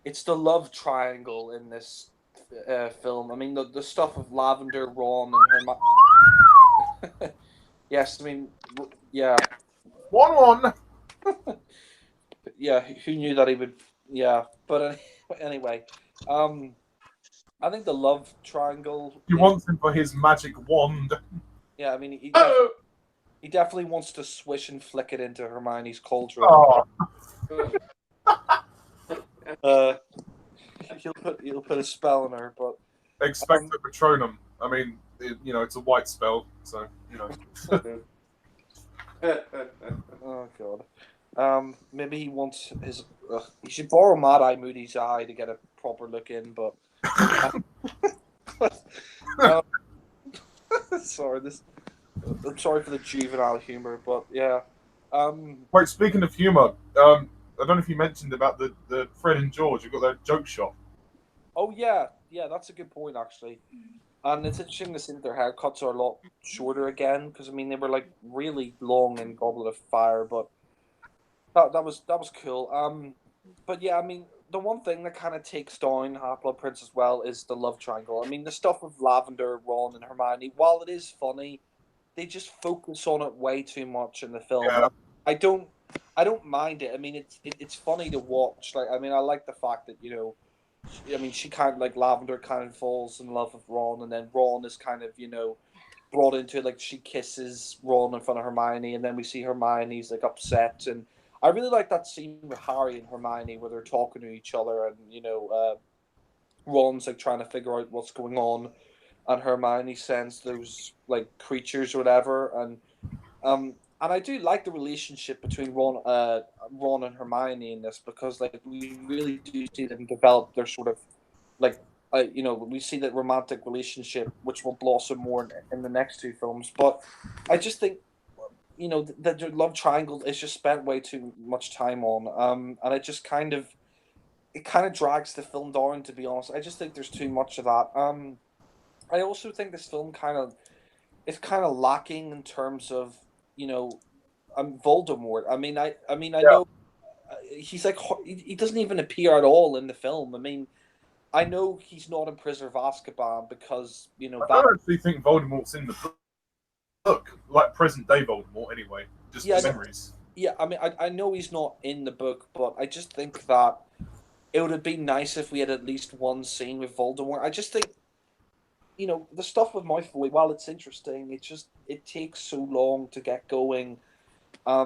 D: It's the love triangle in this film. I mean, the stuff of Lavender, Ron, and her. Yes, I mean, yeah,
B: 1-1.
D: yeah. Who knew that he would? Yeah, but anyway, I think the love triangle.
B: He wants him for his magic wand.
D: Yeah, I mean,
E: Oh!
D: he definitely wants to swish and flick it into Hermione's cauldron.
B: Oh,
D: He'll put a spell on her, but
B: Expecto Patronum. I mean, it's a white spell, so,
D: oh god. Maybe he wants his. He should borrow Mad Eye Moody's eye to get a proper look in, but. Sorry, I'm sorry for the juvenile humor, but yeah.
B: Wait, speaking of humour, I don't know if you mentioned about the Fred and George. You've got their joke shop.
D: Oh yeah, that's a good point actually. And it's interesting to see that their haircuts are a lot shorter again, because I mean they were like really long in Goblet of Fire, but that was cool. But yeah, I mean the one thing that kind of takes down Half-Blood Prince as well is the love triangle. I mean the stuff with Lavender, Ron, and Hermione. While it is funny, they just focus on it way too much in the film.
B: Yeah.
D: I don't mind it. I mean it's funny to watch. Like I mean I like the fact that I mean, she kind of like Lavender kind of falls in love with Ron, and then Ron is kind of brought into it. Like she kisses Ron in front of Hermione, and then we see Hermione's like upset. And I really like that scene with Harry and Hermione where they're talking to each other, and Ron's like trying to figure out what's going on, and Hermione sends those like creatures or whatever, and I do like the relationship between Ron and Hermione in this, because like we really do see them develop their sort of like we see that romantic relationship, which will blossom more in the next two films. But I just think that the love triangle is just spent way too much time on, and it kind of drags the film down. To be honest, I just think there's too much of that. I also think this film is kind of lacking in terms of Voldemort. I mean, I know he's like he doesn't even appear at all in the film. I mean, I know he's not in Prisoner of Azkaban because
B: I don't actually think Voldemort's in the book, like present day Voldemort. Anyway, just memories.
D: Yeah, I mean, I know he's not in the book, but I just think that it would have been nice if we had at least one scene with Voldemort. I just think the stuff with Malfoy, while it's interesting, it takes so long to get going. I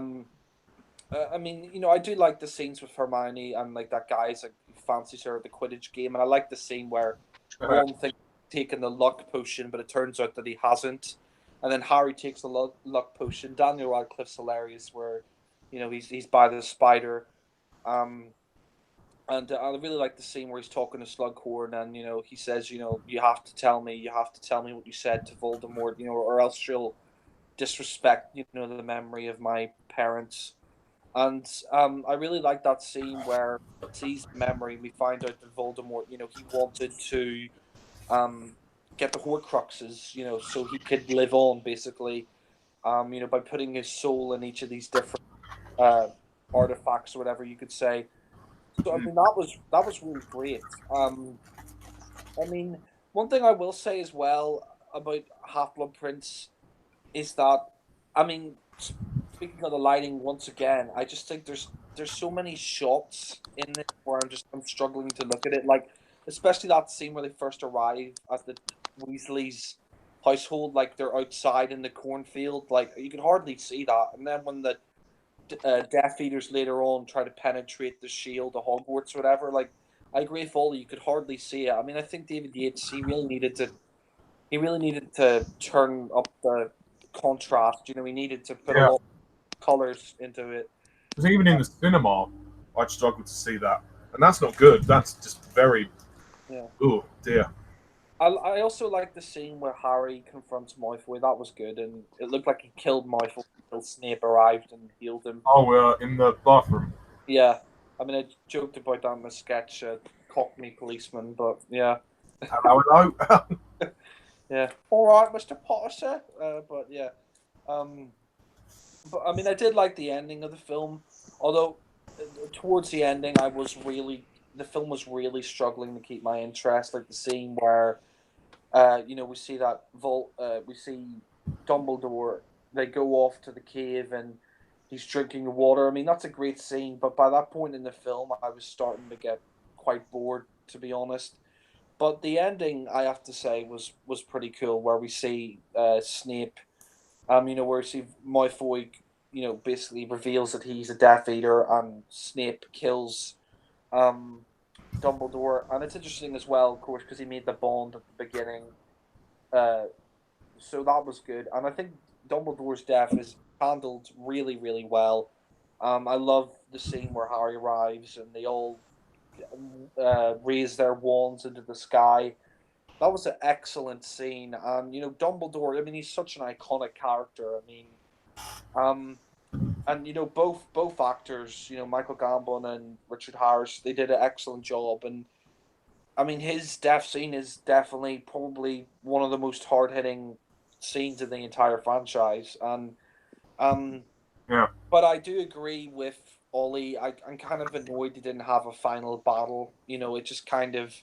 D: mean, I do like the scenes with Hermione and like that guy's like fancies her at the Quidditch game, and I like the scene where Ron thinks he's taken the luck potion, but it turns out that he hasn't, and then Harry takes the luck potion. Daniel Radcliffe's hilarious, where he's by the spider, and I really like the scene where he's talking to Slughorn, and he says, you have to tell me what you said to Voldemort, or else she'll disrespect, the memory of my parents. And I really like that scene where he sees the memory. We find out that Voldemort, he wanted to get the Horcruxes, so he could live on, basically, by putting his soul in each of these different artifacts, or whatever you could say. So I mean that was really great. I mean, one thing I will say as well about Half-Blood Prince is that, I mean, speaking of the lighting once again, I just think there's so many shots in it where I'm struggling to look at it. Like especially that scene where they first arrive at the Weasleys' household, like they're outside in the cornfield, like you can hardly see that, and then when the Death Eaters later on try to penetrate the shield of Hogwarts or whatever. Like, I agree with Foley, you could hardly see it. I mean, I think David Yates, he really needed to turn up the contrast. He needed to put a lot of colours into it.
B: Because even in the cinema, I'd struggle to see that, and that's not good. That's just very.
D: Yeah.
B: Oh dear.
D: I also like the scene where Harry confronts Malfoy. That was good, and it looked like he killed Malfoy until Snape arrived and healed him.
B: Oh, in the bathroom.
D: Yeah, I mean, I joked about that in the sketch, Cockney policeman, but yeah.
B: Hello.
D: Yeah. All right, Mr. Potter, sir. But yeah. But I mean, I did like the ending of the film, although towards the ending, I was really the film was really struggling to keep my interest. Like the scene where, we see that we see Dumbledore. They go off to the cave and he's drinking the water. I mean, that's a great scene, but by that point in the film, I was starting to get quite bored, to be honest. But the ending, I have to say, was pretty cool, where we see Snape, where we see Malfoy, basically reveals that he's a Death Eater, and Snape kills um, Dumbledore. And it's interesting as well, of course, because he made the bond at the beginning. Uh, so that was good, and I think Dumbledore's death is handled really, really well. I love the scene where Harry arrives and they all raise their wands into the sky. That was an excellent scene, and Dumbledore. I mean, he's such an iconic character. I mean, um, and both actors, Michael Gambon and Richard Harris, they did an excellent job. And I mean, his death scene is definitely probably one of the most hard hitting scenes in the entire franchise. And um,
B: Yeah.
D: but I do agree with Ollie. I'm kind of annoyed he didn't have a final battle. It just kind of,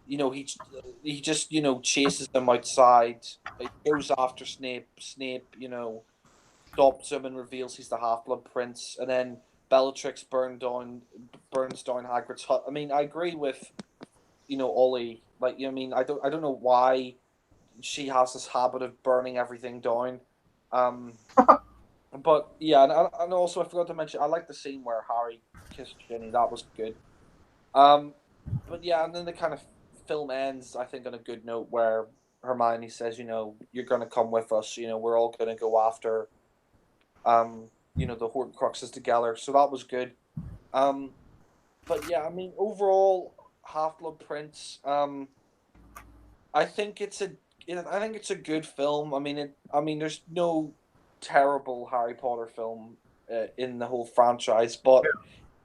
D: he just chases them outside. He goes after Snape. Snape, stops him and reveals he's the Half Blood Prince, and then Bellatrix burns down Hagrid's hut. I mean, I agree with Ollie. Like, I don't know why she has this habit of burning everything down. But yeah, and also I forgot to mention, I like the scene where Harry kissed Ginny. That was good. But yeah, and then the kind of film ends, I think, on a good note where Hermione says, you're going to come with us. We're all going to go after, the Horcruxes together. So that was good. But yeah, I mean, overall, Half Blood Prince. I think it's a good film. I mean, there's no terrible Harry Potter film in the whole franchise, but it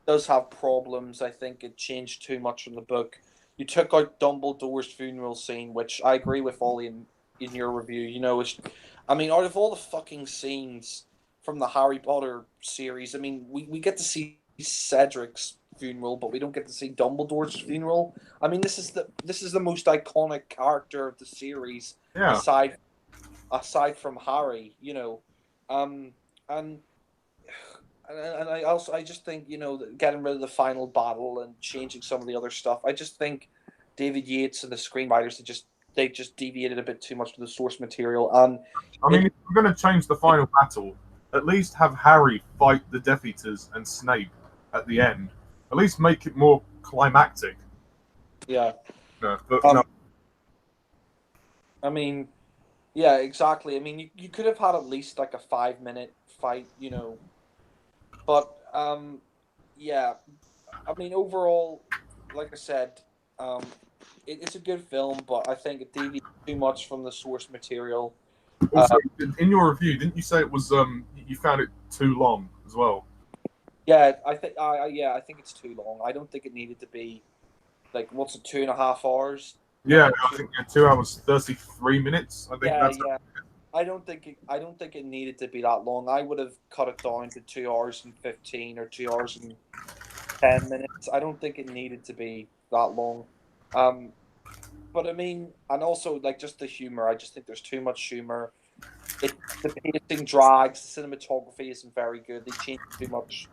D: does have problems. I think it changed too much from the book. You took out Dumbledore's funeral scene, which I agree with Ollie in your review. Out of all the fucking scenes from the Harry Potter series, I mean, we get to see Cedric's funeral, but we don't get to see Dumbledore's funeral. I mean, this is the most iconic character of the series,
B: Yeah.
D: aside from Harry, and I just think getting rid of the final battle and changing some of the other stuff. I just think David Yates and the screenwriters they just deviated a bit too much from the source material. And
B: I mean, if we're going to change the final battle, at least have Harry fight the Death Eaters and Snape at the end. At least make it more climactic.
D: Yeah.
B: No, but no.
D: I mean, yeah, exactly. I mean, you could have had at least like a 5-minute fight, But yeah. I mean, overall, like I said, it's a good film, but I think it deviates too much from the source material.
B: Also, in your review, didn't you say it was you found it too long as well?
D: Yeah, I think it's too long. I don't think it needed to be like, what's it, 2.5 hours?
B: Yeah, I think 2 hours 33 minutes. I think that's
D: yeah. I don't think it needed to be that long. I would have cut it down to 2 hours and 15 or 2 hours and 10 minutes. I don't think it needed to be that long. But I mean, and also like just the humor. I just think there's too much humor. The pacing drags. The cinematography isn't very good. They changed too much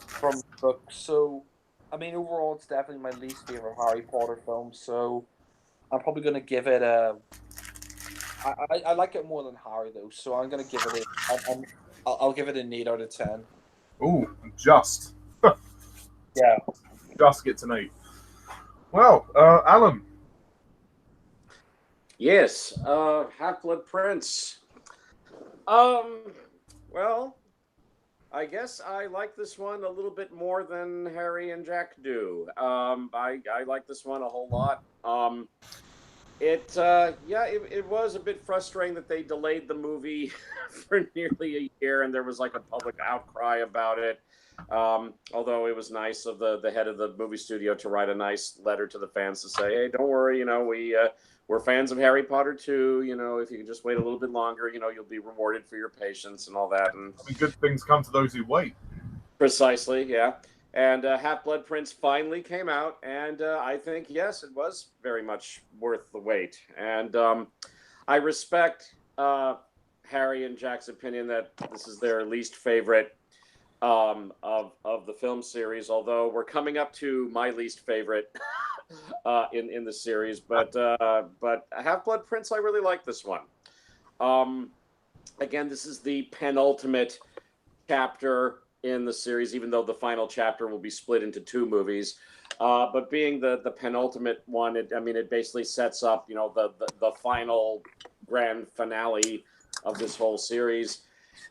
D: from the book. So, I mean, overall, it's definitely my least favorite Harry Potter film. So, I'm probably going to give it a. I like it more than Harry though, so I'm going to give it I'll give it an 8 out of 10.
B: Ooh, just.
D: Yeah.
B: Just gets an 8. Well, Alan.
E: Yes, Half-Blood Prince. Well, I guess I like this one a little bit more than Harry and Jack do. I like this one a whole lot. It was a bit frustrating that they delayed the movie for nearly a year, and there was like a public outcry about it. Although it was nice of the head of the movie studio to write a nice letter to the fans to say, hey, don't worry, we're fans of Harry Potter too. If you can just wait a little bit longer, you'll be rewarded for your patience and all that. And
B: I mean, good things come to those who wait.
E: Precisely, yeah. And Half-Blood Prince finally came out, and I think, yes, it was very much worth the wait. And I respect Harry and Jack's opinion that this is their least favorite of the film series, although we're coming up to my least favorite in the series. But Half-Blood Prince, I really like this one. Again, this is the penultimate chapter in the series, even though the final chapter will be split into 2 movies. But being the penultimate one, it basically sets up, the final grand finale of this whole series.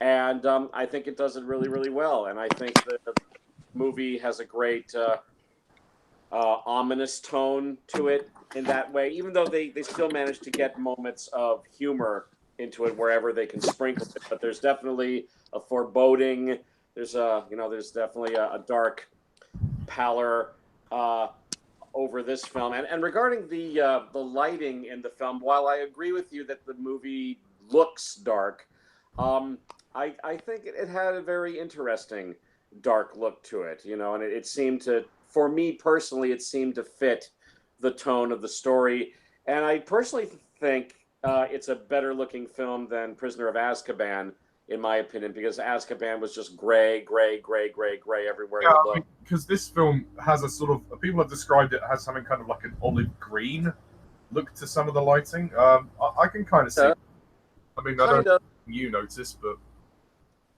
E: And I think it does it really, really well. And I think the movie has a great ominous tone to it in that way, even though they still manage to get moments of humor into it wherever they can sprinkle it. But there's definitely a foreboding. There's definitely a dark pallor over this film. And regarding the lighting in the film, while I agree with you that the movie looks dark, I think it had a very interesting dark look to it, and it seemed to, for me personally, it seemed to fit the tone of the story. And I personally think it's a better looking film than Prisoner of Azkaban, in my opinion, because Azkaban was just gray everywhere you look.
B: Because this film has a sort of, people have described it as having kind of like an olive green look to some of the lighting. I can kind of see. I mean, I don't know if you noticed, but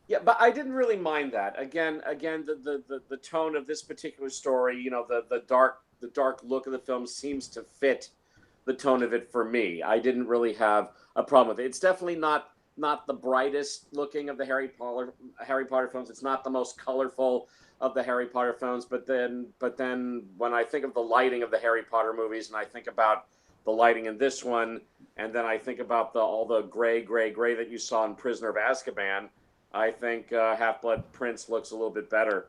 E: yeah, but I didn't really mind that. Again, the tone of this particular story, the dark look of the film seems to fit the tone of it for me. I didn't really have a problem with it. It's definitely not the brightest looking of the Harry Potter films. It's not the most colorful of the Harry Potter films. But then when I think of the lighting of the Harry Potter movies, and I think about the lighting in this one, and then I think about all the gray that you saw in Prisoner of Azkaban, I think Half-Blood Prince looks a little bit better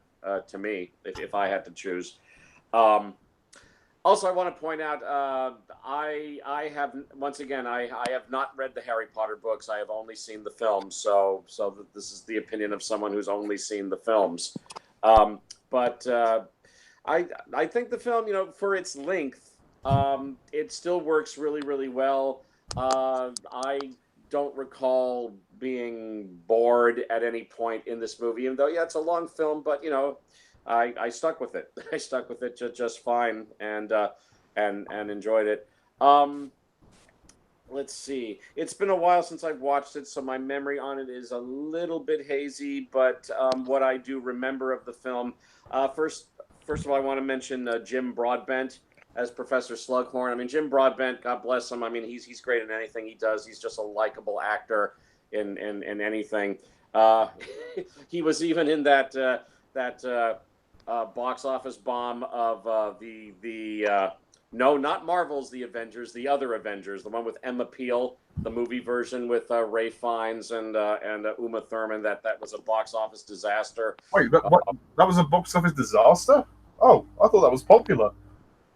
E: to me if I had to choose. Also, I want to point out, I have, once again, I have not read the Harry Potter books. I have only seen the films, so this is the opinion of someone who's only seen the films. But I think the film, for its length, it still works really, really well. I don't recall being bored at any point in this movie, even though, yeah, it's a long film, but, I stuck with it. I stuck with it just fine and enjoyed it. Let's see. It's been a while since I've watched it, so my memory on it is a little bit hazy. But what I do remember of the film, first of all, I want to mention Jim Broadbent as Professor Slughorn. I mean, Jim Broadbent, God bless him. I mean, he's great in anything he does. He's just a likable actor in anything. He was even in that box office bomb of no, not Marvel's The Avengers, the other Avengers, the one with Emma Peel, the movie version with Ralph Fiennes and Uma Thurman. That was a box office disaster.
B: Wait, that was a box office disaster? Oh, I thought that was popular.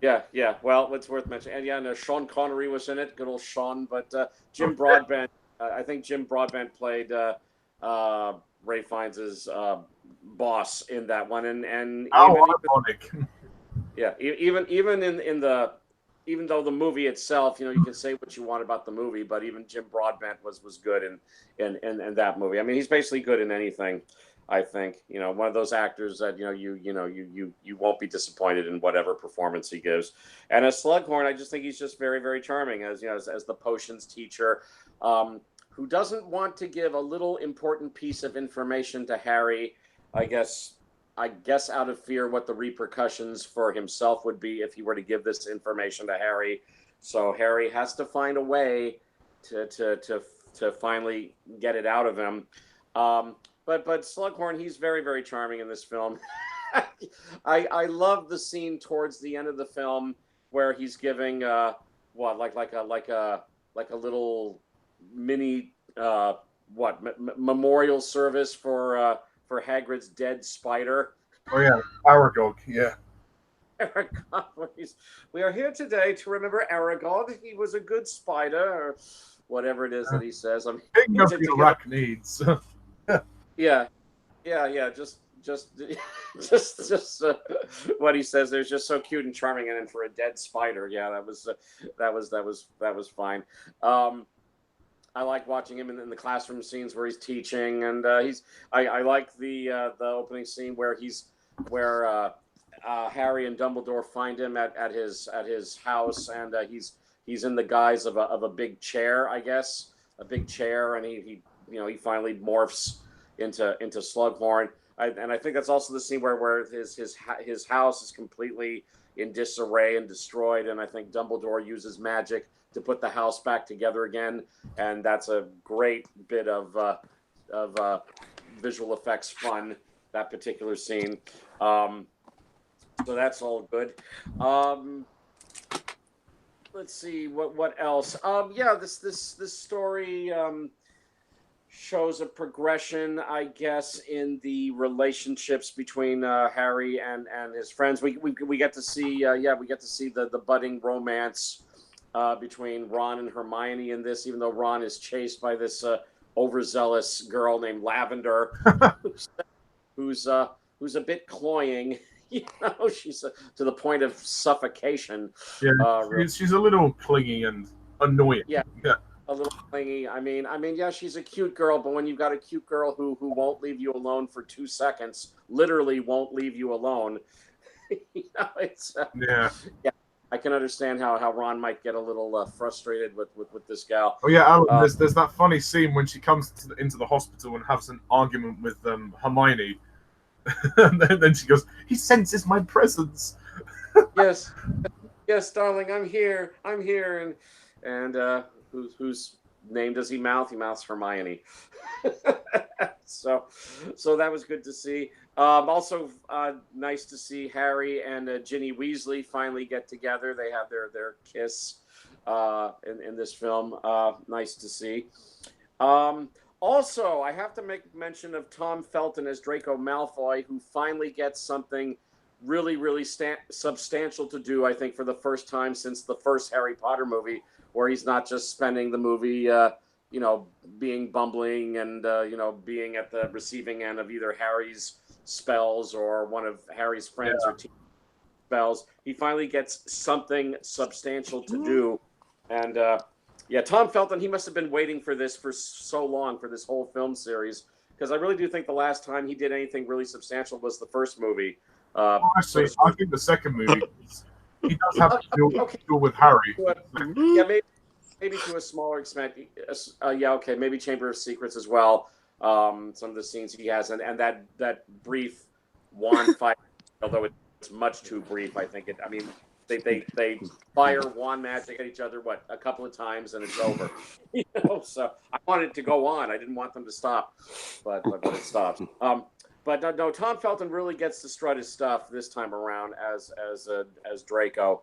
E: Yeah. Well, it's worth mentioning. And yeah, no, Sean Connery was in it, good old Sean. But Jim Broadbent, I think Jim Broadbent played Ralph Fiennes' boss in that one, and
B: ironic.
E: Yeah, even though the movie itself, you can say what you want about the movie, but even Jim Broadbent was good in that movie. I mean, he's basically good in anything. I think one of those actors that you won't be disappointed in whatever performance he gives. And as Slughorn, I just think he's just very, very charming as as the potions teacher, who doesn't want to give a little important piece of information to Harry. I guess out of fear what the repercussions for himself would be if he were to give this information to Harry. So Harry has to find a way to finally get it out of him. But Slughorn, he's very, very charming in this film. I love the scene towards the end of the film where he's giving like a little mini memorial service for Hagrid's dead spider.
B: Oh yeah, Aragog, yeah.
E: Aragog, we are here today to remember Aragog. He was a good spider, or whatever it is that he says.
B: Big up your rack needs.
E: Yeah. what he says. They're just so cute and charming, and then for a dead spider, yeah, that was fine. I like watching him in the classroom scenes where he's teaching, and I like the opening scene where Harry and Dumbledore find him at his house, and he's in the guise of a big chair, I guess, a big chair, and he finally morphs into Slughorn. And I think that's also the scene where his house is completely in disarray and destroyed, and I think Dumbledore uses magic to put the house back together again, and that's a great bit of visual effects fun, that particular scene. So that's all good. Let's see what else. This story shows a progression, I guess, in the relationships between Harry and his friends. We get to see the budding romance between Ron and Hermione in this, even though Ron is chased by this overzealous girl named Lavender, who's a bit cloying. She's to the point of suffocation.
B: Yeah, she's a little clingy and annoying.
E: Yeah. A little clingy. I mean, yeah, she's a cute girl, but when you've got a cute girl who won't leave you alone for 2 seconds, literally won't leave you alone, it's
B: yeah.
E: I can understand how Ron might get a little frustrated with this gal.
B: Oh yeah, Alan, there's that funny scene when she comes into the hospital and has an argument with Hermione, and then she goes, "He senses my presence."
E: Yes, darling, I'm here, and whose name does he mouth? He mouths Hermione. So that was good to see. Also, nice to see Harry and Ginny Weasley finally get together. They have their kiss in this film. Nice to see. Also, I have to make mention of Tom Felton as Draco Malfoy, who finally gets something really, really substantial to do, I think, for the first time since the first Harry Potter movie, where he's not just spending the movie, being bumbling and, being at the receiving end of either Harry's spells or one of Harry's friends or team spells. He finally gets something substantial to do. And, Tom Felton, he must have been waiting for this for so long, for this whole film series, because I really do think the last time he did anything really substantial was the first movie.
B: Actually, I think the second movie, he does have to deal with Harry.
E: Maybe to a smaller extent. Maybe Chamber of Secrets as well. Some of the scenes he has, and that brief wand fight, although it's much too brief, I think. They fire wand magic at each other a couple of times and it's over. So I wanted it to go on. I didn't want them to stop, but it stopped. But no, Tom Felton really gets to strut his stuff this time around as Draco,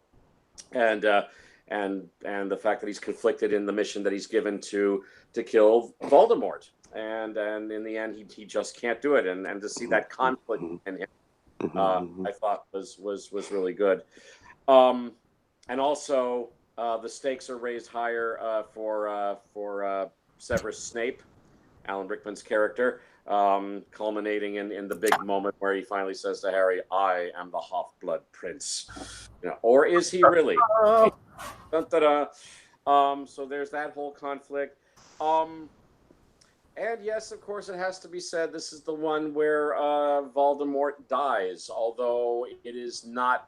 E: and the fact that he's conflicted in the mission that he's given to kill Voldemort, and in the end he just can't do it, and to see that conflict in him, I thought was really good. And also the stakes are raised higher for Severus Snape, Alan Rickman's character. Culminating in the big moment where he finally says to Harry, "I am the Half-Blood Prince," or is he really? So there's that whole conflict. And yes, of course, it has to be said, this is the one where Voldemort dies, although it is not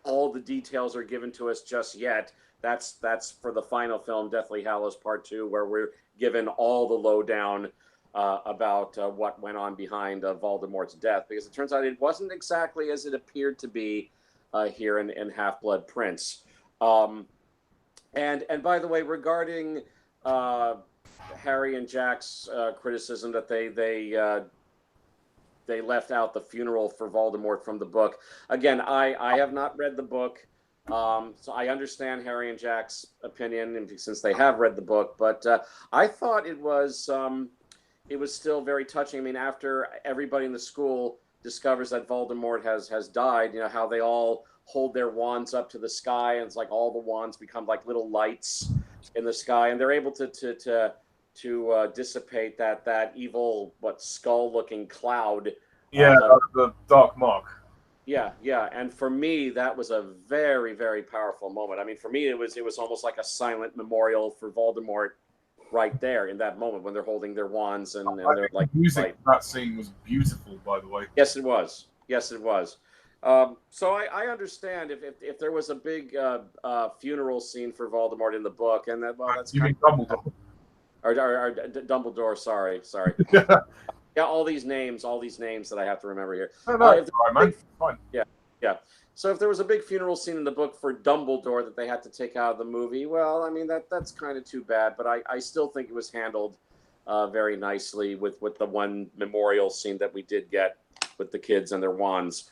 E: all the details are given to us just yet. That's for the final film, Deathly Hallows Part 2, where we're given all the lowdown about what went on behind Voldemort's death, because it turns out it wasn't exactly as it appeared to be here in Half-Blood Prince. And by the way, regarding Harry and Jack's criticism that they left out the funeral for Voldemort from the book. Again, I have not read the book, so I understand Harry and Jack's opinion since they have read the book. But I thought it was still very touching. I mean, after everybody in the school discovers that Voldemort has died, how they all hold their wands up to the sky, and it's like all the wands become like little lights in the sky, and they're able to dissipate that evil skull-looking cloud
B: Yeah, the Dark Mark.
E: Yeah, and for me, that was a very, very powerful moment. I mean, for me, it was almost like a silent memorial for Voldemort, right there in that moment when they're holding their wands and they're like.
B: The music for that scene was beautiful, by the way.
E: Yes, it was. Yes, it was. So I understand if there was a big funeral scene for Voldemort in the book, and that that's
B: You
E: kind
B: mean Dumbledore?
E: or Dumbledore. Sorry. Yeah, all these names that I have to remember here.
B: No, it's all right, man. Fine.
E: Yeah. So if there was a big funeral scene in the book for Dumbledore that they had to take out of the movie, well, I mean that's kind of too bad. But I still think it was handled very nicely with the one memorial scene that we did get with the kids and their wands.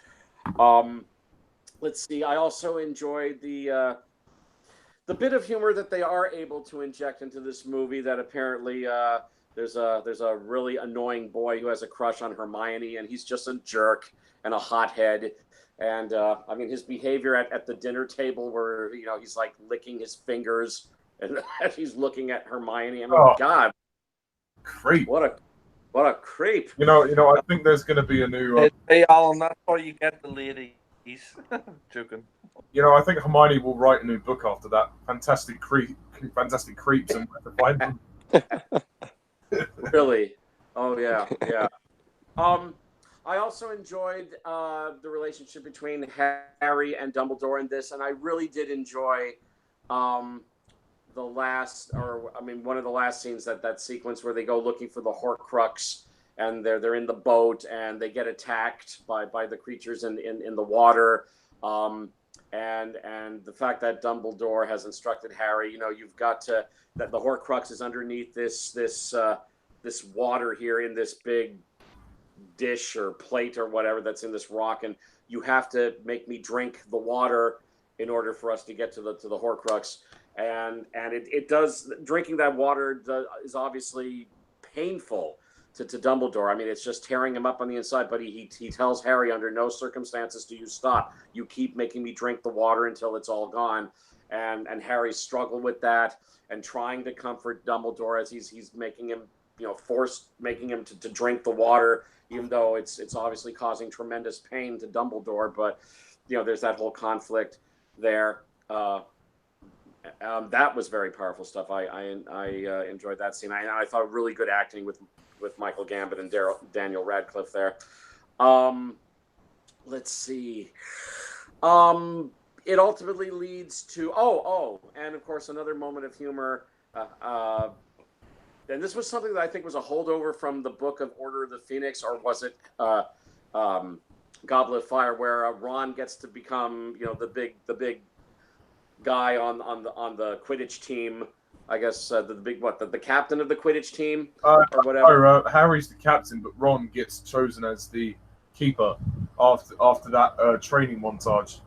E: Let's see. I also enjoyed the bit of humor that they are able to inject into this movie. That apparently there's a really annoying boy who has a crush on Hermione, and he's just a jerk and a hothead. And I mean, his behavior at the dinner table, where he's like licking his fingers and as he's looking at Hermione. I mean, God,
B: creep!
E: What a creep!
B: I think there's going to be a new.
D: Hey, Alan, that's how you get the ladies. Joking.
B: I think Hermione will write a new book after that. Fantastic creeps and where to find them.
E: Really? Oh yeah. I also enjoyed the relationship between Harry and Dumbledore in this, and I really did enjoy one of the last scenes, that sequence where they go looking for the Horcrux, and they're in the boat and they get attacked by the creatures in the water, and the fact that Dumbledore has instructed Harry, you've got to, that the Horcrux is underneath this water here in this big dish or plate or whatever that's in this rock, and you have to make me drink the water in order for us to get to the Horcrux, and it does, drinking that water is obviously painful to Dumbledore. I mean, it's just tearing him up on the inside, but he tells Harry, under no circumstances do you stop. You keep making me drink the water until it's all gone. And Harry struggled with that and trying to comfort Dumbledore as he's making him, making him to drink the water, even though it's obviously causing tremendous pain to Dumbledore. But, there's that whole conflict there. That was very powerful stuff. I enjoyed that scene. I thought really good acting with Michael Gambon and Daniel Radcliffe there. Let's see. It ultimately leads to and of course another moment of humor. And this was something that I think was a holdover from the book of Order of the Phoenix, or was it Goblet of Fire, where Ron gets to become the big guy on the Quidditch team. I guess the captain of the Quidditch team or whatever.
B: Harry's the captain, but Ron gets chosen as the keeper after that training montage.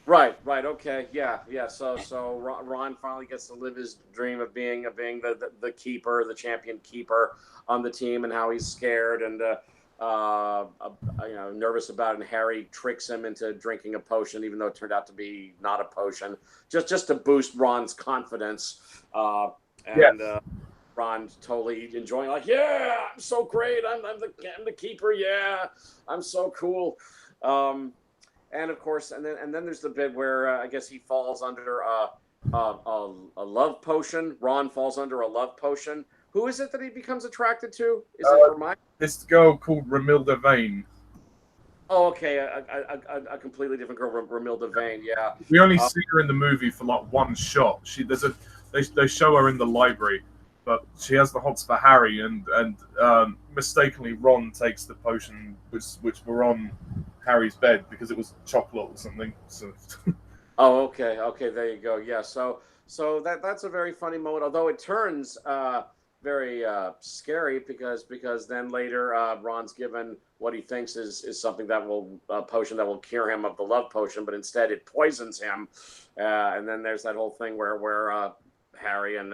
E: Right. Okay. Yeah. So Ron finally gets to live his dream of being the keeper, the champion keeper on the team, and how he's scared and nervous about it. And Harry tricks him into drinking a potion, even though it turned out to be not a potion, just to boost Ron's confidence. Ron totally enjoying, like, yeah, I'm so great. I'm the keeper. Yeah, I'm so cool. And of course, and then there's the bit where I guess he falls under a love potion. Ron falls under a love potion. Who is it that he becomes attracted to? Is it Hermione?
B: This girl called Romilda Vane.
E: Oh, okay, a completely different girl, Romilda Vane. Yeah.
B: We only see her in the movie for like one shot. They show her in the library, but she has the hots for Harry, and mistakenly Ron takes the potion which were on Harry's bed because it was chocolate or something. So.
E: Oh, okay, there you go. Yeah, so that's a very funny moment, although it turns very scary because then later Ron's given what he thinks is something that will potion that will cure him of the love potion, but instead it poisons him, and then there's that whole thing where Harry and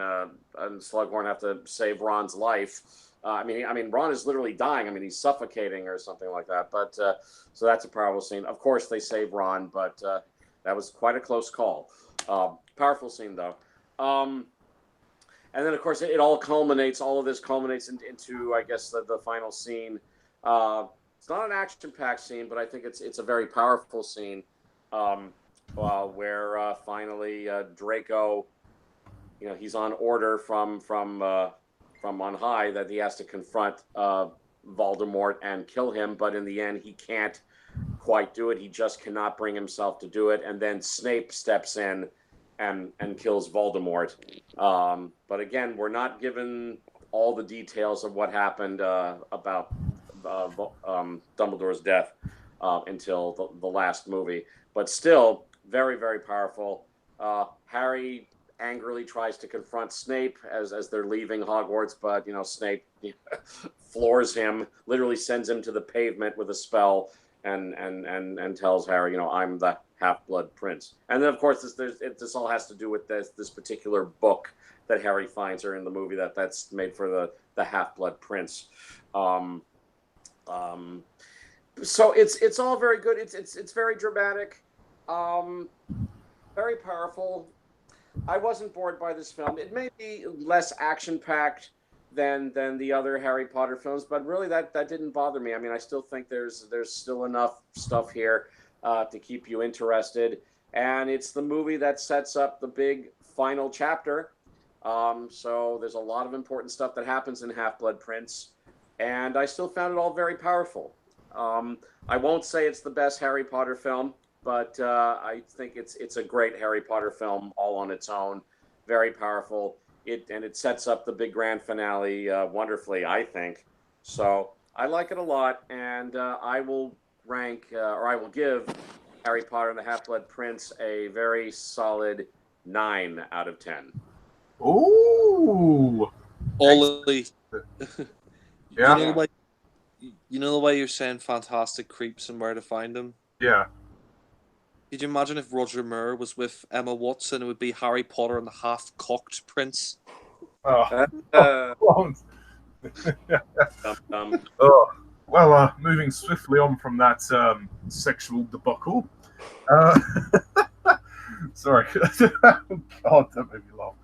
E: Slughorn have to save Ron's life. I mean, Ron is literally dying. I mean, he's suffocating or something like that. But so that's a powerful scene. Of course, they save Ron, but that was quite a close call. Powerful scene, though. And then, of course, all of this culminates into, I guess, the final scene It's not an action-packed scene, but I think it's a very powerful scene, where finally Draco, he's on order from on high that he has to confront Voldemort and kill him, but in the end he can't quite do it. He just cannot bring himself to do it, and then Snape steps in and kills Voldemort. But again, we're not given all the details of what happened about Dumbledore's death until the last movie. But still, very, very powerful. Harry angrily tries to confront Snape as they're leaving Hogwarts, but Snape floors him, literally sends him to the pavement with a spell, and tells Harry, I'm the Half-Blood Prince. And then, of course, this all has to do with this particular book that Harry finds her in the movie that's made for the Half-Blood Prince. So it's all very good. It's very dramatic, very powerful. I wasn't bored by this film. It may be less action-packed than the other Harry Potter films, but really that didn't bother me. I mean, I still think there's still enough stuff here to keep you interested, and it's the movie that sets up the big final chapter. So there's a lot of important stuff that happens in Half-Blood Prince, and I still found it all very powerful. I won't say it's the best Harry Potter film, but I think it's a great Harry Potter film all on its own. Very powerful. It sets up the big grand finale wonderfully, I think. So I like it a lot, and I will give Harry Potter and the Half-Blood Prince a very solid 9 out of 10.
B: Ooh.
A: Ollie.
B: Yeah.
A: You know the way you're saying fantastic creeps and where to find them?
B: Yeah.
A: Could you imagine if Roger Moore was with Emma Watson? It would be Harry Potter and the Half-Cocked Prince.
B: Oh. Well, moving swiftly on from that sexual debacle. Sorry. God, that made me laugh.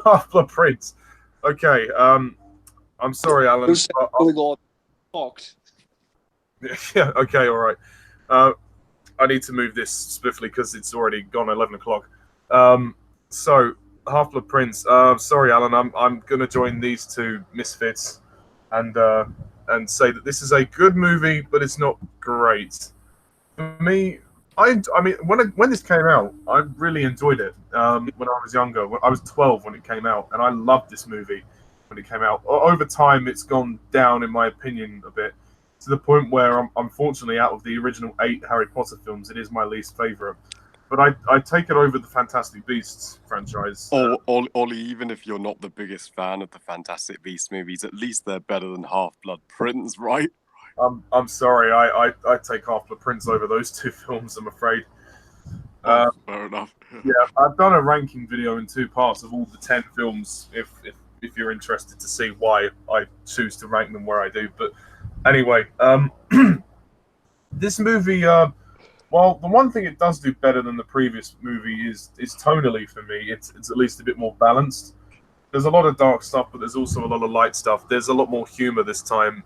B: Half-Blood Prince. Okay. I'm sorry, Alan.
A: Cocked.
B: Yeah. Okay. All right. I need to move this swiftly because it's already gone 11 o'clock. So, Half-Blood Prince. Sorry, Alan. I'm going to join these two misfits and say that this is a good movie, but it's not great. For me, I mean, when this came out, I really enjoyed it. When I was younger, I was 12 when it came out, and I loved this movie when it came out. Over time, it's gone down, in my opinion, a bit, to the point where, unfortunately, out of the original 8 Harry Potter films, it is my least favourite. But I take it over the Fantastic Beasts franchise.
C: Ollie, even if you're not the biggest fan of the Fantastic Beasts movies, at least they're better than Half-Blood Prince, right?
B: I'm sorry, I take Half-Blood Prince over those 2 films, I'm afraid.
C: Fair enough.
B: Yeah, I've done a ranking video in 2 parts of all the 10 films, if you're interested to see why I choose to rank them where I do. But anyway, this movie, well, the one thing it does do better than the previous movie is tonally for me. It's at least a bit more balanced. There's a lot of dark stuff, but there's also a lot of light stuff. There's a lot more humor this time.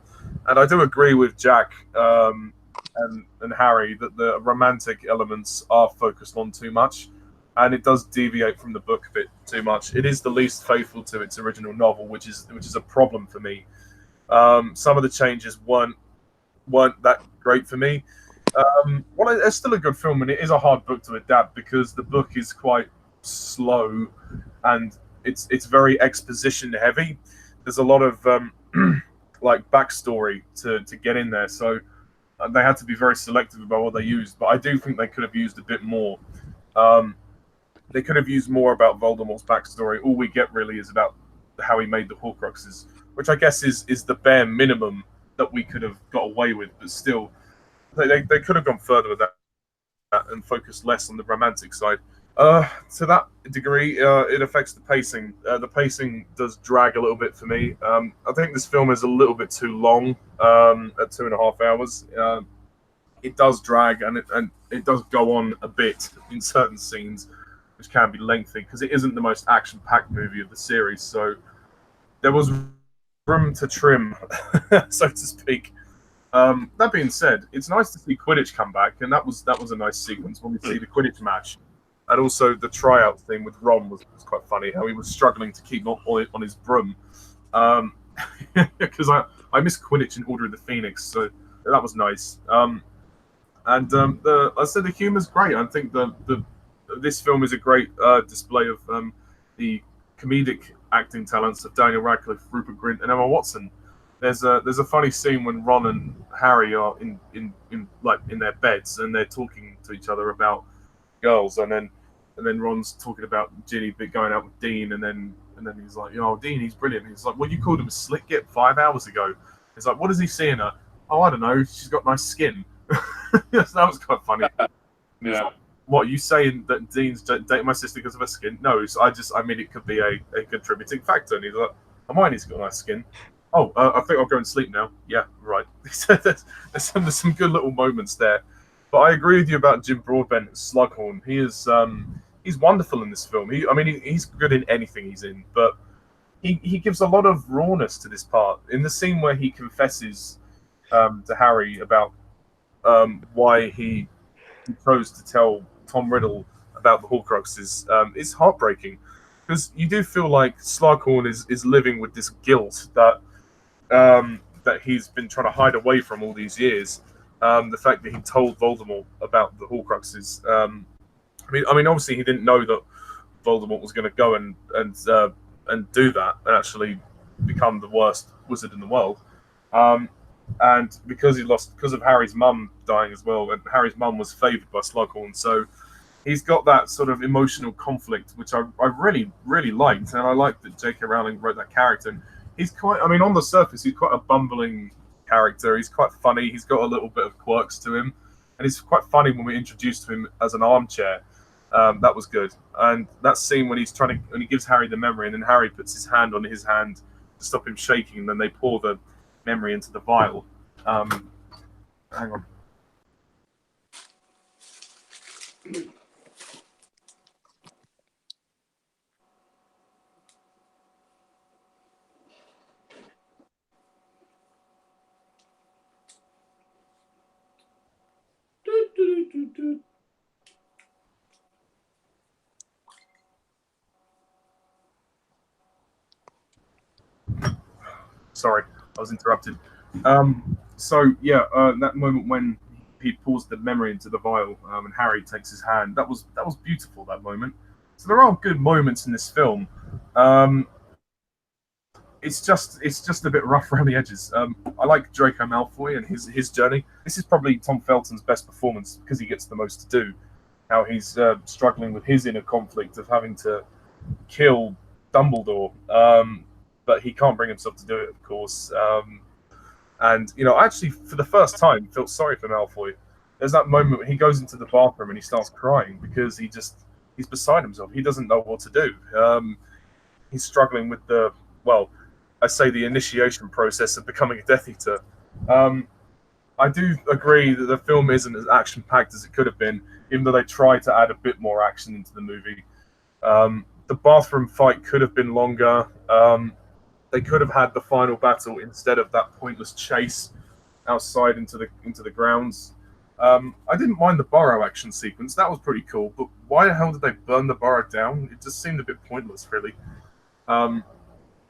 B: And I do agree with Jack and Harry that the romantic elements are focused on too much. And it does deviate from the book a bit too much. It is the least faithful to its original novel, which is a problem for me. Some of the changes weren't that great for me. Well, it's still a good film, and it is a hard book to adapt because the book is quite slow and it's very exposition heavy. There's a lot of like backstory to get in there, so they had to be very selective about what they used. But I do think they could have used a bit more. They could have used more about Voldemort's backstory. All we get really is about how he made the Horcruxes, which I guess is the bare minimum that we could have got away with. But still, they could have gone further with that and focused less on the romantic side. To that degree, it affects the pacing. The pacing does drag a little bit for me. I think this film is a little bit too long at 2.5 hours. It does drag, and it does go on a bit in certain scenes, which can be lengthy because it isn't the most action-packed movie of the series. So there was room to trim, so to speak. That being said, it's nice to see Quidditch come back, and that was a nice sequence when we see the Quidditch match, and also the tryout thing with Ron was quite funny. How he was struggling to keep on his broom, because I miss Quidditch in Order of the Phoenix, so that was nice. I said the humor's great. I think this film is a great display of the comedic acting talents of Daniel Radcliffe, Rupert Grint, and Emma Watson. There's a funny scene when Ron and Harry are in their beds and they're talking to each other about girls, and then Ron's talking about Ginny going out with Dean, and then he's like, "Oh, Dean, he's brilliant." He's like, "Well, you called him a slick git 5 hours ago." He's like, "What does he see in her?" "Oh, I don't know. She's got nice skin." Yes, that was quite funny.
F: Yeah.
B: Like, what, you saying that Dean's dating my sister because of her skin? No, so I mean it could be a contributing factor. And he's like, Hermione's got nice skin. Oh, I think I'll go and sleep now. Yeah, right. there's some good little moments there. But I agree with you about Jim Broadbent as Slughorn. He is he's wonderful in this film. He's good in anything he's in, but he gives a lot of rawness to this part. In the scene where he confesses to Harry about why he chose to tell Tom Riddle about the Horcruxes, it's heartbreaking, because you do feel like Slughorn is living with this guilt that he's been trying to hide away from all these years. The fact that he told Voldemort about the Horcruxes. I mean, obviously he didn't know that Voldemort was going to go and do that and actually become the worst wizard in the world. And because of Harry's mum dying as well, and Harry's mum was favoured by Slughorn, so he's got that sort of emotional conflict, which I really, really liked, and I liked that J.K. Rowling wrote that character. And he's quite, I mean, on the surface, he's quite a bumbling character. He's quite funny. He's got a little bit of quirks to him, and he's quite funny when we introduced him as an armchair. That was good. And that scene when he gives Harry the memory, and then Harry puts his hand on his hand to stop him shaking, and then they pour the memory into the vial. Hang on. Sorry, I was interrupted. That moment when he pours the memory into the vial, and Harry takes his hand, that was beautiful, that moment. So there are good moments in this film. It's just a bit rough around the edges. I like Draco Malfoy and his journey. This is probably Tom Felton's best performance because he gets the most to do. How he's struggling with his inner conflict of having to kill Dumbledore, but he can't bring himself to do it, of course. And I actually, for the first time, felt sorry for Malfoy. There's that moment when he goes into the bathroom and he starts crying because he's beside himself. He doesn't know what to do. He's struggling with the initiation process of becoming a Death Eater. I do agree that the film isn't as action-packed as it could have been, even though they try to add a bit more action into the movie. The bathroom fight could have been longer. They could have had the final battle instead of that pointless chase outside into the grounds. I didn't mind the burrow action sequence. That was pretty cool. But why the hell did they burn the burrow down? It just seemed a bit pointless, really. And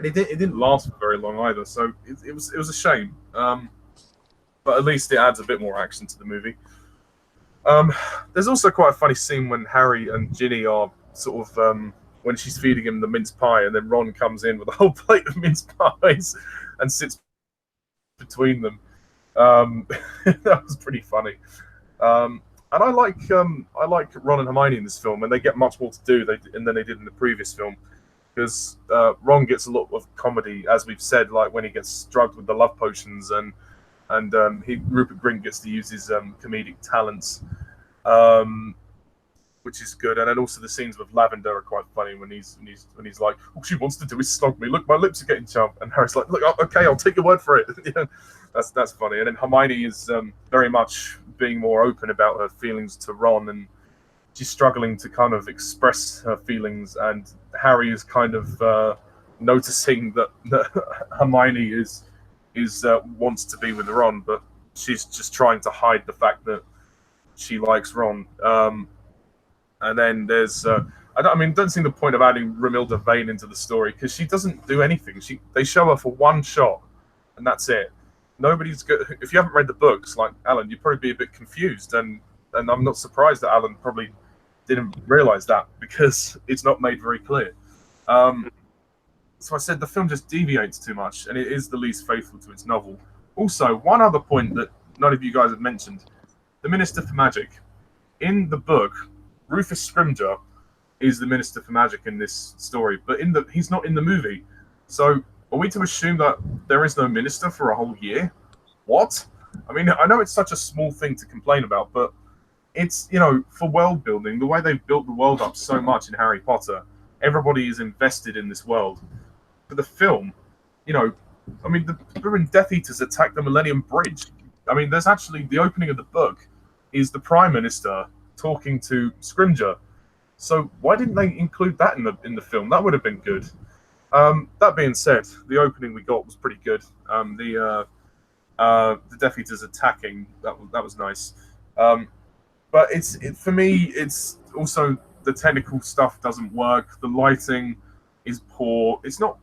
B: it didn't last for very long either. So it was a shame. But at least it adds a bit more action to the movie. There's also quite a funny scene when Harry and Ginny are sort of when she's feeding him the mince pie, and then Ron comes in with a whole plate of mince pies and sits between them. That was pretty funny. And I like Ron and Hermione in this film, and they get much more to do than they did in the previous film, because Ron gets a lot of comedy, as we've said, like when he gets drugged with the love potions, and Rupert Grint gets to use his comedic talents. Which is good, and then also the scenes with Lavender are quite funny when he's like, all she wants to do is slog me. Look, my lips are getting chapped, and Harry's like, look, okay, I'll take your word for it. Yeah, that's funny. And then Hermione is very much being more open about her feelings to Ron, and she's struggling to kind of express her feelings. And Harry is kind of noticing that Hermione is wants to be with Ron, but she's just trying to hide the fact that she likes Ron. And then there's don't see the point of adding Romilda Vane into the story because she doesn't do anything. They show her for one shot, and that's it. Nobody's good. If you haven't read the books, like Alan, you'd probably be a bit confused, and I'm not surprised that Alan probably didn't realize that because it's not made very clear. So I said the film just deviates too much, and it is the least faithful to its novel. Also, one other point that none of you guys have mentioned: the Minister for Magic. In the book, Rufus Scrimgeour is the Minister for Magic in this story, but he's not in the movie. So are we to assume that there is no minister for a whole year? What? I mean, I know it's such a small thing to complain about, but it's, for world building, the way they've built the world up so much in Harry Potter, everybody is invested in this world. For the film, the Death Eaters attack the Millennium Bridge. I mean, there's actually the opening of the book is the Prime Minister talking to Scrimgeour. So why didn't they include that in the film? That would have been good. That being said, the opening we got was pretty good. The Death Eaters attacking, that was nice. But for me, it's also the technical stuff doesn't work. The lighting is poor. It's not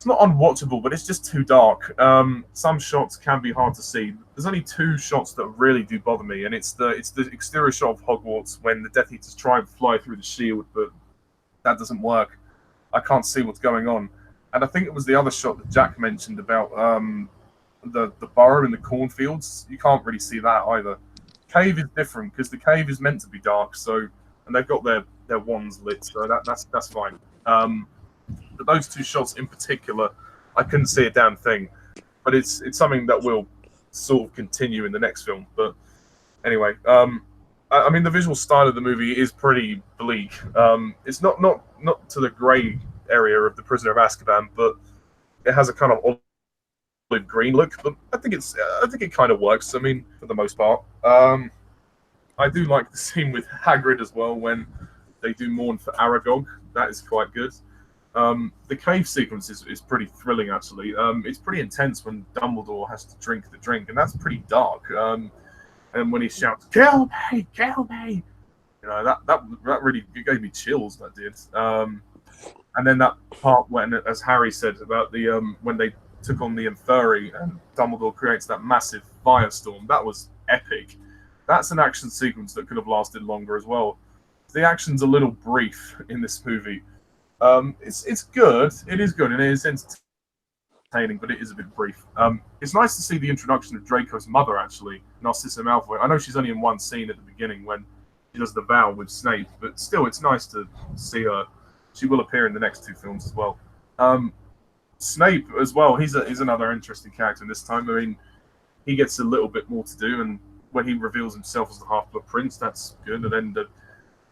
B: unwatchable, but it's just too dark. Some shots can be hard to see. There's only 2 shots that really do bother me, and it's the exterior shot of Hogwarts when the Death Eaters try and fly through the shield, but that doesn't work. I can't see what's going on. And I think it was the other shot that Jack mentioned about the burrow in the cornfields. You can't really see that either. Cave is different because the cave is meant to be dark, and they've got their wands lit, so that's fine. But those 2 shots in particular, I couldn't see a damn thing. But it's something that will sort of continue in the next film. But anyway, I mean, the visual style of the movie is pretty bleak. It's not to the grey area of The Prisoner of Azkaban, but it has a kind of olive green look. But I think it kind of works. I mean, for the most part. I do like the scene with Hagrid as well when they do mourn for Aragog. That is quite good. The cave sequence is pretty thrilling, actually. It's pretty intense when Dumbledore has to drink the drink, and that's pretty dark. And when he shouts, "Kill me! Kill me!" that really gave me chills. That did. And then that part when, as Harry said about the when they took on the Inferi and Dumbledore creates that massive firestorm, that was epic. That's an action sequence that could have lasted longer as well. The action's a little brief in this movie. It's good. It is good, and it is entertaining, but it is a bit brief. It's nice to see the introduction of Draco's mother, actually, Narcissa Malfoy. I know she's only in one scene at the beginning when she does the vow with Snape, but still, it's nice to see her. She will appear in the next 2 films as well. Snape as well. He's another interesting character this time. I mean, he gets a little bit more to do, and when he reveals himself as the Half-Blood Prince, that's good. And then the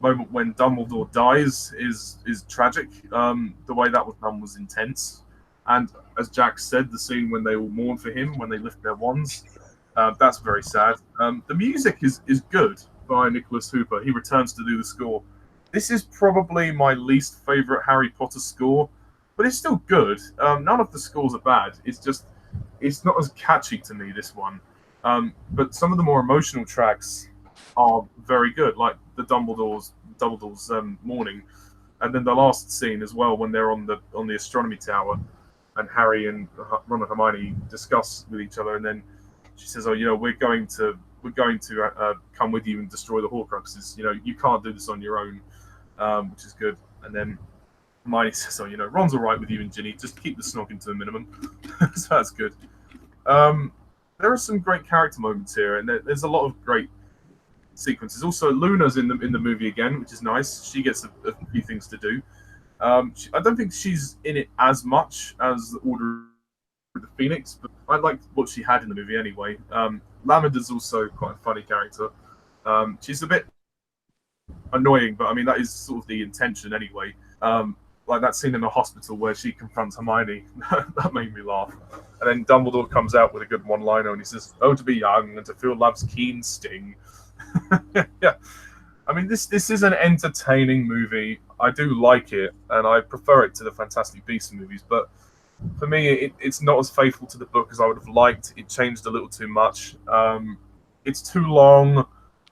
B: moment when Dumbledore dies is tragic. The way that was done was intense, and as Jack said, the scene when they all mourn for him when they lift their wands, that's very sad. The music is good by Nicholas Hooper. He returns to do the score. This is probably my least favorite Harry Potter score, but it's still good. None of the scores are bad. It's not as catchy to me, this one. But some of the more emotional tracks are very good, like the Dumbledore's mourning, and then the last scene as well when they're on the astronomy tower, and Harry and Ron and Hermione discuss with each other, and then she says, "Oh, we're going to come with you and destroy the Horcruxes. You can't do this on your own," which is good. And then Hermione says, "Oh, Ron's all right with you and Ginny. Just keep the snogging to a minimum." So that's good. There are some great character moments here, and there's a lot of great sequences. Also, Luna's in the movie again, which is nice. She gets a few things to do. I don't think she's in it as much as the Order of the Phoenix, but I liked what she had in the movie anyway. Lavender's also quite a funny character. She's a bit annoying, but I mean that is sort of the intention anyway. Like that scene in the hospital where she confronts Hermione, that made me laugh. And then Dumbledore comes out with a good one-liner and he says, "Oh, to be young and to feel love's keen sting." Yeah, I mean this is an entertaining movie. I do like it, and I prefer it to the Fantastic Beasts movies. But for me, it's not as faithful to the book as I would have liked. It changed a little too much. It's too long.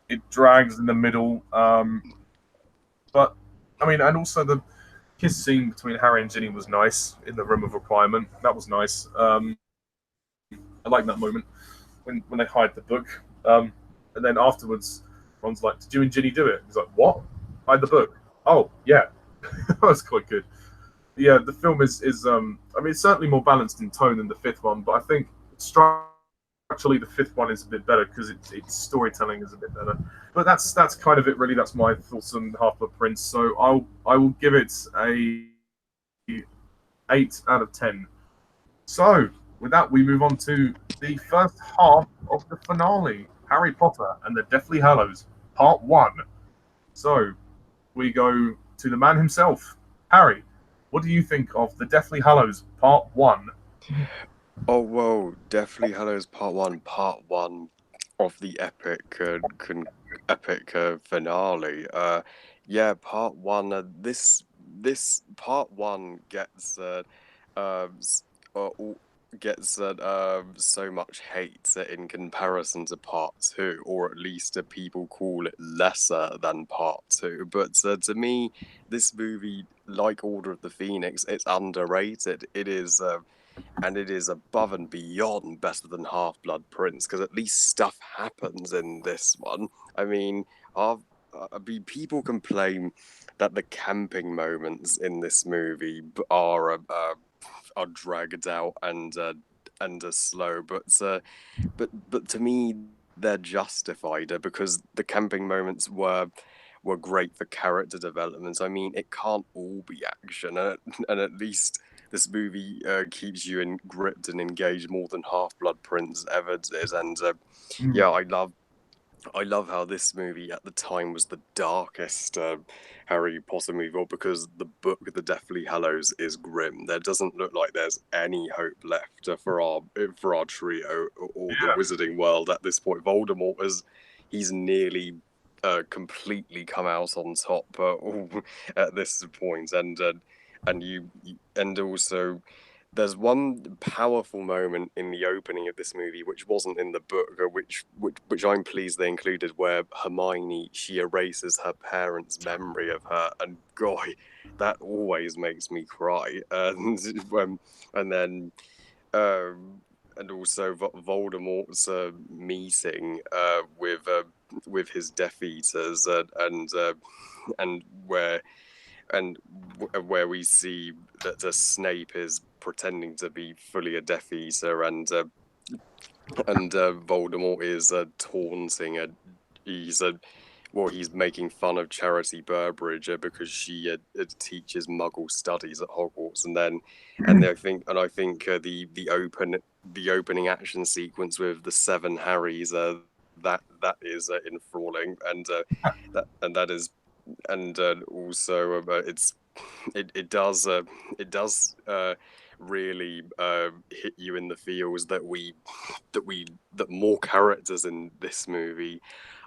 B: It drags in the middle. But I mean, and also the kiss scene between Harry and Ginny was nice in the Room of Requirement. That was nice. I like that moment when they hide the book. And then afterwards, Ron's like, "Did you and Ginny do it?" He's like, "What? Hide the book?" Oh yeah, that was quite good. Yeah, the film is I mean, it's certainly more balanced in tone than the fifth one, but I think structurally the fifth one is a bit better because its storytelling is a bit better. But that's kind of it, really. That's my thoughts on Half-Blood Prince. So I will give it a 8 out of 10. So with that, we move on to the first half of the finale, Harry Potter and the Deathly Hallows, Part 1. So we go to the man himself, Harry. What do you think of the Deathly Hallows Part 1?
C: Oh, whoa, Deathly Hallows Part 1 of the epic finale. Yeah, Part 1, this Part 1 gets so much hate in comparison to Part 2, or at least people call it lesser than Part 2. But to me, this movie, like Order of the Phoenix, it's underrated. It is, and it is above and beyond better than Half-Blood Prince, because at least stuff happens in this one. I mean, people complain that the camping moments in this movie are dragged out and are slow, but to me they're justified because the camping moments were great for character development. I mean, it can't all be action, and at least this movie keeps you gripped and engaged more than Half-Blood Prince ever did. And yeah, I love how this movie at the time was the darkest Harry Potter movie, because the book, The Deathly Hallows, is grim. There doesn't look like there's any hope left for our trio or the Wizarding world at this point. Voldemort he's nearly completely come out on top at this point, and also. There's one powerful moment in the opening of this movie which wasn't in the book, which I'm pleased they included, where Hermione, she erases her parents' memory of her, and goy, that always makes me cry. And then and also Voldemort's meeting with his Death Eaters, and where we see that Snape is pretending to be fully a Death Eater, and Voldemort is taunting. He's making fun of Charity Burbridge because she teaches Muggle studies at Hogwarts, and I think the opening action sequence with the 7 Harrys, that is enthralling, and that is. And also, it does really hit you in the feels that more characters in this movie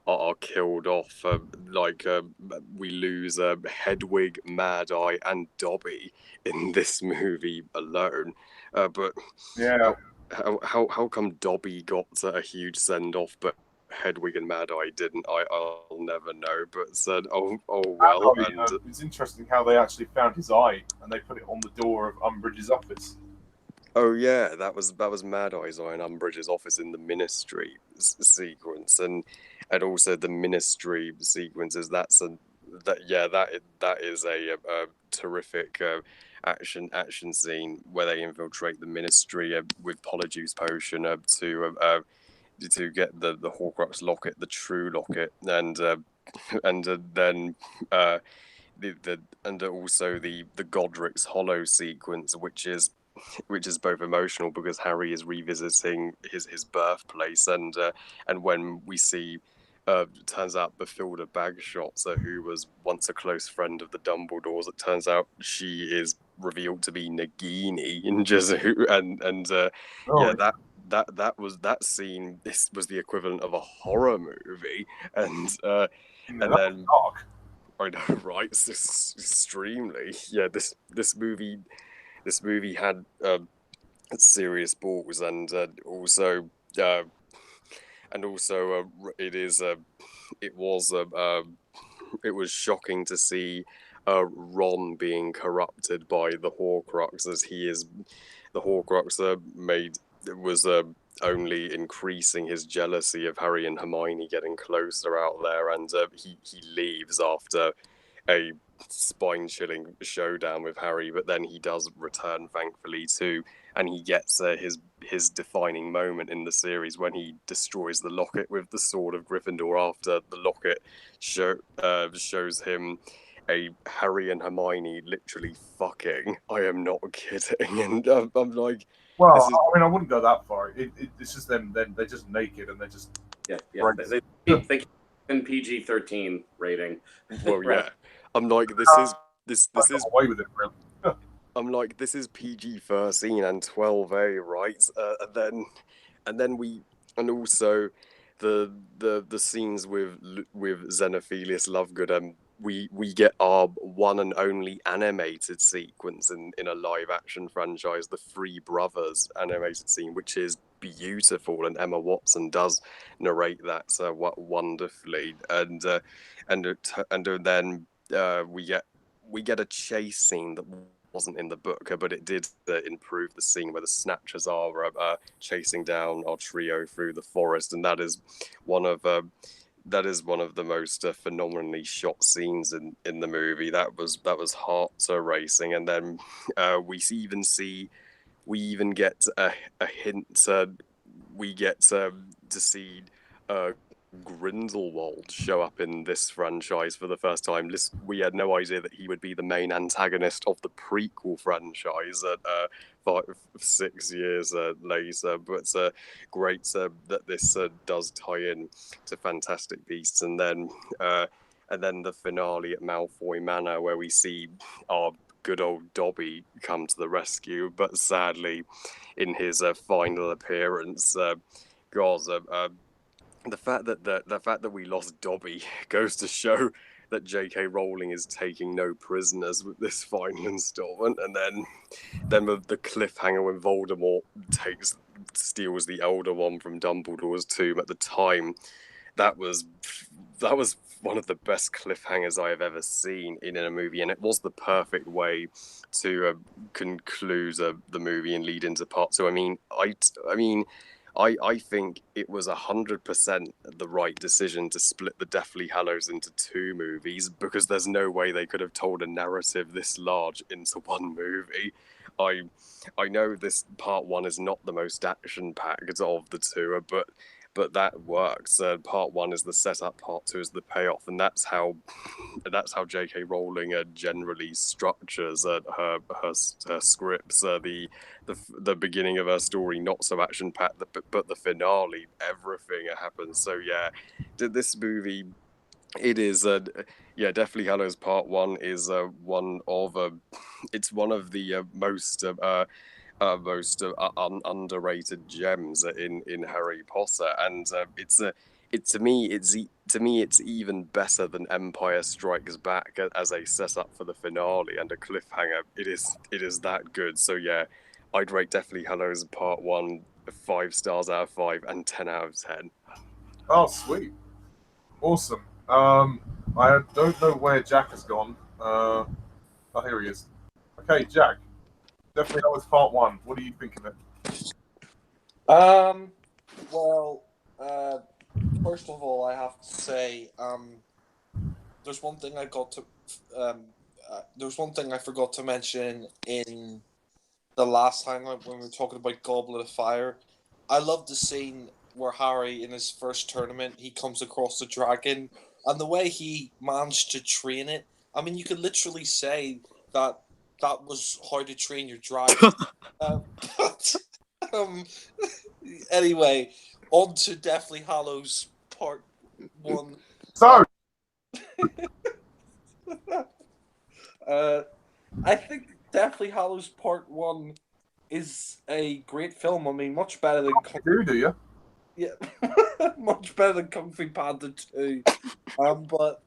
C: are killed off. We lose Hedwig, Mad Eye, and Dobby in this movie alone. But
B: Yeah.
C: how come Dobby got a huge send off, but Hedwig and Mad Eye didn't? I'll never know. But said, oh well.
B: It's interesting how they actually found his eye and they put it on the door of Umbridge's office.
C: Oh yeah, that was Mad Eye's eye in Umbridge's office in the Ministry sequence, and also the Ministry sequences. That is a terrific action scene where they infiltrate the Ministry with Polyjuice Potion to get the Horcrux locket, the true locket, and then and also the Godric's Hollow sequence, which is both emotional because Harry is revisiting his birthplace, and when we see. Turns out Bathilda Bagshot, who was once a close friend of the Dumbledores, it turns out she is revealed to be Nagini in that scene. This was the equivalent of a horror movie, and then
B: dark.
C: I know, right? It's extremely, yeah. This movie this movie had serious balls, and also it was shocking to see Ron being corrupted by the Horcrux, as the Horcrux was only increasing his jealousy of Harry and Hermione getting closer out there, and he leaves after a spine-chilling showdown with Harry, but then he does return, thankfully, too, and he gets his defining moment in the series when he destroys the locket with the sword of Gryffindor after the locket shows him a Harry and Hermione literally fucking. I am not kidding, and I'm like,
B: well, I mean, I wouldn't go that far. It's just them. Then they're just naked and they're just
E: They keep in PG-13 rating.
C: Well,
E: Right.
C: yeah. I'm like, this is
B: away with it, really.
C: I'm like, this is PG-13 and 12A, right? And also the scenes with Xenophilius Lovegood. We get our one and only animated sequence in a live action franchise, the Three Brothers animated scene, which is beautiful, and Emma Watson does narrate that wonderfully, and then we get a chase scene that wasn't in the book, but it did improve the scene where the Snatchers are chasing down our trio through the forest, and that is one of the most phenomenally shot scenes in the movie. That was heart racing, and then we even get a hint. We get to see Grindelwald show up in this franchise for the first time. We had no idea that he would be the main antagonist of the prequel franchise at 6 years later. But great that this does tie in to Fantastic Beasts, and then the finale at Malfoy Manor, where we see our good old Dobby come to the rescue, but sadly, in his final appearance, the fact that we lost Dobby goes to show that J.K. Rowling is taking no prisoners with this final installment, and then with the cliffhanger when Voldemort steals the Elder Wand from Dumbledore's tomb at the time, that was one of the best cliffhangers I have ever seen in a movie, and it was the perfect way to conclude the movie and lead into part two. I think it was 100% the right decision to split the Deathly Hallows into two movies, because there's no way they could have told a narrative this large into one movie. I know this part one is not the most action-packed of the two, but that works. Part one is the setup, part two is the payoff, and that's how J.K. Rowling generally structures her scripts. The beginning of her story not so action packed, but the finale, everything happens. So yeah, this movie, it is Deathly Hallows Part One is one of the most underrated gems in Harry Potter, and to me it's even better than Empire Strikes Back as a setup for the finale and a cliffhanger. It is that good. So yeah, I'd rate Deathly Hallows Part 1 5 stars out of 5 and 10 out of 10.
B: Oh, sweet, awesome. I don't know where Jack has gone. Oh, here he is. Okay, Jack. Definitely that was part one. What do you think of it?
D: Well, first of all, I have to say, there's one thing there's one thing I forgot to mention in the last time when we were talking about Goblet of Fire. I love the scene where Harry, in his first tournament, he comes across the dragon, and the way he managed to train it. I mean, you could literally say that was how to train your dragon. Anyway, on to Deathly Hallows Part 1.
B: So,
D: I think Deathly Hallows Part 1 is a great film. I mean, much better than...
B: do you?
D: Yeah, much better than Kung Fu Panda 2. But...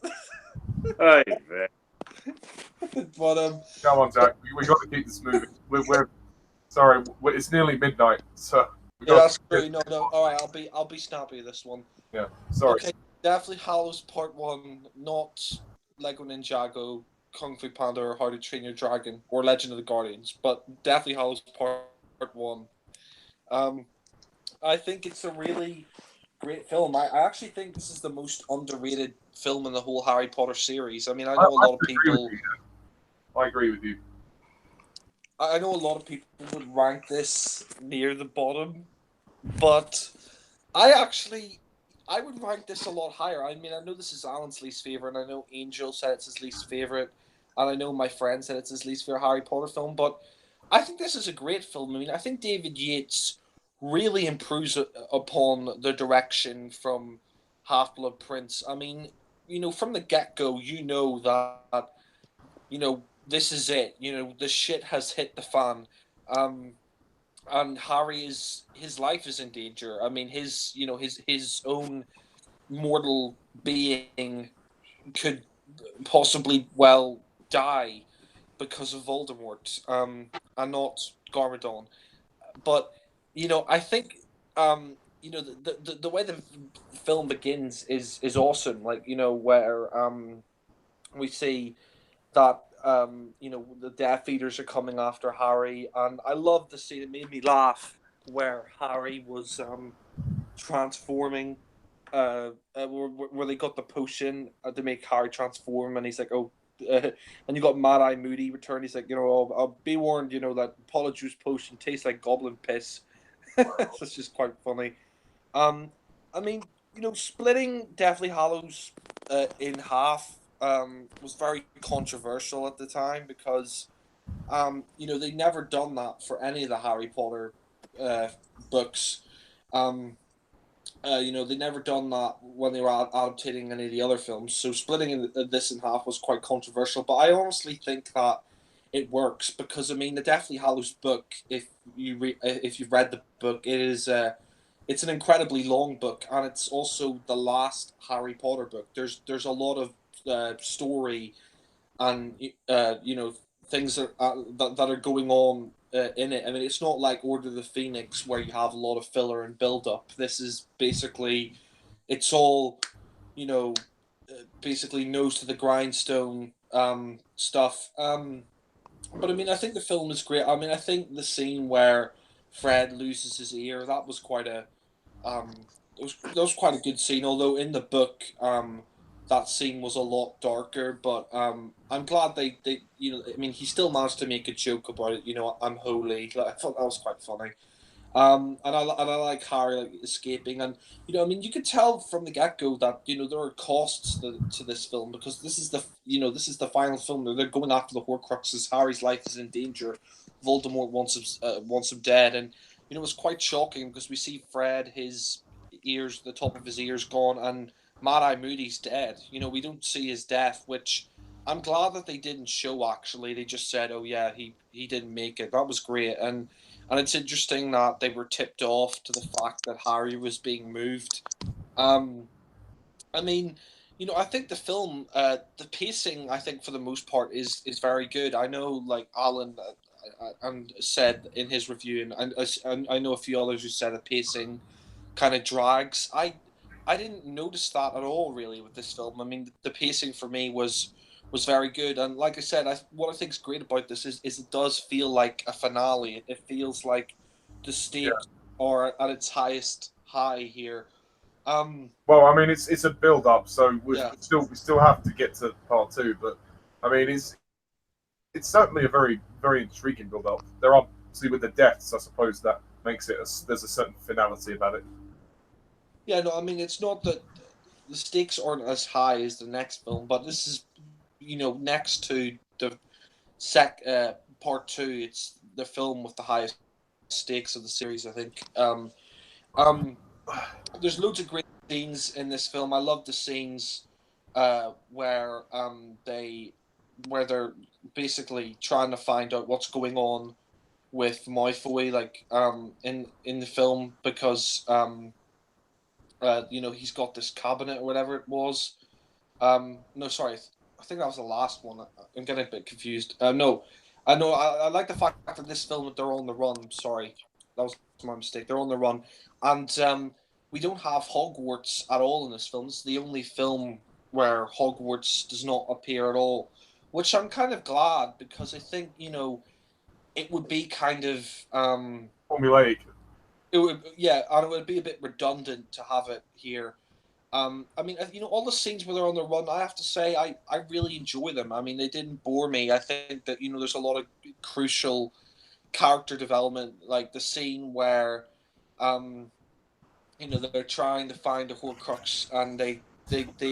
A: But
B: Come on, Jack. We got to keep this moving. We're sorry. It's nearly midnight, so we
A: yeah,
B: got.
A: that's true. No. All right, I'll be snappy with this one.
B: Yeah. Sorry.
A: Okay, definitely Hallows Part 1, not Lego Ninjago, Kung Fu Panda, or How to Train Your Dragon, or Legend of the Guardians, but definitely Hallows Part 1. I think it's a really great film. I actually think this is the most underrated film in the whole Harry Potter series. I mean, I know a lot of people.
B: I agree with you.
A: I know a lot of people would rank this near the bottom, but I would rank this a lot higher. I mean, I know this is Alan's least favorite, and I know Angel said it's his least favorite, and I know my friend said it's his least favorite Harry Potter film. But I think this is a great film. I mean, I think David Yates really improves upon the direction from Half Blood Prince. I mean, from the get go, that this is it. The shit has hit the fan. And Harry his life is in danger. I mean, his own mortal being could possibly die because of Voldemort, and not Garmadon. But I think the way the film begins is awesome. Like where we see that the Death Eaters are coming after Harry, and I love the scene. It made me laugh where Harry was transforming, where they got the potion to make Harry transform, and he's like, oh. And you got Mad Eye Moody return. He's like, I'll be warned, that Polyjuice potion tastes like goblin piss. That's just quite funny. I mean, splitting Deathly Hallows in half was very controversial at the time because they never done that for any of the Harry Potter books. They never done that when they were adapting any of the other films. So splitting this in half was quite controversial. But I honestly think that it works because I mean the Deathly Hallows book. If you've read the book, it's an incredibly long book, and it's also the last Harry Potter book. There's a lot of story and things that are going on in it. I mean, it's not like Order of the Phoenix where you have a lot of filler and build up. This is basically, it's all, basically nose to the grindstone stuff. But I mean, I think the film is great. I mean, I think the scene where Fred loses his ear, that was quite a that was quite a good scene. Although in the book, that scene was a lot darker. But I'm glad they I mean, he still managed to make a joke about it. I'm holy. Like, I thought that was quite funny. And I like Harry like escaping, and I mean, you could tell from the get go that there are costs to this film because this is the final film. They're going after the Horcruxes. Harry's life is in danger. Voldemort wants him dead, and it's quite shocking because we see Fred, his ears, the top of his ears gone, and Mad Eye Moody's dead. We don't see his death, which I'm glad that they didn't show. Actually, they just said, "Oh yeah, he didn't make it." That was great, and it's interesting that they were tipped off to the fact that Harry was being moved. I mean, I think the film, the pacing, I think for the most part is very good. I know, like Alan and said in his review, and I know a few others who said the pacing kind of drags. I didn't notice that at all really with this film. I mean, the pacing for me was very good, and like I said, what I think is great about this is it does feel like a finale. It feels like the stakes are at its highest high here.
B: Well, I mean, it's a build up, so we still have to get to part two. But I mean, it's certainly a very very intriguing build up. There are obviously with the deaths, I suppose that makes it there's a certain finality about it.
A: Yeah, no, I mean it's not that the stakes aren't as high as the next film, but this is next to the part two. It's the film with the highest stakes of the series, I think. There's loads of great scenes in this film. I love the scenes where they're basically trying to find out what's going on with Malfoy, like in the film, because he's got this cabinet or whatever it was. No, sorry, I think that was the last one. I'm getting a bit confused. No, I know. I like the fact that this film that they're on the run. Sorry, that was my mistake. They're on the run, and we don't have Hogwarts at all in this film. This is the only film where Hogwarts does not appear at all, which I'm kind of glad because I think it would be kind of
B: Formulaic.
A: it would, yeah, and it would be a bit redundant to have it here. I mean, all the scenes where they're on the run, I have to say, I really enjoy them. I mean, they didn't bore me. I think that there's a lot of crucial character development, like the scene where, they're trying to find a Horcrux and they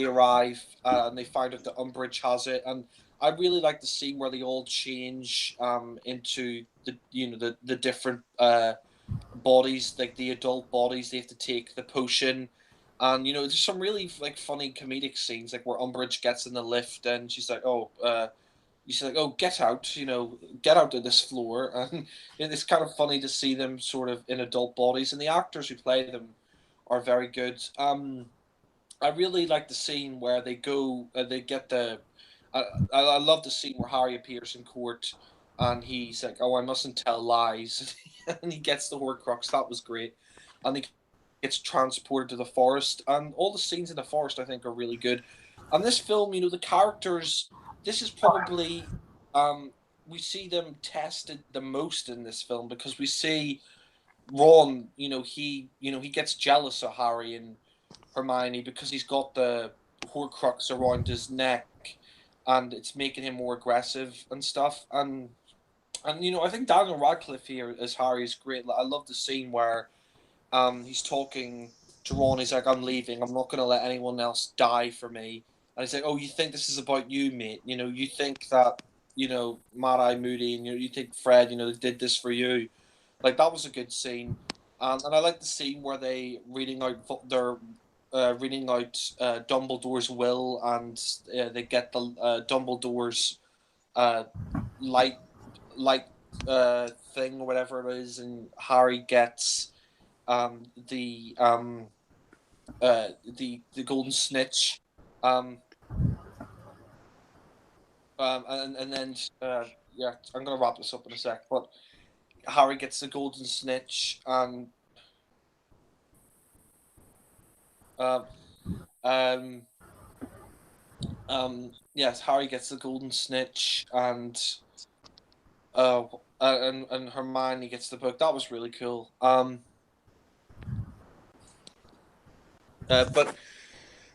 A: arrive and they find out that Umbridge has it, and I really like the scene where they all change into the different bodies, like the adult bodies. They have to take the potion, and there's some really like funny comedic scenes, like where Umbridge gets in the lift and she's like, "Oh, get out, get out of this floor," and it's kind of funny to see them sort of in adult bodies, and the actors who play them are very good. I really like the scene where they go, they get the. I love the scene where Harry appears in court, and he's like, "Oh, I mustn't tell lies," and he gets the Horcrux. That was great, and he gets transported to the forest, and all the scenes in the forest I think are really good. And this film, the characters. This is probably, we see them tested the most in this film because we see Ron. He gets jealous of Harry and Hermione because he's got the Horcrux around his neck, and it's making him more aggressive and stuff. And I think Daniel Radcliffe here as Harry is great. I love the scene where he's talking to Ron. He's like, "I'm leaving. I'm not going to let anyone else die for me." And he's like, "Oh, you think this is about you, mate? You think that Mad Eye Moody and you think Fred, they did this for you." Like that was a good scene, and I like the scene where they reading out Dumbledore's will, and they get the Dumbledore's uh, light light thing or whatever it is, and Harry gets the golden snitch, and then yeah, I'm gonna wrap this up in a sec, but Harry gets the golden snitch, and um, um, yes, Harry gets the golden snitch, and Hermione gets the book. That was really cool. But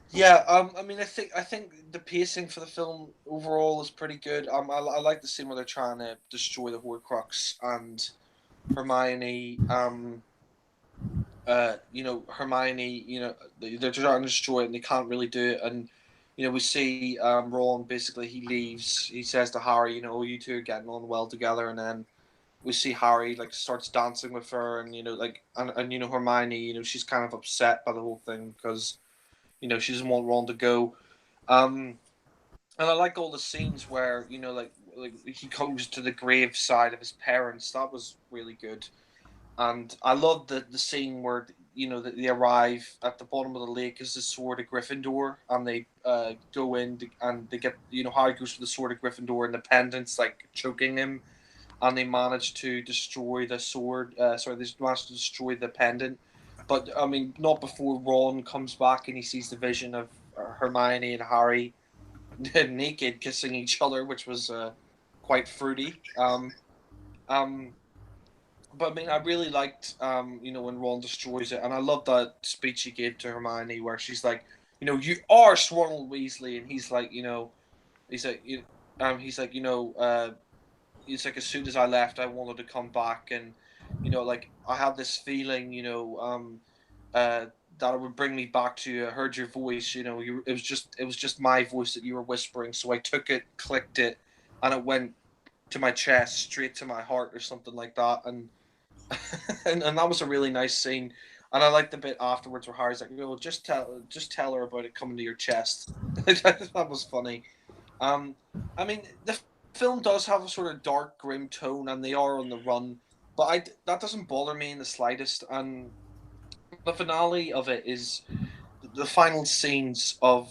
A: yeah, I mean, I think the pacing for the film overall is pretty good. I like the scene where they're trying to destroy the Horcrux, and Hermione, Hermione, they're trying to destroy it and they can't really do it, and we see Ron basically he leaves. He says to Harry, you two are getting on well together, and then we see Harry like starts dancing with her, and Hermione, she's kind of upset by the whole thing because she doesn't want Ron to go. Um, and I like all the scenes where like he comes to the grave side of his parents. That was really good. And I love the scene where that they arrive at the bottom of the lake is the sword of Gryffindor, and they go in and they get Harry goes for the sword of Gryffindor, and the pendant's like choking him, and they manage to destroy the sword. They manage to destroy the pendant, but I mean not before Ron comes back and he sees the vision of Hermione and Harry naked kissing each other, which was quite fruity. Um, but I mean, I really liked, when Ron destroys it, and I love that speech he gave to Hermione, where she's like, "You are Ronald Weasley," and he's like, he's like, he's like, he's like, as soon as I left, I wanted to come back, and like I had this feeling, uh, that it would bring me back to you. I heard your voice, it was just my voice that you were whispering, so I took it, clicked it, and it went to my chest, straight to my heart, or something like that, and and that was a really nice scene. And I like the bit afterwards where Harry's like, just tell her about it coming to your chest." That was funny. Um, I mean, the film does have a sort of dark, grim tone, and they are on the run, but that doesn't bother me in the slightest. And the finale of it is the final scenes of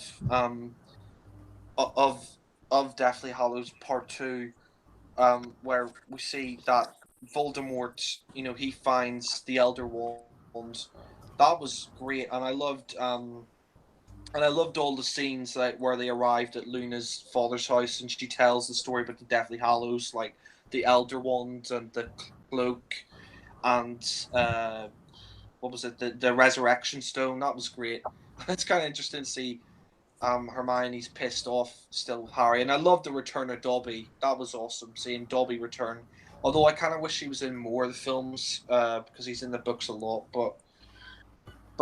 A: of Deathly Hallows Part 2, where we see that Voldemort, he finds the Elder Wand. That was great, and I loved all the scenes where they arrived at Luna's father's house, and she tells the story about the Deathly Hallows, like the Elder Wand and the cloak, and what was it, the Resurrection Stone. That was great. It's kind of interesting to see Hermione's pissed off still with Harry, and I love the return of Dobby. That was awesome seeing Dobby return. Although I kind of wish he was in more of the films because he's in the books a lot, but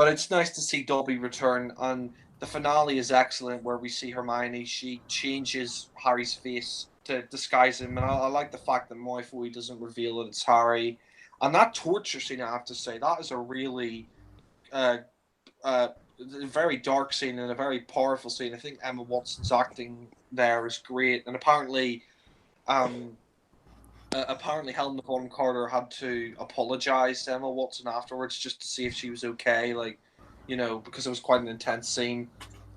A: it's nice to see Dobby return. And the finale is excellent, where we see Hermione. She changes Harry's face to disguise him, and I like the fact that Malfoy doesn't reveal that it's Harry. And that torture scene, I have to say, that is a really uh, a very dark scene and a very powerful scene. I think Emma Watson's acting there is great, and apparently Helena Bonham Carter had to apologize to Emma Watson afterwards just to see if she was okay, because it was quite an intense scene,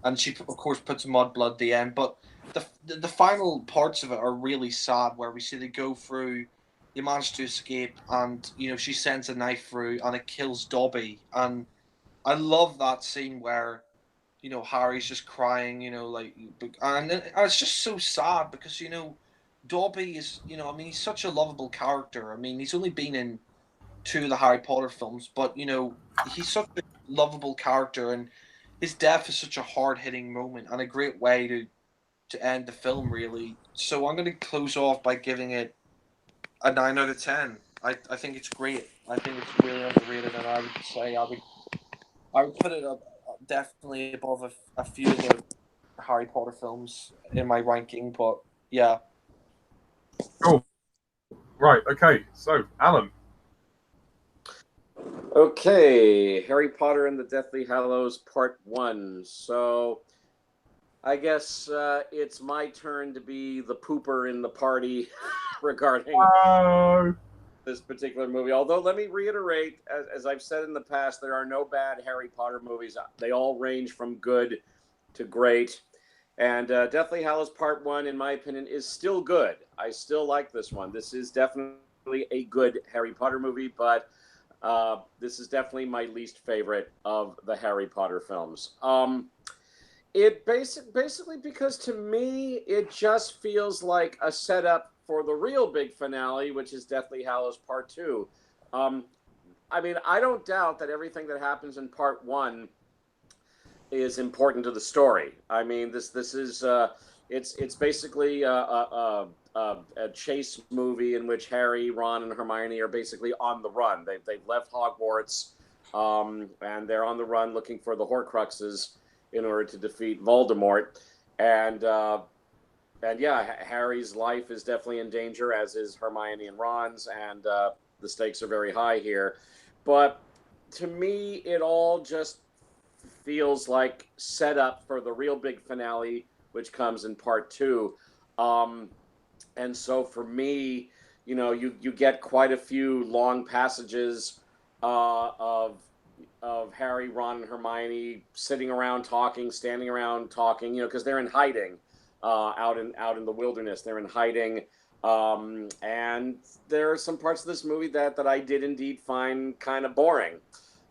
A: and she of course puts Mudblood at the end. But the final parts of it are really sad, where we see they go through. They manage to escape, and she sends a knife through, and it kills Dobby, and I love that scene where, Harry's just crying, and it's just so sad because, Dobby is, he's such a lovable character. I mean, he's only been in 2 of the Harry Potter films, but, he's such a lovable character, and his death is such a hard-hitting moment and a great way to end the film, really. So I'm going to close off by giving it a 9 out of 10. I think it's great. I think it's really underrated, and I would say I would put it up definitely above a few of the Harry Potter films in my ranking, but yeah.
B: Cool. Right, okay. So, Alan.
E: Okay, Harry Potter and the Deathly Hallows Part 1. So, I guess it's my turn to be the pooper in the party regarding this particular movie. Although, let me reiterate, as I've said in the past, there are no bad Harry Potter movies. They all range from good to great. And Deathly Hallows Part 1, in my opinion, is still good. I still like this one. This is definitely a good Harry Potter movie, but this is definitely my least favorite of the Harry Potter films. It basically because to me, it just feels like a setup for the real big finale, which is Deathly Hallows Part 2. I mean, I don't doubt that everything that happens in Part 1 is important to the story. I mean, this is it's basically a chase movie in which Harry, Ron, and Hermione are basically on the run. They've left Hogwarts, and they're on the run looking for the Horcruxes in order to defeat Voldemort. And yeah, Harry's life is definitely in danger, as is Hermione and Ron's, and the stakes are very high here. But to me, it all just feels like set up for the real big finale, which comes in Part 2. And so for me, you get quite a few long passages of Harry, Ron, and Hermione sitting around talking, standing around talking, because they're in hiding out in the wilderness. They're in hiding. And there are some parts of this movie that I did indeed find kind of boring.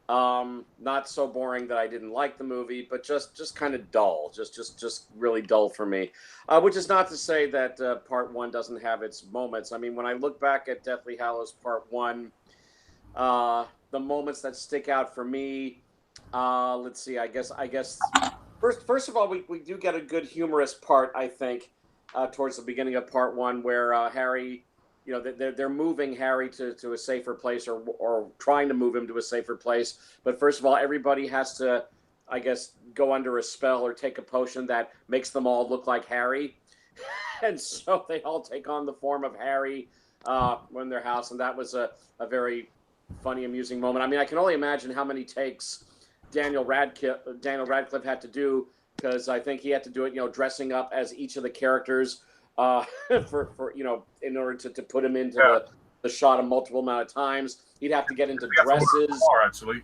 E: Not so boring that I didn't like the movie, but just kind of dull, just really dull for me. Which is not to say that Part 1 doesn't have its moments. I mean, when I look back at Deathly Hallows Part 1, the moments that stick out for me, let's see, I guess first of all, we do get a good humorous part, I think, towards the beginning of Part 1, where Harry, they're moving Harry to a safer place, or trying to move him to a safer place. But first of all, everybody has to, I guess, go under a spell or take a potion that makes them all look like Harry. And so they all take on the form of Harry in their house. And that was a very funny, amusing moment. I mean, I can only imagine how many takes Daniel Radcliffe had to do, because I think he had to do it, dressing up as each of the characters for in order to put him into the shot a multiple amount of times. He'd have to get into dresses.
B: Actually,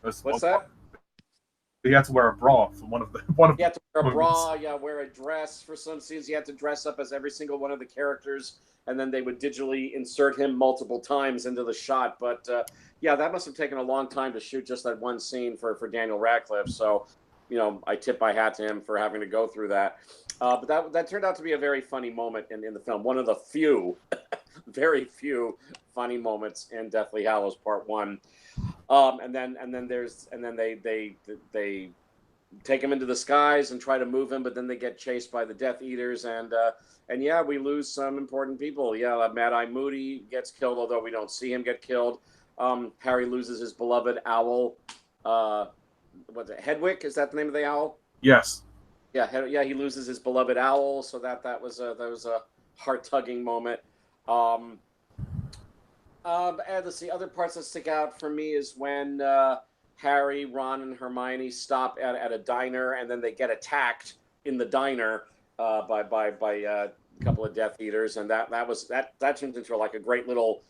E: What's that?
B: he had to wear a bra for one of the.
E: He had to wear a
B: moments.
E: bra, yeah, wear a dress for some scenes. He had to dress up as every single one of the characters, and then they would digitally insert him multiple times into the shot. But yeah, that must have taken a long time to shoot just that one scene for Daniel Radcliffe. So, I tip my hat to him for having to go through that. But that turned out to be a very funny moment in the film. One of the few, very few funny moments in Deathly Hallows Part 1. And then they take him into the skies and try to move him, but then they get chased by the Death Eaters, and yeah, we lose some important people. Yeah, Mad Eye Moody gets killed, although we don't see him get killed. Harry loses his beloved owl. What's it? Hedwig? Is that the name of the owl?
B: Yes.
E: Yeah, he loses his beloved owl. So that was a heart tugging moment. And let's see, other parts that stick out for me is when Harry, Ron, and Hermione stop at a diner, and then they get attacked in the diner by a couple of Death Eaters, and that turns into like a great little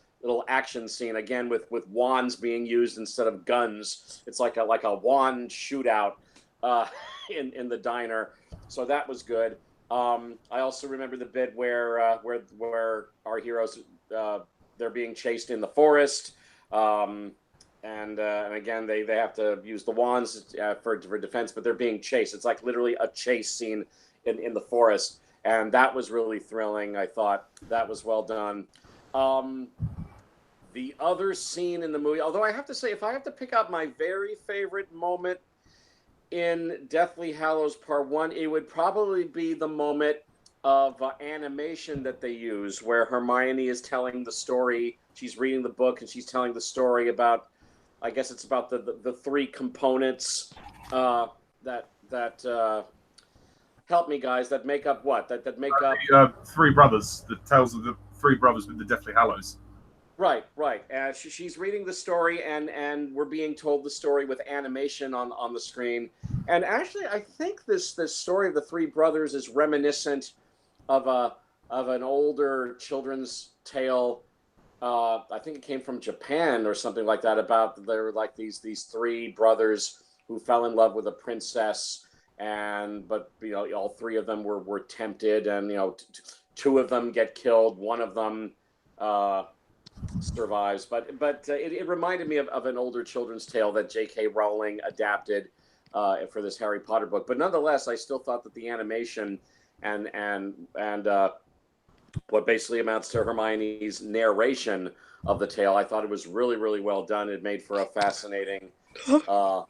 E: action scene again with wands being used instead of guns. It's like a wand shootout in the diner, so that was good. I also remember the bit where our heroes they're being chased in the forest. And again, they have to use the wands for defense, but they're being chased. It's like literally a chase scene in the forest, and that was really thrilling. I thought that was well done. The other scene in the movie, although I have to say, if I have to pick out my very favorite moment in Deathly Hallows Part 1, it would probably be the moment of animation that they use, where Hermione is telling the story. She's reading the book, and she's telling the story about, I guess it's about the three components that help me, guys, that make up what? That make up
B: The three brothers. The tales of the three brothers with the Deathly Hallows.
E: Right. She's reading the story, and we're being told the story with animation on the screen. And actually, I think this story of the three brothers is reminiscent of an older children's tale. I think it came from Japan or something like that. About there were like these three brothers who fell in love with a princess, but all three of them were tempted, and two of them get killed. One of them survives, but it reminded me of an older children's tale that J.K. Rowling adapted for this Harry Potter book. But nonetheless, I still thought that the animation and what basically amounts to Hermione's narration of the tale, I thought it was really, really well done. It made for a fascinating little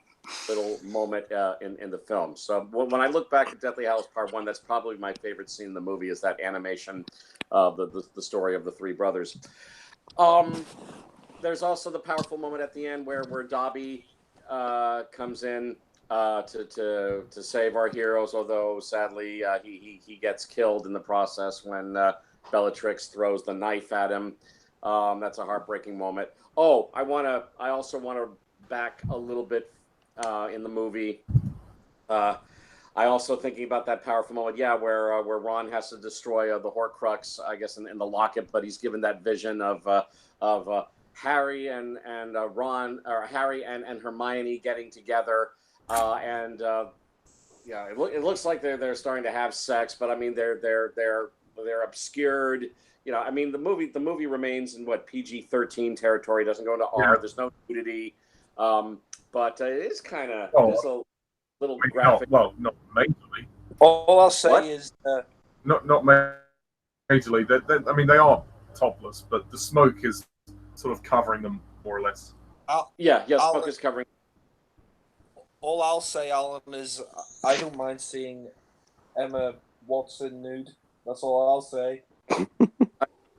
E: moment in the film. So when I look back at Deathly Hallows Part 1, that's probably my favorite scene in the movie, is that animation of the story of the three brothers. There's also the powerful moment at the end where Dobby comes in to save our heroes, although sadly he gets killed in the process when Bellatrix throws the knife at him. That's a heartbreaking moment. Oh, I also want to back a little bit in the movie. I also thinking about that powerful moment, where Ron has to destroy the Horcrux, I guess, in the locket, but he's given that vision of Harry and Ron, or Harry and Hermione getting together, it looks like they're starting to have sex, but I mean they're obscured. I mean the movie remains in what PG-13 territory, doesn't go into R. There's no nudity, but it is kind of a little graphic.
B: Not majorly.
A: All I'll say is
B: not majorly. They are topless, but the smoke is sort of covering them more or less.
E: Smoke is covering.
A: All I'll say, Alan, is I don't mind seeing Emma Watson nude. That's all I'll say.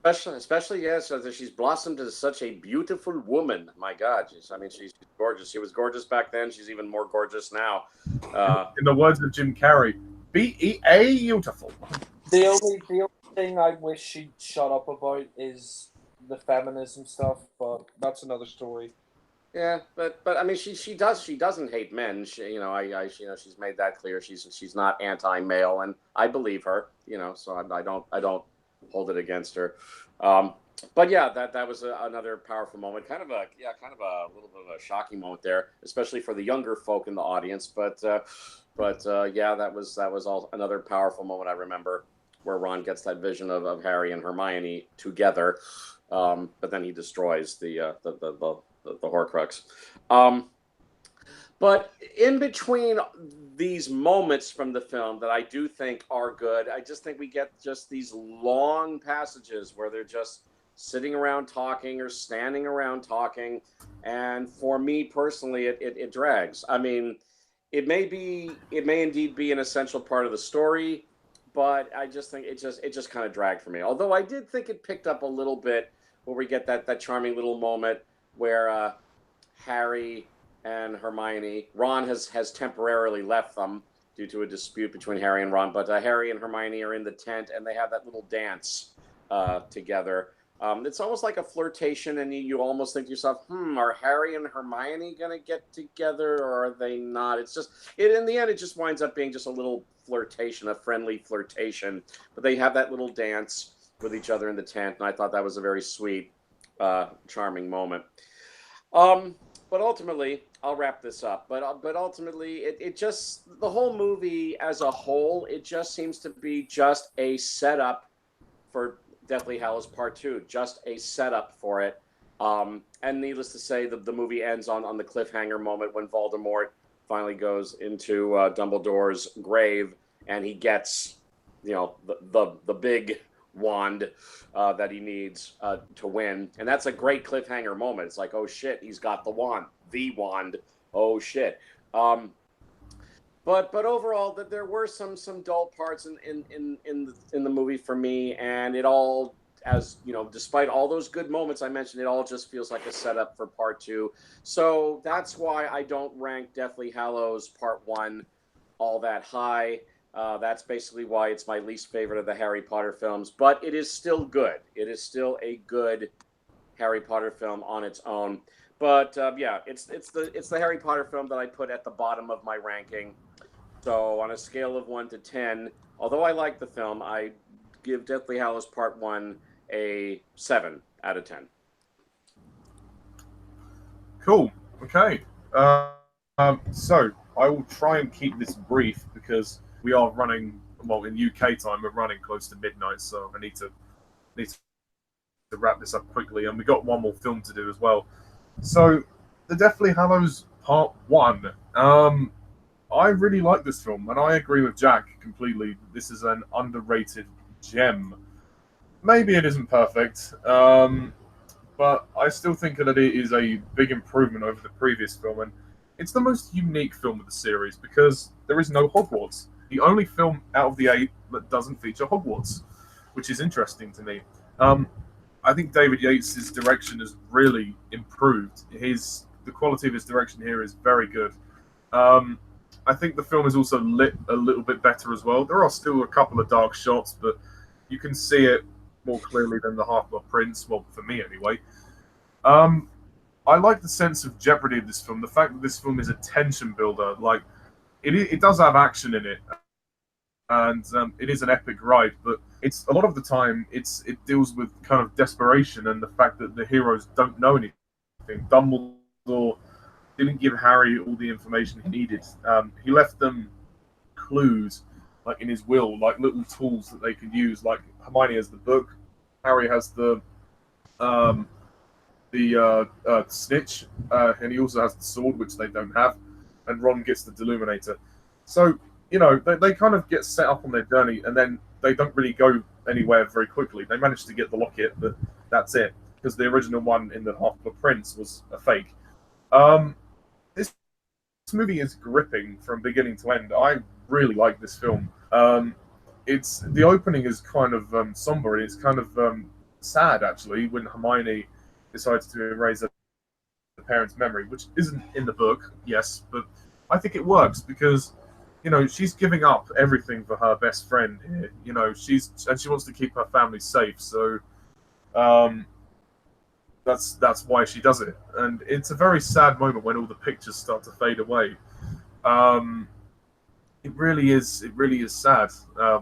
E: Especially so she's blossomed into such a beautiful woman. My God, she's gorgeous. She was gorgeous back then. She's even more gorgeous now.
B: In the words of Jim Carrey, beautiful.
A: The only thing I wish she'd shut up about is the feminism stuff, but that's another story.
E: Yeah, but I mean, she doesn't hate men. She's made that clear. She's not anti-male, and I believe her. So I don't hold it against her. but yeah, that was another powerful moment. Kind of a little bit of a shocking moment there, especially for the younger folk in the audience. But yeah, that was all another powerful moment I remember, where Ron gets that vision of Harry and Hermione together, but then he destroys the Horcrux. But in between these moments from the film that I do think are good, I just think we get just these long passages where they're just sitting around talking or standing around talking. And for me personally, it drags. I mean, it may indeed be an essential part of the story, but I just think it just kind of dragged for me. Although I did think it picked up a little bit where we get that charming little moment where Harry and Hermione. Ron has temporarily left them due to a dispute between Harry and Ron, but Harry and Hermione are in the tent and they have that little dance together. It's almost like a flirtation, and you almost think to yourself, are Harry and Hermione going to get together, or are they not? It's just, in the end, it just winds up being just a little flirtation, a friendly flirtation. But they have that little dance with each other in the tent, and I thought that was a very sweet, charming moment. But ultimately, I'll wrap this up. But ultimately, it just, the whole movie as a whole, it just seems to be just a setup for Deathly Hallows Part 2, just a setup for it. And needless to say, the movie ends on the cliffhanger moment when Voldemort finally goes into Dumbledore's grave, and he gets, the big wand that he needs to win. And that's a great cliffhanger moment. It's like, oh shit, he's got the wand. Oh shit. But overall, that there were some dull parts in the movie for me, and it all, as despite all those good moments I mentioned, it all just feels like a setup for Part 2. So that's why I don't rank Deathly Hallows Part 1 all that high. That's basically why it's my least favorite of the Harry Potter films, but it is still good. It is still a good Harry Potter film on its own. But yeah, it's the Harry Potter film that I put at the bottom of my ranking. So on a scale of 1 to 10, although I like the film, I give Deathly Hallows Part 1 a 7 out of 10.
B: Cool. Okay. So I will try and keep this brief because we are running. Well, in UK time, we're running close to midnight, so I need to wrap this up quickly. And we got one more film to do as well. So, the Deathly Hallows Part 1. I really like this film, and I agree with Jack completely. This is an underrated gem. Maybe it isn't perfect, but I still think that it is a big improvement over the previous film, and it's the most unique film of the series because there is no Hogwarts. The only film out of the 8 that doesn't feature Hogwarts, which is interesting to me. I think David Yates' direction has really improved. The quality of his direction here is very good. I think the film is also lit a little bit better as well. There are still a couple of dark shots, but you can see it more clearly than the Half-Blood Prince. Well, for me anyway. I like the sense of jeopardy of this film. The fact that this film is a tension builder. Like, it does have action in it, and it is an epic ride. But it's a lot of the time it deals with kind of desperation and the fact that the heroes don't know anything. Dumbledore didn't give Harry all the information he needed. He left them clues, like in his will, like little tools that they could use. Like Hermione has the book, Harry has the snitch, and he also has the sword, which they don't have, and Ron gets the Deluminator. So they kind of get set up on their journey, and then they don't really go anywhere very quickly. They manage to get the locket, but that's it, because the original one in the Half-Blood Prince was a fake. This movie is gripping from beginning to end. I really like this film. The opening is kind of somber. It's kind of sad actually when Hermione decides to erase her parents' memory, which isn't in the book, yes, but I think it works because she's giving up everything for her best friend here. She wants to keep her family safe, so that's why she does it. And it's a very sad moment when all the pictures start to fade away. It really is sad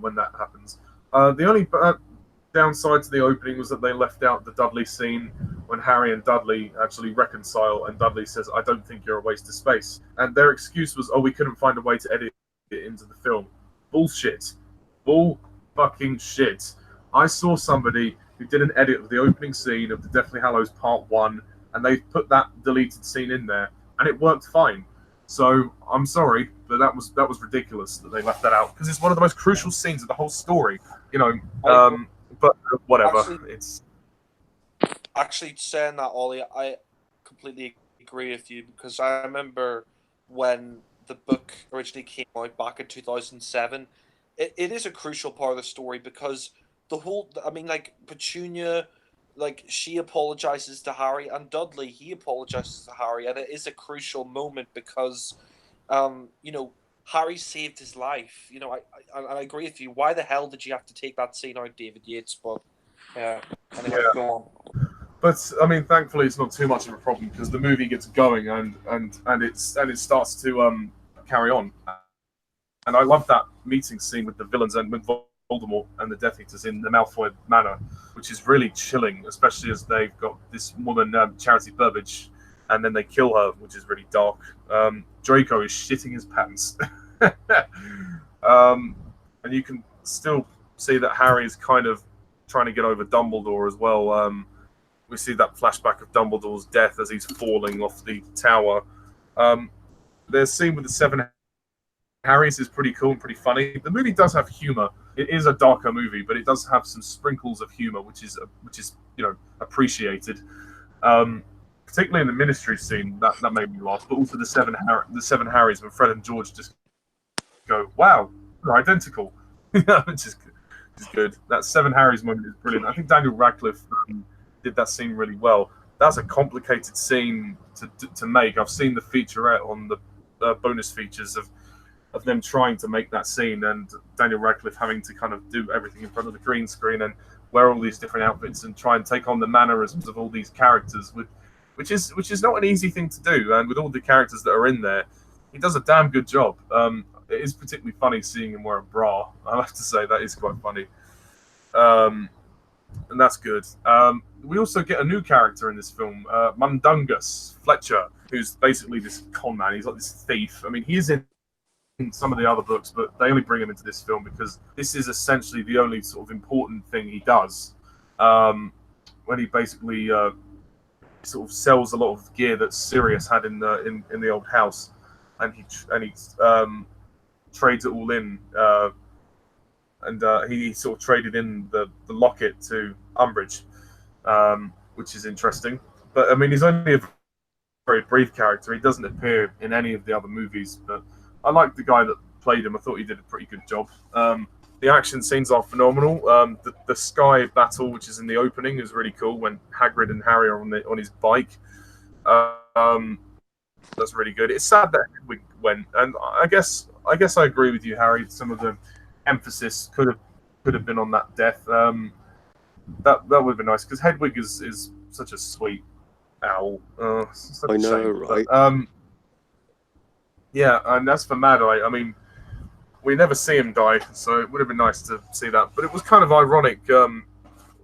B: when that happens. The only downside to the opening was that they left out the Dudley scene when Harry and Dudley actually reconcile, and Dudley says, "I don't think you're a waste of space." And their excuse was, "Oh, we couldn't find a way to edit it into the film." Bullshit. Bull fucking shit. I saw somebody who did an edit of the opening scene of the Deathly Hallows Part 1, and they put that deleted scene in there, and it worked fine. So I'm sorry, but that was ridiculous that they left that out, because it's one of the most crucial scenes of the whole story. You know, but whatever. It's
A: actually saying that, Ollie, I completely agree with you, because I remember when the book originally came out back in 2007. It is a crucial part of the story, because the whole, I mean, like Petunia, like she apologizes to Harry, and Dudley, he apologizes to Harry, and it is a crucial moment because, you know, Harry saved his life. You know, I agree with you. Why the hell did you have to take that scene out, David Yates? But yeah, anyway,
B: Yeah.
A: go on.
B: But I mean, thankfully, it's not too much of a problem, because the movie gets going and it starts to carry on. And I love that meeting scene with the villains and with Voldemort and the Death Eaters in the Malfoy Manor, which is really chilling, especially as they've got this woman, Charity Burbage, and then they kill her, which is really dark. Draco is shitting his pants. And you can still see that Harry is kind of trying to get over Dumbledore as well. We see that flashback of Dumbledore's death as he's falling off the tower. The scene with the seven Harrys is pretty cool and pretty funny. The movie does have humor. It is a darker movie, but it does have some sprinkles of humor, which is you know, appreciated. Particularly in the Ministry scene, that made me laugh. But also the seven Harrys, when Fred and George just go, "Wow, they're identical," which is good. That seven Harrys moment is brilliant. I think Daniel Radcliffe did that scene really well. That's a complicated scene to make. I've seen the featurette on the bonus features of them trying to make that scene, and Daniel Radcliffe having to kind of do everything in front of the green screen and wear all these different outfits and try and take on the mannerisms of all these characters, which is not an easy thing to do. And with all the characters that are in there, he does a damn good job. It is particularly funny seeing him wear a bra. I have to say that is quite funny, and that's good. We also get a new character in this film, Mundungus Fletcher, who's basically this con man. He's like this thief. I mean, he is in some of the other books, but they only bring him into this film because this is essentially the only sort of important thing he does. When he basically sort of sells a lot of gear that Sirius had in the old house, and he trades it all in, and he sort of traded in the locket to Umbridge, which is interesting. But I mean, he's only a very brief character. He doesn't appear in any of the other movies, but I like the guy that played him. I thought he did a pretty good job. The action scenes are phenomenal. The sky battle, which is in the opening, is really cool when Hagrid and Harry are on his bike. That's really good. It's sad that Hedwig went, and I guess I agree with you, Harry. Some of the emphasis could have been on that death. That would have been nice, because Hedwig is such a sweet owl.
C: I know, right?
B: But, yeah, and as for Mad Eye, I mean, we never see him die, so it would have been nice to see that. But it was kind of ironic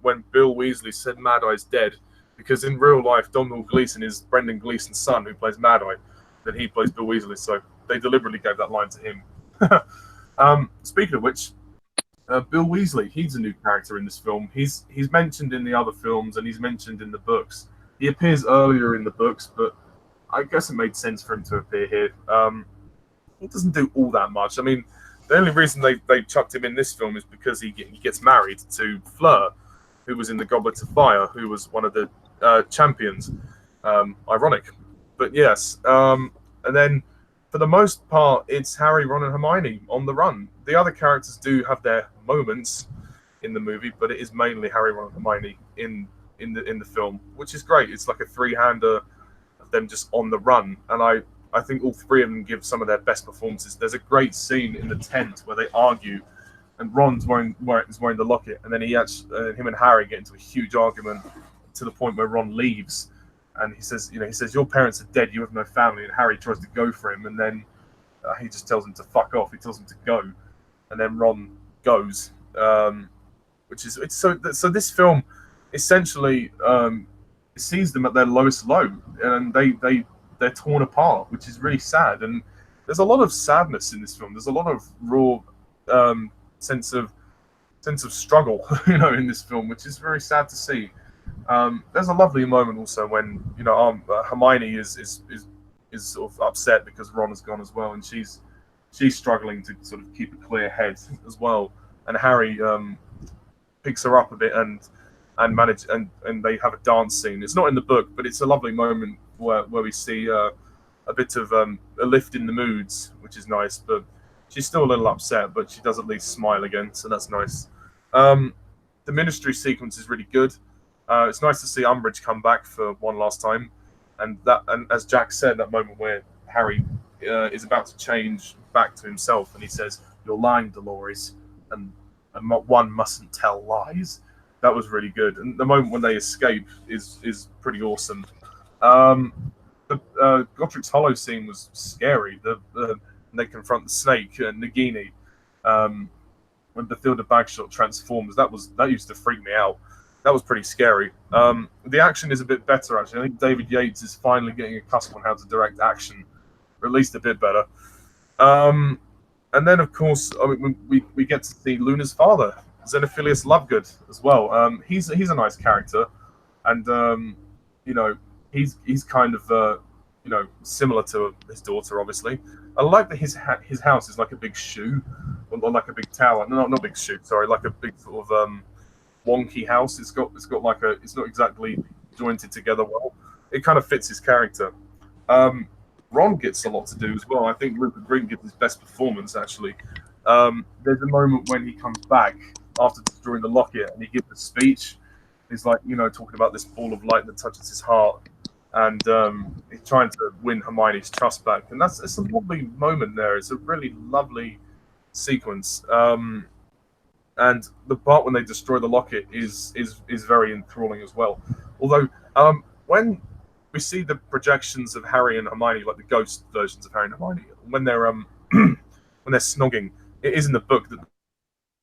B: when Bill Weasley said Mad Eye's dead, because in real life, Domhnall Gleeson is Brendan Gleeson's son, who plays Mad Eye. Then he plays Bill Weasley, so they deliberately gave that line to him. Speaking of which, Bill Weasley, he's a new character in this film. He's mentioned in the other films, and he's mentioned in the books. He appears earlier in the books, but I guess it made sense for him to appear here. He doesn't do all that much. I mean, the only reason they chucked him in this film is because he gets married to Fleur, who was in the Goblet of Fire, who was one of the champions. Ironic, but yes. And then, for the most part, it's Harry, Ron, and Hermione on the run. The other characters do have their moments in the movie, but it is mainly Harry, Ron, and Hermione in the film, which is great. It's like a three-hander of them just on the run, and I think all three of them give some of their best performances. There's a great scene in the tent where they argue, and Ron's wearing the locket, and then him and Harry get into a huge argument to the point where Ron leaves, and he says, your parents are dead, you have no family, and Harry tries to go for him, and then he just tells him to fuck off. He tells him to go, and then Ron goes. which is so. This film essentially sees them at their lowest low, and they're torn apart, which is really sad. And there's a lot of sadness in this film. There's a lot of raw sense of struggle, in this film, which is very sad to see. There's a lovely moment also when Hermione is sort of upset because Ron has gone as well, and she's struggling to sort of keep a clear head as well. And Harry picks her up a bit and they have a dance scene. It's not in the book, but it's a lovely moment where we see a bit of a lift in the moods, which is nice. But she's still a little upset, but she does at least smile again, so that's nice. The ministry sequence is really good. It's nice to see Umbridge come back for one last time, and as Jack said, that moment where Harry is about to change back to himself, and he says, "You're lying, Dolores, and one mustn't tell lies." That was really good, and the moment when they escape is pretty awesome. The Godric's Hollow scene was scary. They confront the snake and Nagini. When Bathilda Bagshot transforms, that used to freak me out. That was pretty scary. The action is a bit better, actually. I think David Yates is finally getting accustomed on how to direct action, or at least a bit better. And then, of course, we get to see Luna's father, Xenophilius Lovegood, as well. He's a nice character, and he's kind of similar to his daughter, obviously. I like that his house is like a big shoe, or like a big tower. No, not big shoe. Sorry, like a big sort of wonky house. It's got like it's not exactly jointed together well. It kind of fits his character. Ron gets a lot to do as well. I think Rupert Grint gives his best performance, actually. There's a moment when he comes back after destroying the locket and he gives a speech. He's like, talking about this ball of light that touches his heart, and he's trying to win Hermione's trust back. And it's a lovely moment there. It's a really lovely sequence. And the part when they destroy the locket is very enthralling as well. Although when we see the projections of Harry and Hermione, like the ghost versions of Harry and Hermione, when they're when they're snogging, it is in the book that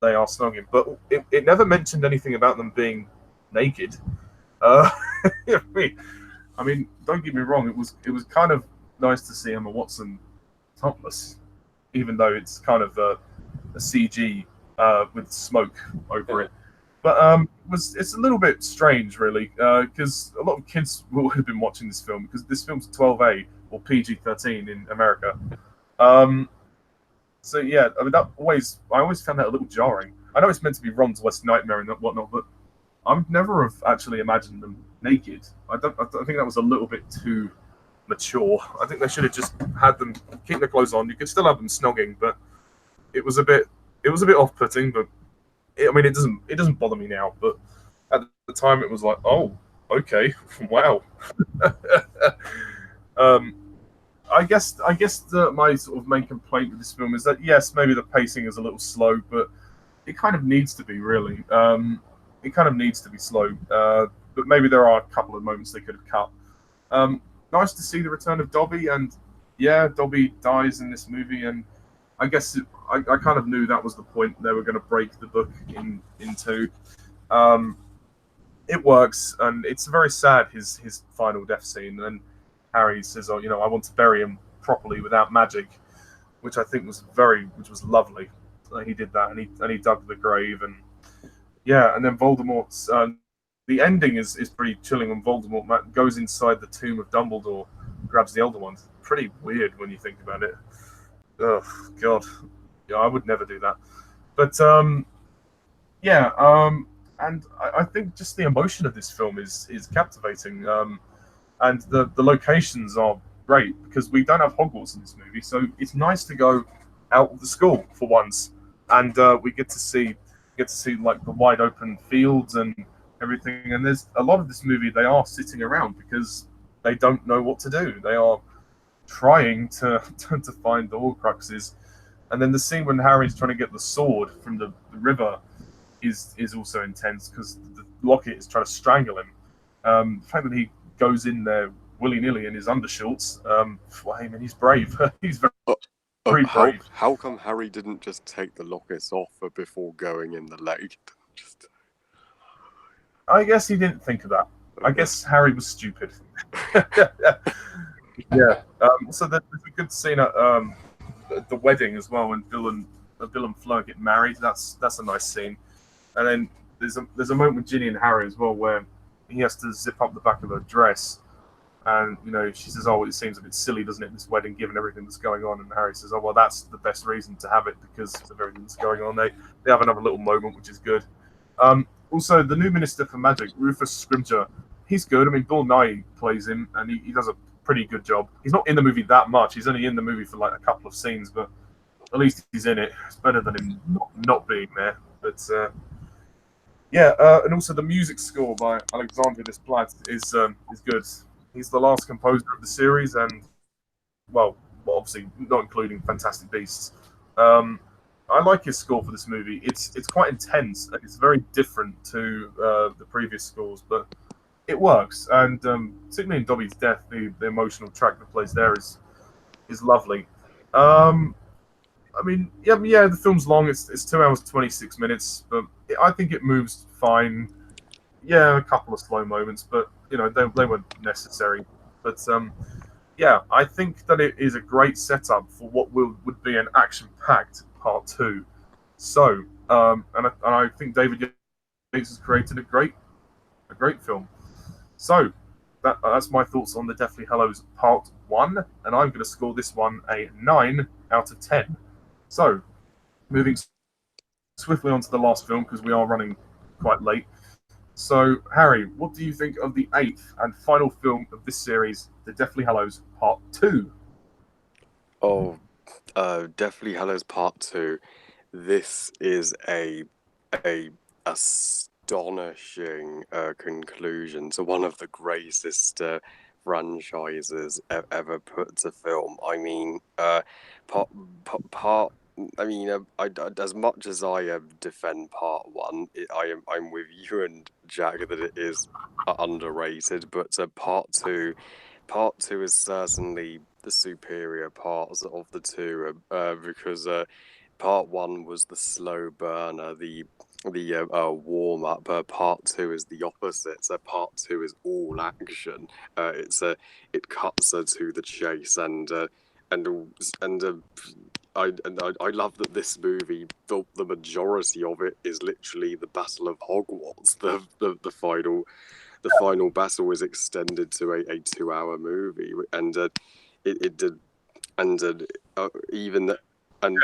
B: they are snogging, but it never mentioned anything about them being naked. I mean, don't get me wrong, it was kind of nice to see Emma Watson topless, even though it's kind of a CG with smoke over it. But it's a little bit strange, really, because a lot of kids will have been watching this film, because this film's 12A or PG-13 in America. So yeah, I mean, I always found that a little jarring. I know it's meant to be Ron's worst nightmare and whatnot, but I would never have actually imagined them naked. I think that was a little bit too mature. I think they should have just had them keep their clothes on. You could still have them snogging, but it was a bit off-putting. But it doesn't bother me now. But at the time, it was like, oh, okay, wow. I guess my sort of main complaint with this film is that, yes, maybe the pacing is a little slow, but it kind of needs to be, really. It kind of needs to be slow, but maybe there are a couple of moments they could have cut. Nice to see the return of Dobby, and yeah, Dobby dies in this movie, and I guess I kind of knew that was the point they were going to break the book in two. It works, and it's very sad, his final death scene, and Harry says, "Oh, I want to bury him properly without magic," which I think was lovely. He did that, and he dug the grave, and yeah, and then Voldemort's the ending is pretty chilling when Voldemort goes inside the tomb of Dumbledore, grabs the Elder Wand. Pretty weird when you think about it. Oh God, yeah, I would never do that. But and I think just the emotion of this film is captivating. And the locations are great because we don't have Hogwarts in this movie, so it's nice to go out of the school for once, and we get to see like the wide open fields and everything. And there's a lot of this movie they are sitting around because they don't know what to do. They are trying to find the Horcruxes, and then the scene when Harry's trying to get the sword from the river is also intense because the locket is trying to strangle him. The fact that he goes in there willy-nilly in his undershorts. I mean, he's brave. He's very brave.
C: How come Harry didn't just take the lockets off before going in the lake?
B: I guess he didn't think of that. I guess Harry was stupid. Yeah. So there's a good scene at the wedding as well when Bill and Fleur get married. That's a nice scene. And then there's a moment with Ginny and Harry as well where he has to zip up the back of her dress, and she says, "Oh, it seems a bit silly, doesn't it, this wedding, given everything that's going on?" And Harry says, "Oh, well, that's the best reason to have it because of everything that's going on." They have another little moment, which is good. Also, the new Minister for Magic, Rufus Scrimgeour, he's good. I mean, Bill Nighy plays him, and he does a pretty good job. He's not in the movie that much. He's only in the movie for like a couple of scenes, but at least he's in it. It's better than him not being there. But and also the music score by Alexander Desplat is good. He's the last composer of the series, and well, obviously not including Fantastic Beasts. I like his score for this movie. It's quite intense and it's very different to the previous scores, but it works. And particularly in Dobby's death, the emotional track that plays there is lovely. I mean, yeah, the film's long. It's 2 hours 26 minutes, but I think it moves fine. Yeah, a couple of slow moments, but they weren't necessary. But yeah, I think that it is a great setup for what would be an action-packed part 2. So, and I think David Yates has created a great film. So, that's my thoughts on the Deathly Hallows Part 1, and I'm going to score this one a 9 out of 10. So, moving swiftly on to the last film, because we are running quite late. So, Harry, what do you think of the 8th and final film of this series, The Deathly Hallows Part 2?
C: Oh, Deathly Hallows Part 2. This is a astonishing conclusion to one of the greatest franchises ever put to film. I mean, as much as I defend Part 1, I'm with you and Jack that it is underrated. But Part 2 is certainly the superior parts of the two because Part 1 was the slow burner, the warm up. Part 2 is the opposite. So Part 2 is all action. It cuts to the chase, and I love that this movie, the majority of it is literally the Battle of Hogwarts. The final battle is extended to a 2-hour movie, and it did, and even the, and.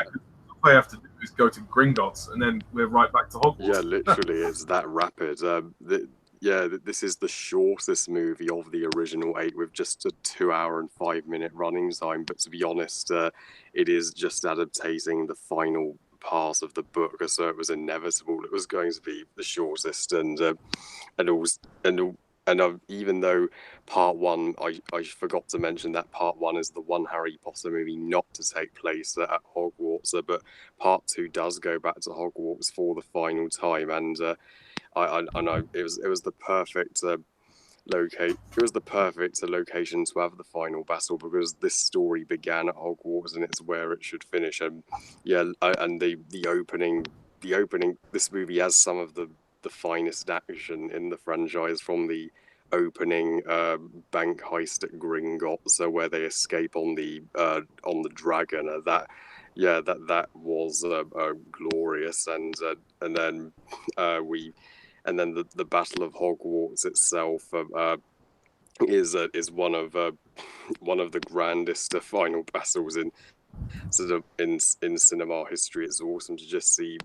B: All I have to do is go to Gringotts, and then we're right back to Hogwarts.
C: Yeah, literally, it's that rapid. This is the shortest movie of the original 8 with just a 2 hour and 5 minute running time. But to be honest, it is just adapting the final part of the book, so it was inevitable it was going to be the shortest. Even though Part 1, I forgot to mention that Part 1 is the one Harry Potter movie not to take place at Hogwarts, but Part 2 does go back to Hogwarts for the final time, and it was the perfect location to have the final battle because this story began at Hogwarts and it's where it should finish. And the opening, this movie has some of the finest action in the franchise, from the opening bank heist at Gringotts, where they escape on the dragon. That was glorious, and then the Battle of Hogwarts itself is one of the grandest final battles in cinema history. It's awesome to just see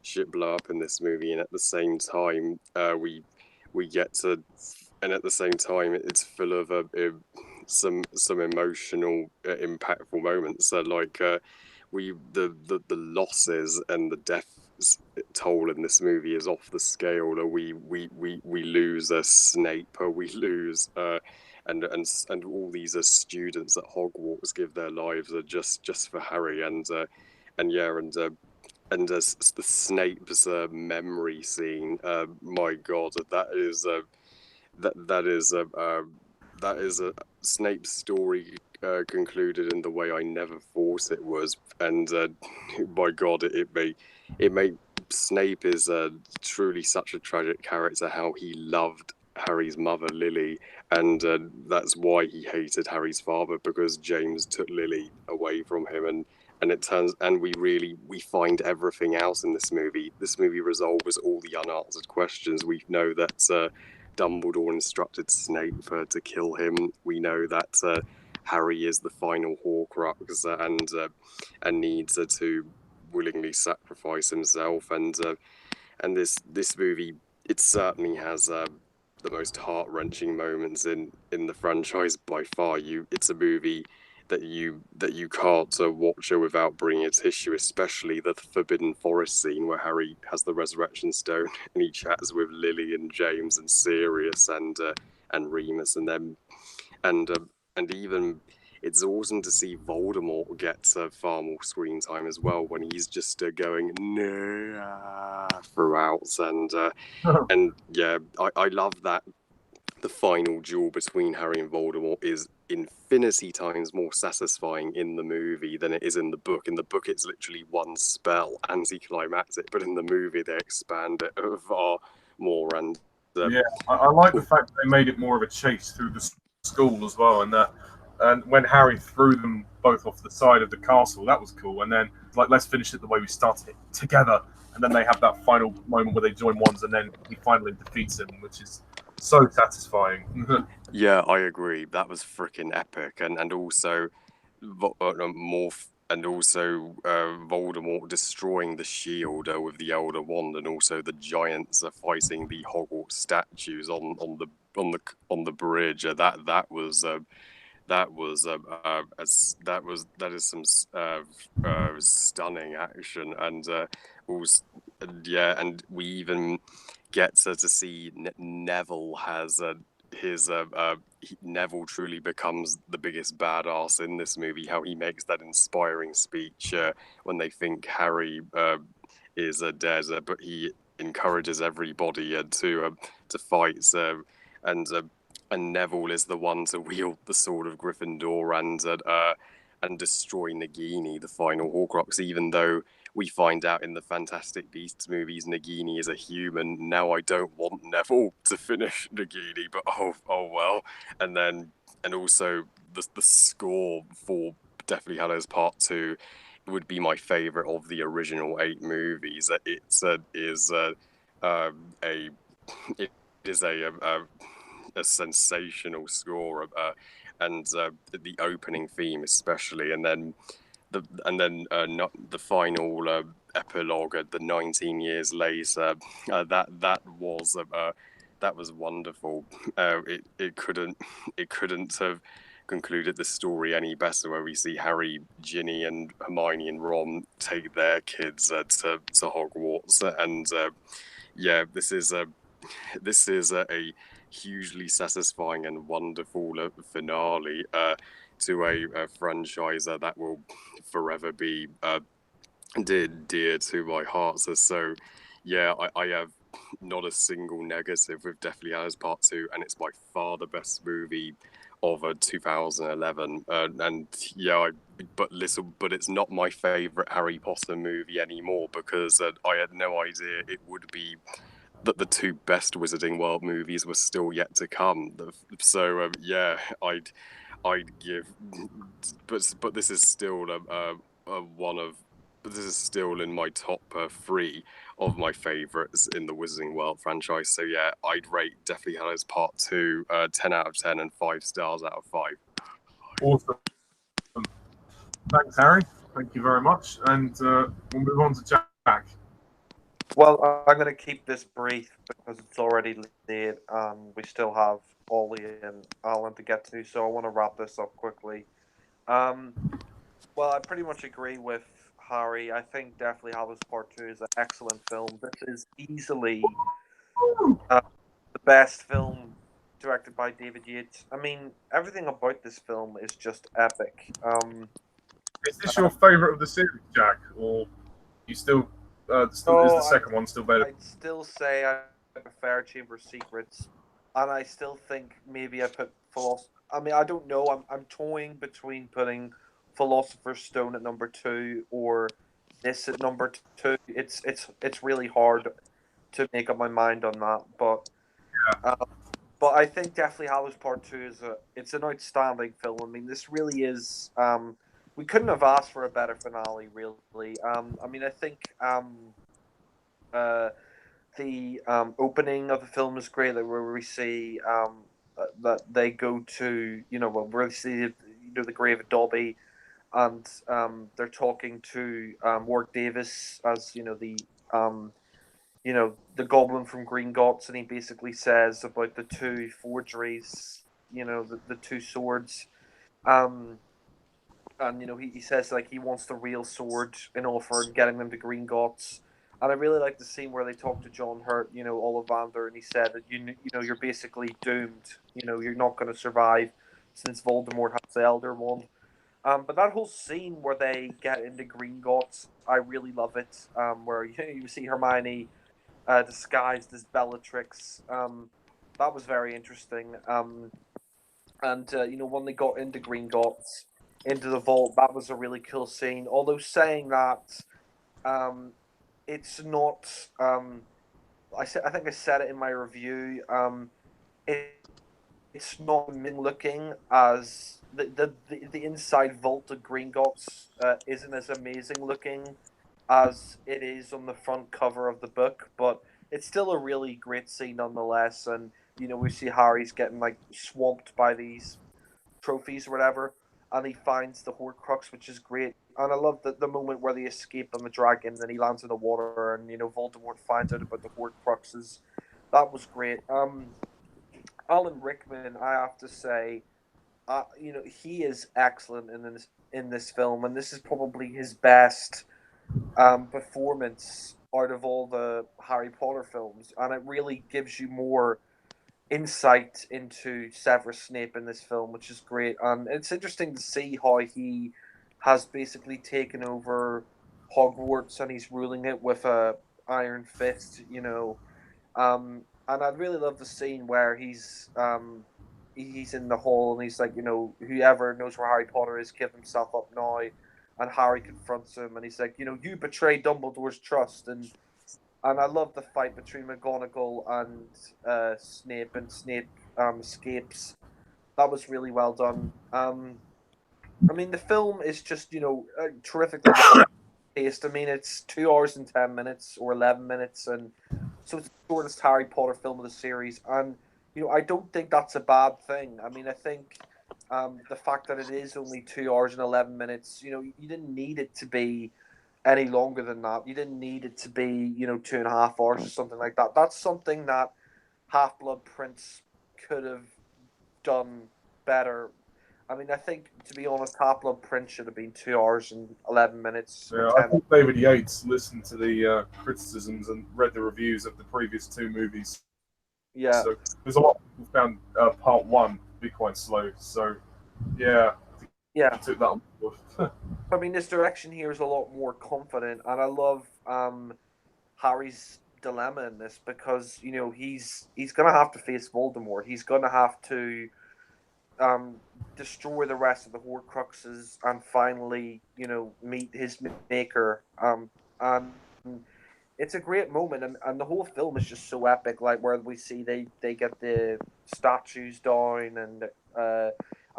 C: shit blow up in this movie, and at the same time it's full of some emotional impactful moments, the losses and the deaths toll in this movie is off the scale. We lose Snape, we lose and all these students at Hogwarts give their lives just for Harry, and the Snape's memory scene. My God, that is a Snape's story concluded in the way I never thought it was, and by God, it may Snape is truly such a tragic character. How he loved Harry's mother, Lily, and that's why he hated Harry's father, because James took Lily away from him, and we find everything else in this movie. This movie resolves all the unanswered questions. We know that Dumbledore instructed Snape to kill him. We know that Harry is the final Horcrux and needs to willingly sacrifice himself. And this movie, it certainly has the most heart-wrenching moments in the franchise by far. It's a movie that you can't watch without bringing a tissue, especially the Forbidden Forest scene where Harry has the Resurrection Stone and he chats with Lily and James and Sirius and Remus and them, and even it's awesome to see Voldemort get far more screen time as well when he's just going nah throughout, and yeah, I love that the final duel between Harry and Voldemort is infinity times more satisfying in the movie than it is in the book. In the book, it's literally one spell, anticlimactic, but in the movie, they expand it far more. And
B: yeah, I like the fact they made it more of a chase through the school as well, and when Harry threw them both off the side of the castle, that was cool. And then like, let's finish it the way we started it, together. And then they have that final moment where they join wands, and then he finally defeats him, which is so satisfying.
C: yeah, I agree. That was freaking epic, and also Voldemort destroying the shield with the Elder Wand, and also the giants fighting the Hogwarts statues on the bridge. That is some stunning action, and also, yeah, and we even get to see Neville has Neville truly becomes the biggest badass in this movie. How he makes that inspiring speech when they think Harry is dead, but he encourages everybody to fight. And Neville is the one to wield the sword of Gryffindor and destroy Nagini, the final Horcrux. Even though we find out in the Fantastic Beasts movies Nagini is a human. Now I don't want Neville to finish Nagini, but oh well. And also the score for Deathly Hallows Part 2 would be my favorite of the original 8 movies. It is a sensational score, and the opening theme especially, and then not the final epilogue the 19 years later. That was wonderful. It couldn't have concluded the story any better, where we see Harry, Ginny, and Hermione and Ron take their kids to Hogwarts, and yeah, this is a hugely satisfying and wonderful finale to a franchise that will forever be dear to my heart. So yeah, I have not a single negative with Deathly Hallows Part 2, and it's by far the best movie of 2011. And yeah, but it's not my favorite Harry Potter movie anymore, because I had no idea it would be that the 2 best Wizarding World movies were still yet to come. So yeah, I'd give, but this is still one of. This is still in my top 3 of my favorites in the Wizarding World franchise. So yeah, I'd rate Deathly Hallows Part 2 10 out of 10 and 5 stars out of 5.
B: Awesome. Thanks, Harry. Thank you very much. And we'll move on to Jack.
D: Well, I'm going to keep this brief because it's already late. We still have Ollie and Alan to get to, so I want to wrap this up quickly. Well, I pretty much agree with Harry. I think Deathly Hallows Part 2 is an excellent film. This is easily the best film directed by David Yates. I mean, everything about this film is just epic.
B: Is this your favourite of the series, Jack, or you still is the second one still better?
D: I'd still say I prefer Chamber of Secrets, and I still think maybe I put Philosopher. I mean, I don't know. I'm toying between putting Philosopher's Stone at number 2 or this at number 2. It's really hard to make up my mind on that, but I think definitely Hallows Part 2 it's an outstanding film. I mean, this really is. We couldn't have asked for a better finale, really. I mean, I think uh, the opening of the film is great. Like, where we see that they go to, where we see the grave of Dobby, and they're talking to Warwick Davis as the goblin from Green Gots, and he basically says about the two forgeries, the two swords. And he says like he wants the real sword in offer and getting them to Green Gots. And I really like the scene where they talk to John Hurt, Ollivander, and he said that you're basically doomed. You're not going to survive since Voldemort has the Elder Wand. But that whole scene where they get into Green Gots, I really love it. Where you see Hermione disguised as Bellatrix. That was very interesting. And when they got into Green Gots, into the vault, that was a really cool scene. Although saying that, it's not. I think I said it in my review. It, it's not amazing looking as the inside vault of Green Gots isn't as amazing looking as it is on the front cover of the book, but it's still a really great scene nonetheless. And we see Harry's getting like swamped by these trophies or whatever, and he finds the Horcrux, which is great. And I love the moment where they escape on the dragon, and he lands in the water, and Voldemort finds out about the Horcruxes. That was great. Alan Rickman, I have to say, he is excellent in this film, and this is probably his best performance out of all the Harry Potter films, and it really gives you more insight into Severus Snape in this film, which is great. And it's interesting to see how he has basically taken over Hogwarts and he's ruling it with a iron fist. And I really love the scene where he's in the hall and he's like, whoever knows where Harry Potter is, give himself up now. And Harry confronts him and he's like, you betrayed Dumbledore's trust. And I love the fight between McGonagall and Snape, and Snape escapes. That was really well done. I mean, the film is just, terrifically paced. I mean, it's 2 hours and 10 minutes or 11 minutes, and so it's the shortest Harry Potter film of the series. And I don't think that's a bad thing. I mean, I think the fact that it is only 2 hours and 11 minutes, you didn't need it to be any longer than that. You didn't need it to be, 2.5 hours or something like that. That's something that Half Blood Prince could have done better. I mean, I think, to be honest, Half Blood Prince should have been 2 hours and 11 minutes.
B: Yeah, I think David Yates listened to the criticisms and read the reviews of the previous two movies.
D: Yeah.
B: So there's a lot of people found part one to be quite slow. So yeah,
D: Yeah.
B: took that on board.
D: I mean, this direction here is a lot more confident, and I love Harry's dilemma in this because he's gonna have to face Voldemort. He's gonna have to destroy the rest of the Horcruxes and finally meet his maker. And it's a great moment, and the whole film is just so epic. Like where we see they get the statues down and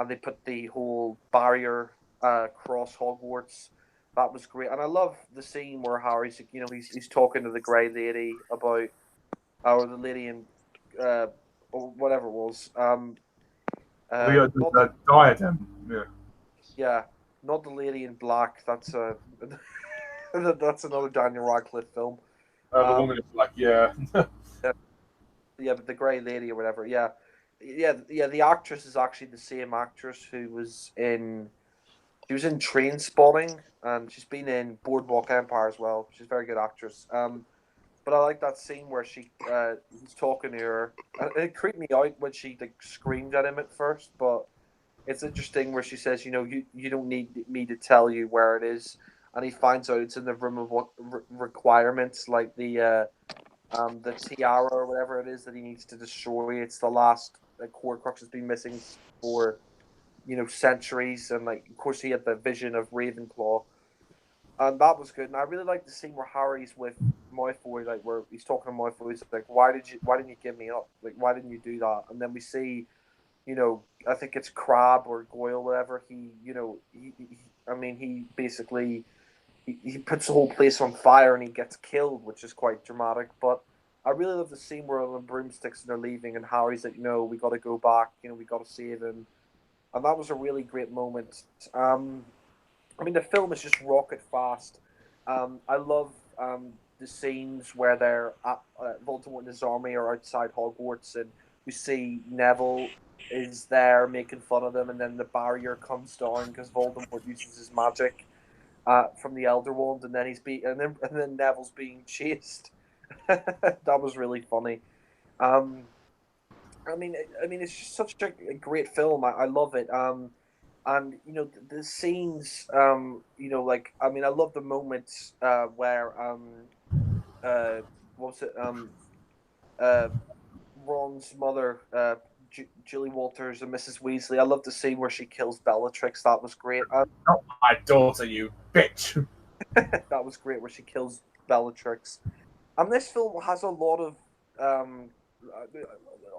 D: they put the whole barrier across Hogwarts. That was great, and I love the scene where Harry's he's talking to the Grey Lady about or the lady in or whatever it was.
B: The diadem. Yeah.
D: Yeah, not the Lady in Black. That's that's another Daniel Radcliffe film.
B: The Woman in Black. Yeah.
D: Yeah, but the Grey Lady or whatever. Yeah. The actress is actually the same actress who was in. She was in Train Spotting, and she's been in Boardwalk Empire as well. She's a very good actress. But I like that scene where he's talking to her. It creeped me out when she screamed at him at first, but it's interesting where she says, you don't need me to tell you where it is, and he finds out it's in the room of what requirements, like the tiara or whatever it is that he needs to destroy. It's the last Horcrux has been missing for centuries, and of course he had the vision of Ravenclaw. and that was good. And I really like the scene where Harry's with Malfoy, like where he's talking to Malfoy. He's like, why didn't you give me up? Like, why didn't you do that? And then we see, I think it's Crab or Goyle, whatever. I mean, he basically he puts the whole place on fire and he gets killed, which is quite dramatic. But I really love the scene where on broomsticks and they're leaving, and Harry's like, no, we got to go back. We got to save him, and that was a really great moment. I mean, the film is just rocket fast. I love the scenes where they're at Voldemort and his army are outside Hogwarts, and we see Neville is there making fun of them, and then the barrier comes down because Voldemort uses his magic from the Elder Wand, and then and then Neville's being chased. That was really funny. Um, it's just such a great film. I love it. And the scenes, I love the moments where what was it? Uh, Ron's mother, Julie Walters, and Mrs. Weasley. I love the scene where she kills Bellatrix. That was great.
B: Not my daughter, you bitch.
D: That was great where she kills Bellatrix. And this film has a lot of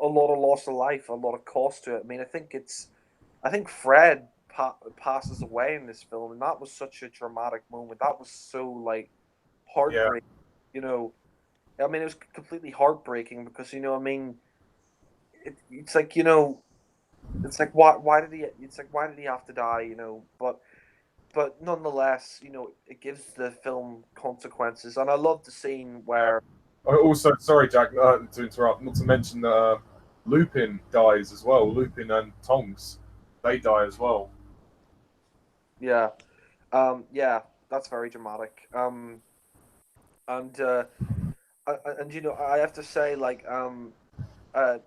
D: loss of life, a lot of cost to it. I mean, I think Fred passes away in this film, and that was such a dramatic moment. That was so like heartbreaking. I mean, it was completely heartbreaking because it's like it's like why did he have to die? But nonetheless, it gives the film consequences, and I love the scene where.
B: Also, sorry, Jack, to interrupt. Not to mention that Lupin dies as well. Lupin and Tonks, they die as well.
D: Yeah, yeah, that's very dramatic. And I have to say, uh,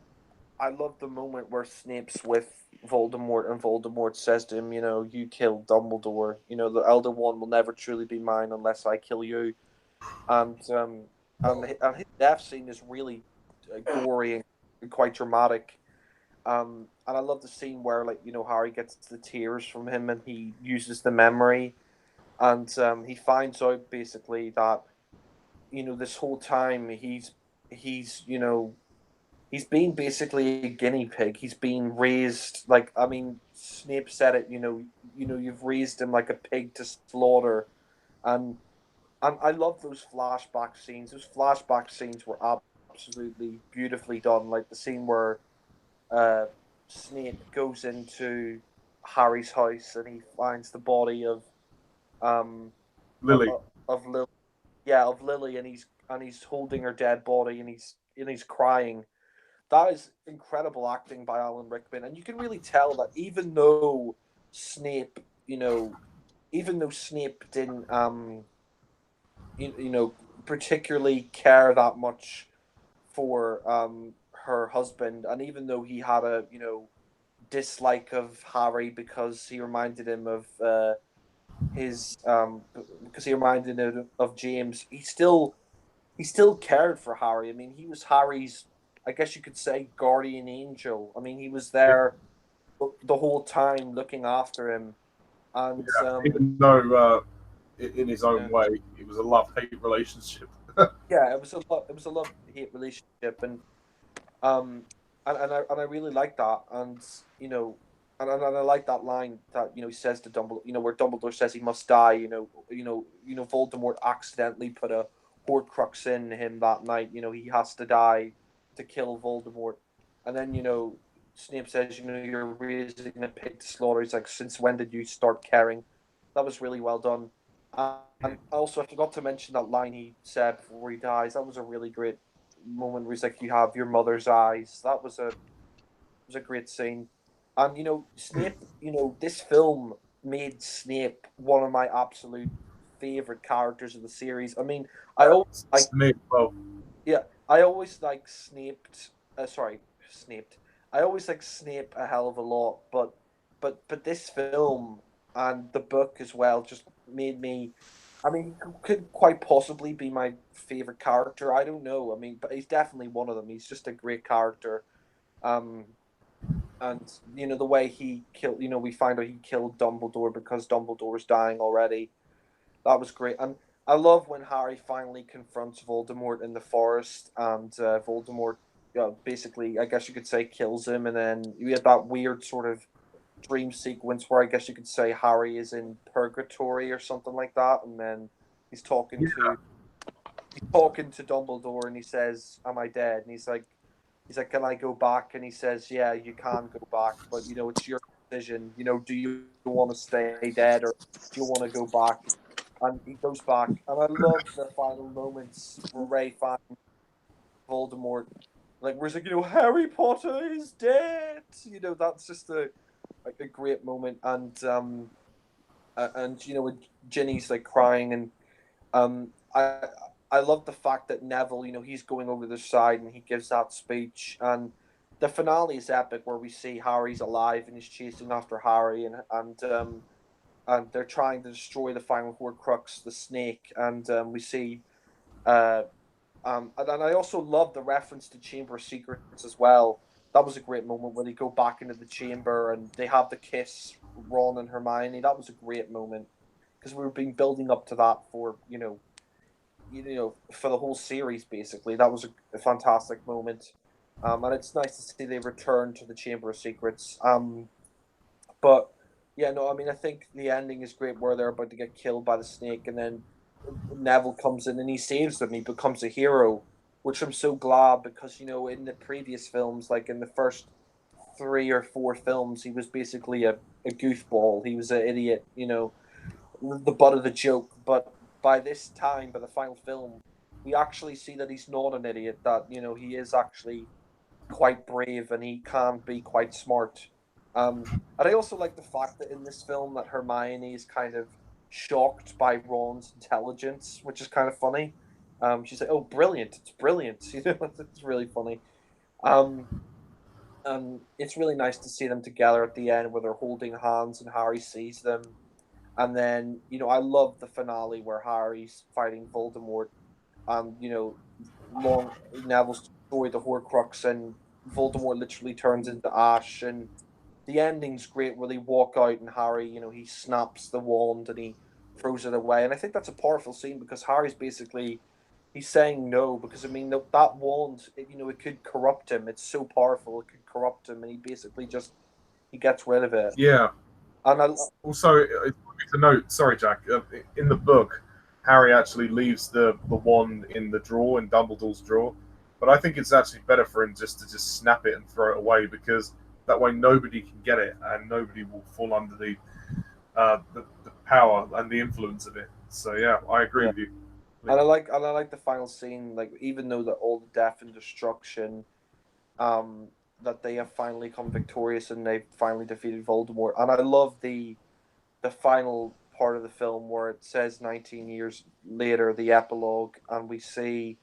D: I love the moment where Snape's with Voldemort, and Voldemort says to him, you killed Dumbledore. The Elder One will never truly be mine unless I kill you. And his death scene is really gory and quite dramatic. And I love the scene where, Harry gets the tears from him, and he uses the memory, and he finds out basically that this whole time he's been basically a guinea pig. He's been raised Snape said it. You've raised him like a pig to slaughter, and I love those flashback scenes. Those flashback scenes were absolutely beautifully done. Like the scene where uh, Snape goes into Harry's house and he finds the body um
B: Lily.
D: of Lily. Yeah, of Lily, and he's holding her dead body, and he's crying. That is incredible acting by Alan Rickman, and you can really tell that Snape, even though Snape didn't you know particularly care that much for her husband, and even though he had a dislike of Harry because he reminded him of his because he reminded him of James, he still cared for Harry. I mean, he was Harry's, I guess you could say, guardian angel. I mean, he was there the whole time looking after him, and
B: Yeah, even though in his own way, it was a love-hate relationship.
D: yeah, it was a love hate relationship, um, and I really like that, and and I like that line that he says to Dumbledore, where Dumbledore says he must die. Voldemort accidentally put a Horcrux in him that night. He has to die to kill Voldemort, and then Snape says, you're raising a pig to slaughter. He's like, since when did you start caring? That was really well done. And also, I forgot to mention that line he said before he dies. That was a really great moment where he's like, "You have your mother's eyes." That was a great scene. And Snape. This film made Snape one of my absolute favorite characters of the series. I mean, I always like
B: Snape, well,
D: yeah, I always like Snaped. Snaped. I always like Snape a hell of a lot, but this film and the book as well just made me. I mean, he could quite possibly be my favorite character. I don't know. I mean, but he's definitely one of them. He's just a great character. Um, and the way he killed. We find out he killed Dumbledore because Dumbledore's dying already.
A: That was great, and I love when Harry finally confronts Voldemort in the forest, and Voldemort, basically, I guess you could say, kills him, and then you had that weird sort of dream sequence where I guess you could say Harry is in purgatory or something like that, and then he's talking
B: Yeah.
A: to he's talking to Dumbledore, and he says, "Am I dead?" And he's like, "Can I go back?" And he says, "Yeah, you can go back, but it's your decision. Do you want to stay dead or do you want to go back?" And he goes back, and I love the final moments where Ray finds Voldemort, like where he's like, Harry Potter is dead. That's just a great moment, and when Ginny's like crying, and um, I I love the fact that Neville, he's going over the side and he gives that speech, and the finale is epic where we see Harry's alive and he's chasing after Harry, and they're trying to destroy the final Horcrux, the snake, and we see uh and I also love the reference to Chamber of Secrets as well. That was a great moment when they go back into the chamber and they have the kiss, Ron and Hermione. That was a great moment because we've been building up to that for for the whole series. Basically, that was a fantastic moment, and it's nice to see they return to the Chamber of Secrets. But yeah, no, I mean, I think the ending is great where they're about to get killed by the snake, and then Neville comes in and he saves them. He becomes a hero, which I'm so glad because in the previous films, like in the first 3 or 4 films, he was basically a goofball. He was an idiot, the butt of the joke. But by this time, by the final film, we actually see that he's not an idiot. That he is actually quite brave and he can be quite smart. And I also like the fact that in this film that Hermione is kind of shocked by Ron's intelligence, which is kind of funny. She's like, "Oh, brilliant! It's brilliant!" It's really funny. Um, and it's really nice to see them together at the end where they're holding hands and Harry sees them. And then I love the finale where Harry's fighting Voldemort, and long Neville's destroyed the Horcrux, and Voldemort literally turns into ash, and the ending's great where they walk out and Harry, he snaps the wand and he throws it away, and I think that's a powerful scene because Harry's basically he's saying no because I mean that wand, it could corrupt him. It's so powerful, it could corrupt him, and he basically just he gets rid of it.
B: Yeah.
A: And
B: Also, it's a note. Sorry, Jack. In the book, Harry actually leaves the wand in the drawer in Dumbledore's drawer, but I think it's actually better for him just to snap it and throw it away because that way nobody can get it and nobody will fall under the power and the influence of it. So yeah, I agree
A: yeah.
B: with you.
A: And I like the final scene, like even though that all the death and destruction, um, that they have finally come victorious and they've finally defeated Voldemort. And I love the final part of the film where it says 19 years later, the epilogue, and we see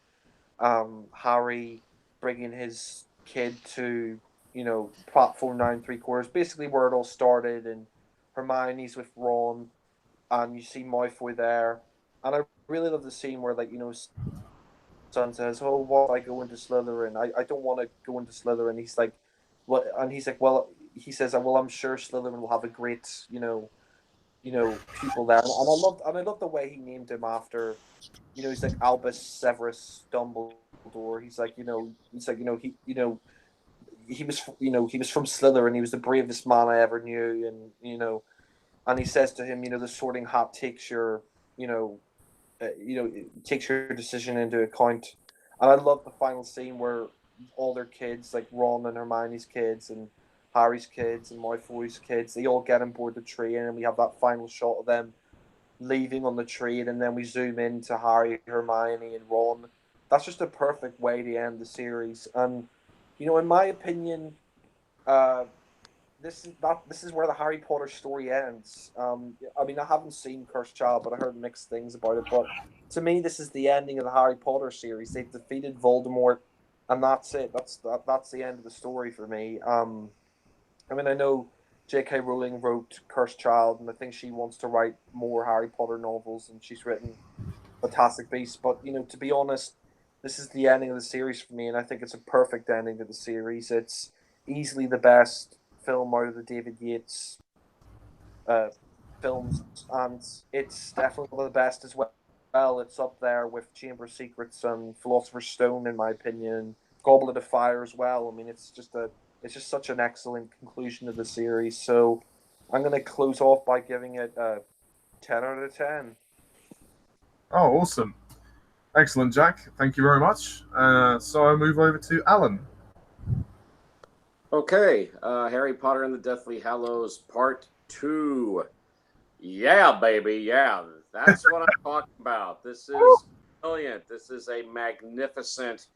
A: Harry bringing his kid to platform 9 3/4, basically where it all started, and Hermione's with Ron, and you see Malfoy there, and I really love the scene where son says, "Oh, what if I go into Slytherin? I don't want to go into Slytherin." He's like, "What?" And he's like, "Well," he says, "Well, I'm sure Slytherin will have a great pupil there." And I love the way he named him after, he's like Albus Severus Dumbledore. He's like he was from Slytherin. He was the bravest man I ever knew, and and he says to him, the Sorting Hat takes you know takes your decision into account. And I love the final scene where all their kids, like Ron and Hermione's kids and Harry's kids and Malfoy's kids, they all get on board the train, and we have that final shot of them leaving on the train, and then we zoom into Harry, Hermione, and Ron. That's just a perfect way to end the series. And in my opinion, uh, this is where the Harry Potter story ends. I mean, I haven't seen Cursed Child, but I heard mixed things about it. But to me, this is the ending of the Harry Potter series. They've defeated Voldemort, and that's it. That's the end of the story for me. I mean, I know J.K. Rowling wrote Cursed Child, and I think she wants to write more Harry Potter novels, and she's written Fantastic Beasts. But to be honest, this is the ending of the series for me, and I think it's a perfect ending to the series. It's easily the best film out of the David Yates uh, films, and it's definitely one of the best as well. Well, it's up there with Chamber of Secrets and Philosopher's Stone, in my opinion. Goblet of Fire as well. I mean, it's just such an excellent conclusion to the series. So I'm going to close off by giving it a 10 out of 10.
B: Oh, awesome. Excellent, Jack. Thank you very much. So I move over to Alan.
E: Okay, Harry Potter and the Deathly Hallows Part 2. Yeah, baby, yeah. That's what I'm talking about. This is brilliant. This is a magnificent,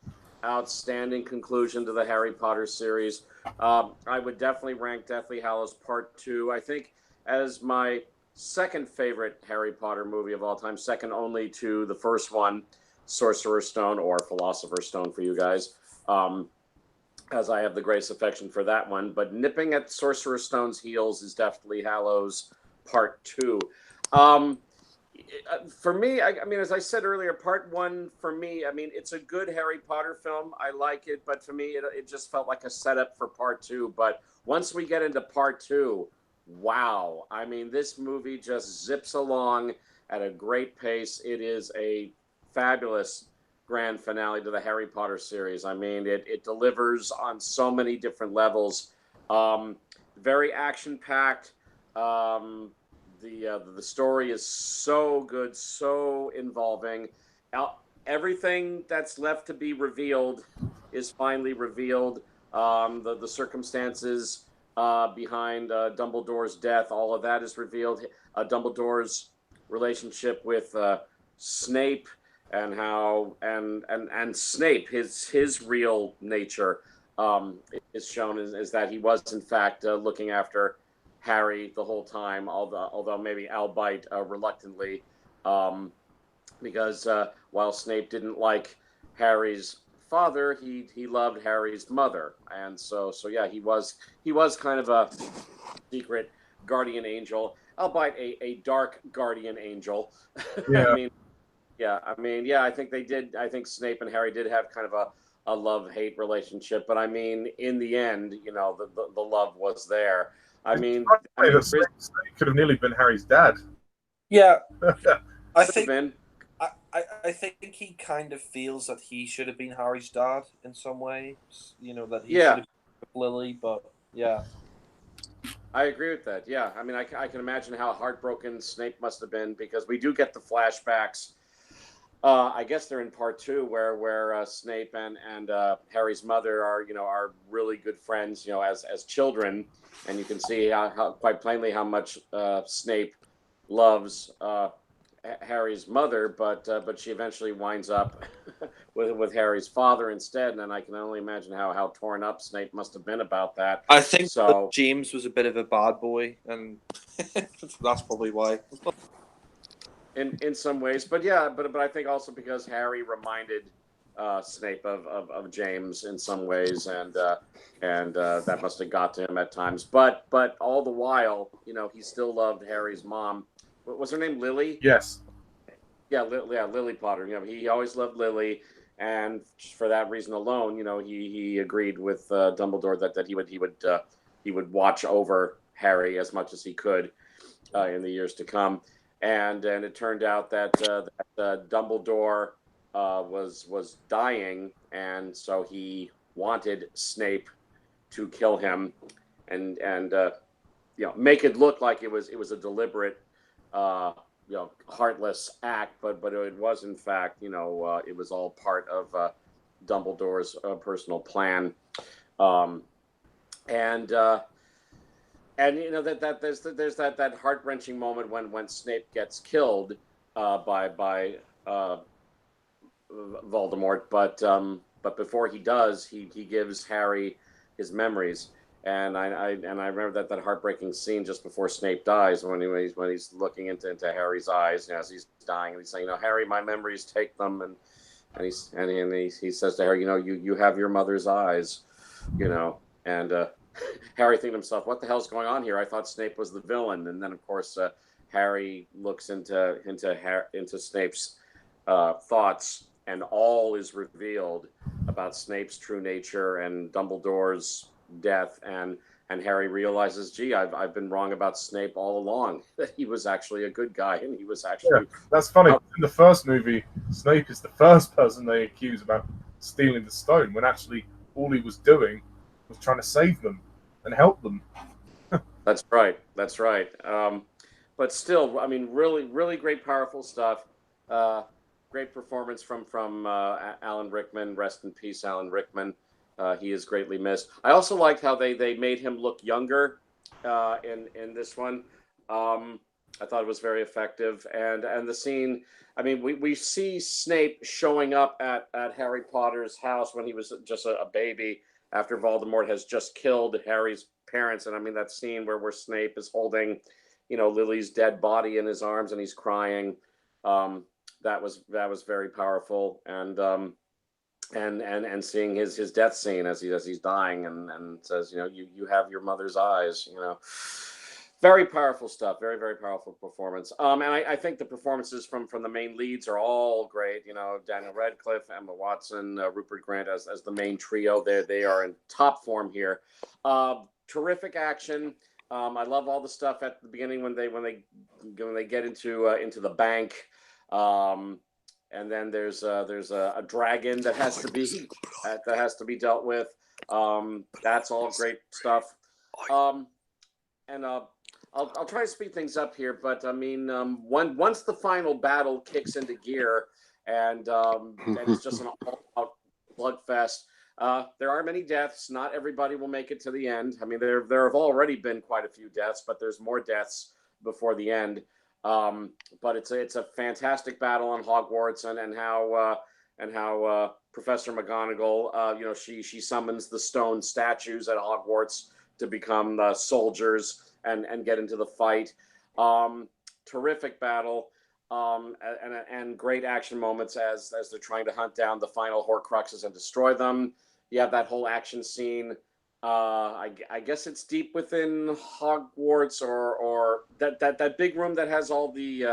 E: outstanding conclusion to the Harry Potter series. I would definitely rank Deathly Hallows Part 2, I think, as my second favorite Harry Potter movie of all time, second only to the first one, Sorcerer's Stone, or Philosopher's Stone for you guys. As I have the greatest affection for that one. But nipping at Sorcerer's Stone's heels is definitely Hallows Part 2. For me, I mean, as I said earlier, Part 1, for me, I mean, it's a good Harry Potter film. I like it, but for me, it just felt like a setup for Part 2. But once we get into Part 2, wow. I mean, this movie just zips along at a great pace. It is a fabulous grand finale to the Harry Potter series. I mean, it delivers on so many different levels. Very action-packed. The story is so good, so involving. Everything that's left to be revealed is finally revealed. The circumstances behind Dumbledore's death, all of that is revealed. Dumbledore's relationship with Snape, and how and Snape, his real nature is shown is that he was in fact looking after Harry the whole time, although maybe albeit reluctantly, because while Snape didn't like Harry's father, he loved Harry's mother, and so yeah, he was kind of a secret guardian angel, albeit a dark guardian angel.
B: Yeah.
E: I think they did. I think Snape and Harry did have kind of a love-hate relationship, but I mean, in the end, you know, the love was there. I mean,
B: Snape could have nearly been Harry's dad.
A: Yeah, I
E: could have
A: think
E: been.
A: I think he kind of feels that he should have been Harry's dad in some ways. You know, that he
E: Yeah.
A: should have been with Lily, but yeah.
E: I agree with that. Yeah, I mean, I can imagine how heartbroken Snape must have been, because we do get the flashbacks. I guess they're in Part 2, where Snape and Harry's mother are really good friends, you know, as children, and you can see how quite plainly how much Snape loves Harry's mother, but she eventually winds up with Harry's father instead, and I can only imagine how torn up Snape must have been about that.
D: I think
E: So
D: that James was a bit of a bad boy, and that's probably why.
E: in some ways, but yeah, but I think also because Harry reminded Snape of James in some ways, and that must have got to him at times. But all the while, you know, he still loved Harry's mom. What was her name? Lily?
B: Yes.
E: Yeah, Lily Potter. You know, he always loved Lily, and for that reason alone, you know, he agreed with Dumbledore that he would watch over Harry as much as he could in the years to come. And it turned out that Dumbledore was dying, and so he wanted Snape to kill him, and you know, make it look like it was a deliberate you know, heartless act, but it was in fact, you know, it was all part of Dumbledore's personal plan, and you know that there's that heart-wrenching moment when Snape gets killed by Voldemort, but before he does, he gives Harry his memories, and I remember that heartbreaking scene just before Snape dies, when he's looking into Harry's eyes, you know, as he's dying, and he's saying, you know, Harry, my memories, take them, and he says to Harry, you know, you have your mother's eyes, you know, and Harry thinking to himself, what the hell's going on here? I thought Snape was the villain. And then, of course, Harry looks into Snape's thoughts, and all is revealed about Snape's true nature and Dumbledore's death, and Harry realizes, gee, I've been wrong about Snape all along. That he was actually a good guy, and he was actually.
B: Yeah, that's funny. In the first movie, Snape is the first person they accuse about stealing the stone, when actually all he was doing was trying to save them and help them.
E: That's right. That's right. But still, I mean, really, really great, powerful stuff. Great performance from Alan Rickman. Rest in peace, Alan Rickman. He is greatly missed. I also liked how they made him look younger in this one. I thought it was very effective, and the scene. I mean, we see Snape showing up at Harry Potter's house when he was just a baby, after Voldemort has just killed Harry's parents. And I mean, that scene where Snape is holding, Lily's dead body in his arms and he's crying. That was very powerful. And seeing his death scene as he's dying and says, you have your mother's eyes, Very powerful stuff. Very, very powerful performance. And I think the performances from the main leads are all great. Daniel Radcliffe, Emma Watson, Rupert Grant as the main trio. They are in top form here. Terrific action. I love all the stuff at the beginning when they get into the bank. And then there's a dragon that has to be dealt with. That's all great stuff. I'll try to speed things up here, but I mean, once the final battle kicks into gear, and it's just an all-out slugfest. There are many deaths. Not everybody will make it to the end. I mean, there have already been quite a few deaths, but there's more deaths before the end. But it's a fantastic battle on Hogwarts, and how Professor McGonagall, she summons the stone statues at Hogwarts to become soldiers and get into the fight. Terrific battle, and great action moments as they're trying to hunt down the final Horcruxes and destroy them. You have that whole action scene. I guess it's deep within Hogwarts, or that big room that has all the.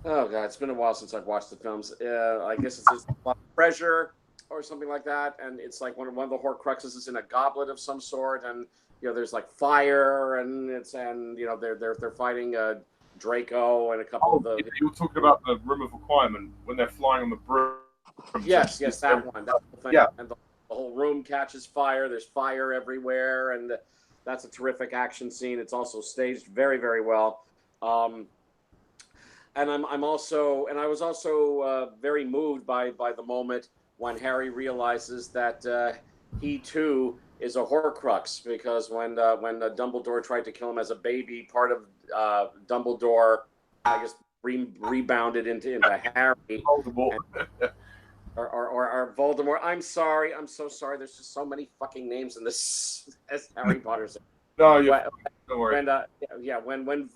E: Oh god, it's been a while since I've watched the films. I guess it's just a lot of treasure or something like that, and it's like one of the Horcruxes is in a goblet of some sort, and there's like fire, and they're fighting Draco and a couple of the.
B: You were talking about the Room of Requirement when they're flying on the broom.
E: Yes, that one. That whole thing.
B: Yeah.
E: And the whole room catches fire. There's fire everywhere, and that's a terrific action scene. It's also staged very, very well. And I was also very moved by the moment when Harry realizes that he too is a Horcrux, because when Dumbledore tried to kill him as a baby, part of Dumbledore, I guess, rebounded into Harry.
B: Voldemort.
E: Or Voldemort. I'm sorry. I'm so sorry. There's just so many fucking names in this as Harry Potter's.
B: No, don't worry.
E: When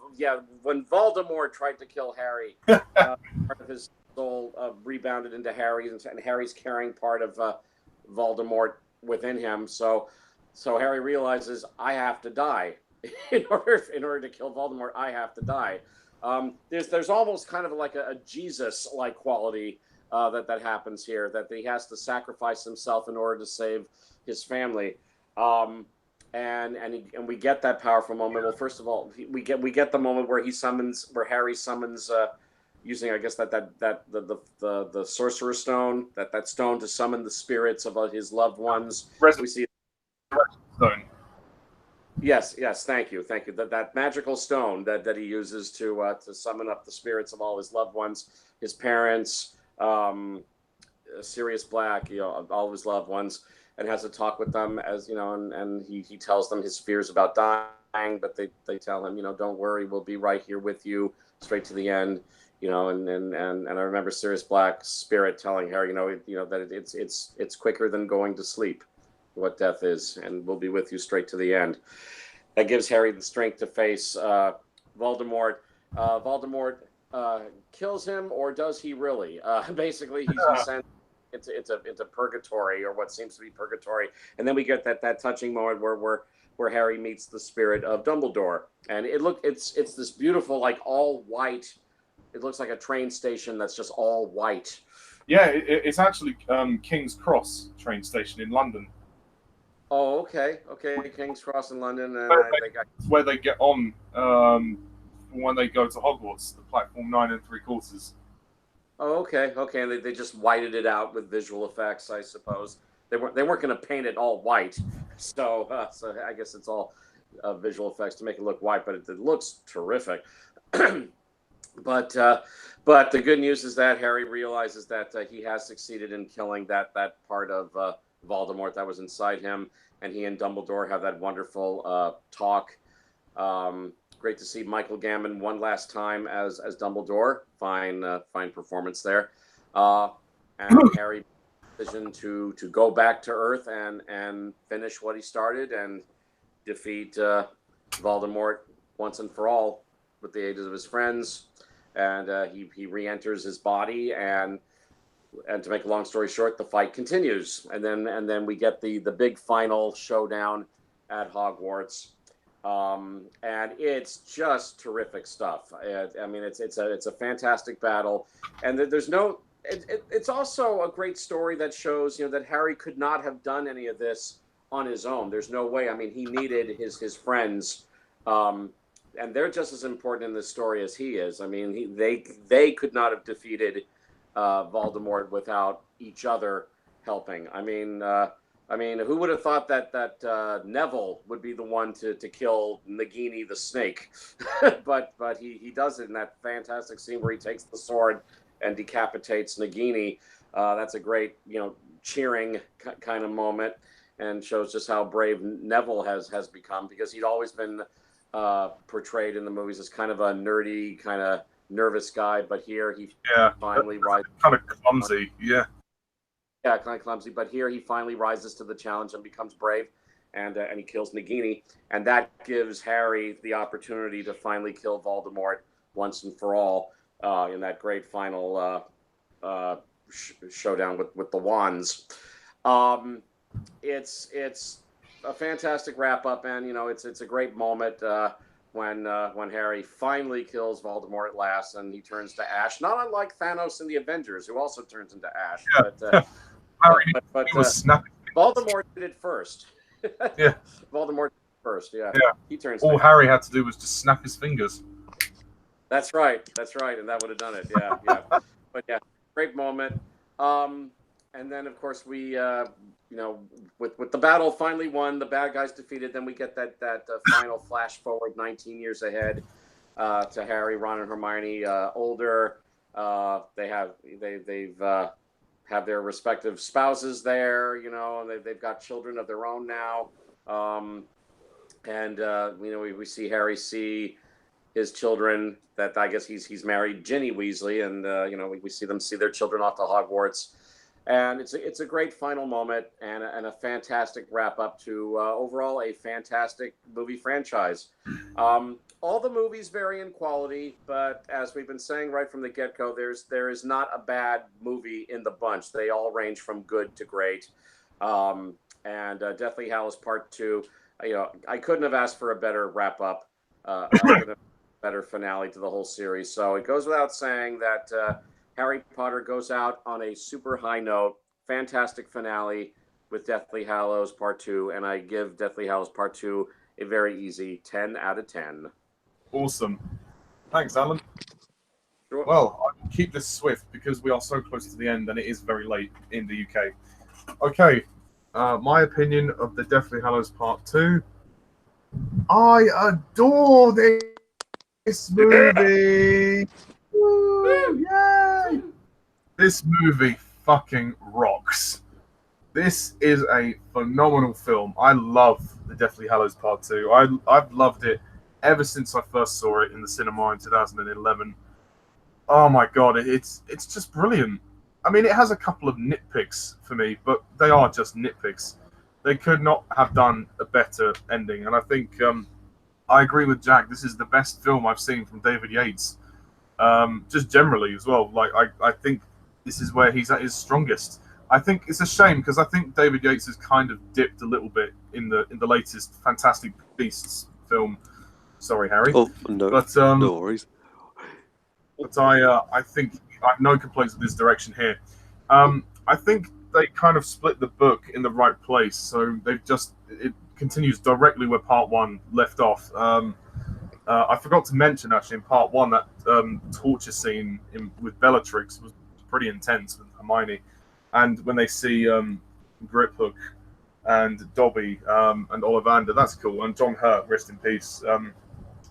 E: Voldemort tried to kill Harry, part of his soul rebounded into Harry, and Harry's carrying part of Voldemort within him. So Harry realizes, I have to die in order to kill Voldemort. I have to die. There's almost kind of like a Jesus-like quality that happens here, that he has to sacrifice himself in order to save his family. And we get that powerful moment. Well, first of all, we get the moment where Harry summons using, I guess, the Sorcerer's Stone, that stone to summon the spirits of his loved ones. We see
B: Stone.
E: Yes, thank you. That magical stone that he uses to summon up the spirits of all his loved ones, his parents, Sirius Black, all of his loved ones, and has a talk with them, as and he tells them his fears about dying, but they tell him, don't worry, we'll be right here with you straight to the end. And I remember Sirius Black's spirit telling Harry, that it's quicker than going to sleep, what death is, and we'll be with you straight to the end. That gives Harry the strength to face Voldemort. Voldemort kills him, or does he really? Basically, he's sent into purgatory, or what seems to be purgatory, and then we get that touching moment where Harry meets the spirit of Dumbledore, and it's this beautiful, like, all white. It looks like a train station that's just all white.
B: Yeah, it's actually King's Cross train station in London.
E: Oh, okay, King's Cross in London, and
B: Where
E: I
B: they,
E: think
B: it's where they get on when they go to Hogwarts, the platform 9 3/4.
E: Oh, okay, and they just whited it out with visual effects, I suppose. They weren't going to paint it all white, so I guess it's all visual effects to make it look white, but it looks terrific. But the good news is that Harry realizes that he has succeeded in killing that part of Voldemort that was inside him, and he and Dumbledore have that wonderful talk. Great to see Michael Gambon one last time as Dumbledore. Fine performance there. And Harry decision to go back to Earth and finish what he started and defeat Voldemort once and for all with the aid of his friends. And he re-enters his body, and to make a long story short, the fight continues, and then we get the big final showdown at Hogwarts. And it's just terrific stuff. I mean, it's a fantastic battle, and there's no. It's also a great story that shows that Harry could not have done any of this on his own. There's no way. I mean, he needed his friends, and they're just as important in this story as he is. I mean, they could not have defeated Voldemort without each other helping. I mean, who would have thought that Neville would be the one to kill Nagini the snake? but he does it in that fantastic scene where he takes the sword and decapitates Nagini. That's a great, cheering kind of moment, and shows just how brave Neville has become, because he'd always been portrayed in the movies as kind of a nerdy, kind of nervous guy, but here he finally rises.
B: Kind of clumsy, yeah.
E: Yeah, kind of clumsy, but here he finally rises to the challenge and becomes brave, and he kills Nagini, and that gives Harry the opportunity to finally kill Voldemort once and for all in that great final showdown with the wands. It's a fantastic wrap up, and it's a great moment when Harry finally kills Voldemort at last, and he turns to ash, not unlike Thanos in the Avengers, who also turns into ash.
B: Yeah.
E: But
B: he was snapping.
E: Voldemort did it first.
B: Yeah.
E: Voldemort did it first. Yeah. He turns.
B: All Harry had to do was just snap his fingers.
E: That's right, and that would have done it. Yeah. But yeah, great moment. And then of course we, with the battle finally won, the bad guys defeated. Then we get that final flash forward 19 years ahead to Harry, Ron, and Hermione older. They've have their respective spouses there, and they've got children of their own now. We see Harry see his children, that I guess he's married Ginny Weasley, and we see them see their children off to Hogwarts, and it's a great final moment and a fantastic wrap up to overall a fantastic movie franchise. All the movies vary in quality, but as we've been saying right from the get-go, there is not a bad movie in the bunch. They all range from good to great. And Deathly Hallows Part 2, I couldn't have asked for a better wrap-up, a better finale to the whole series. So it goes without saying that Harry Potter goes out on a super high note, fantastic finale with Deathly Hallows Part 2, and I give Deathly Hallows Part 2 a very easy 10 out of 10.
B: Awesome. Thanks, Alan.
E: Sure.
B: Well, I'll keep this swift because we are so close to the end and it is very late in the UK. Okay, my opinion of the Deathly Hallows Part 2. I adore this movie. Woo, yay! This movie fucking rocks. This is a phenomenal film. I love the Deathly Hallows Part 2. I've loved it ever since I first saw it in the cinema in 2011. Oh my god, it's just brilliant. I mean, it has a couple of nitpicks for me, but they are just nitpicks. They could not have done a better ending, and I think I agree with Jack. This is the best film I've seen from David Yates, just generally as well. Like I think this is where he's at his strongest. I think it's a shame because I think David Yates has kind of dipped a little bit in the latest Fantastic Beasts film. Sorry, Harry.
C: Oh no,
B: but
C: no worries.
B: But I think I have no complaints with this direction here. I think they kind of split the book in the right place. So it continues directly where part one left off. I forgot to mention actually in part one that torture scene with Bellatrix was pretty intense with Hermione, and when they see Griphook and Dobby and Ollivander, that's cool. And John Hurt, rest in peace.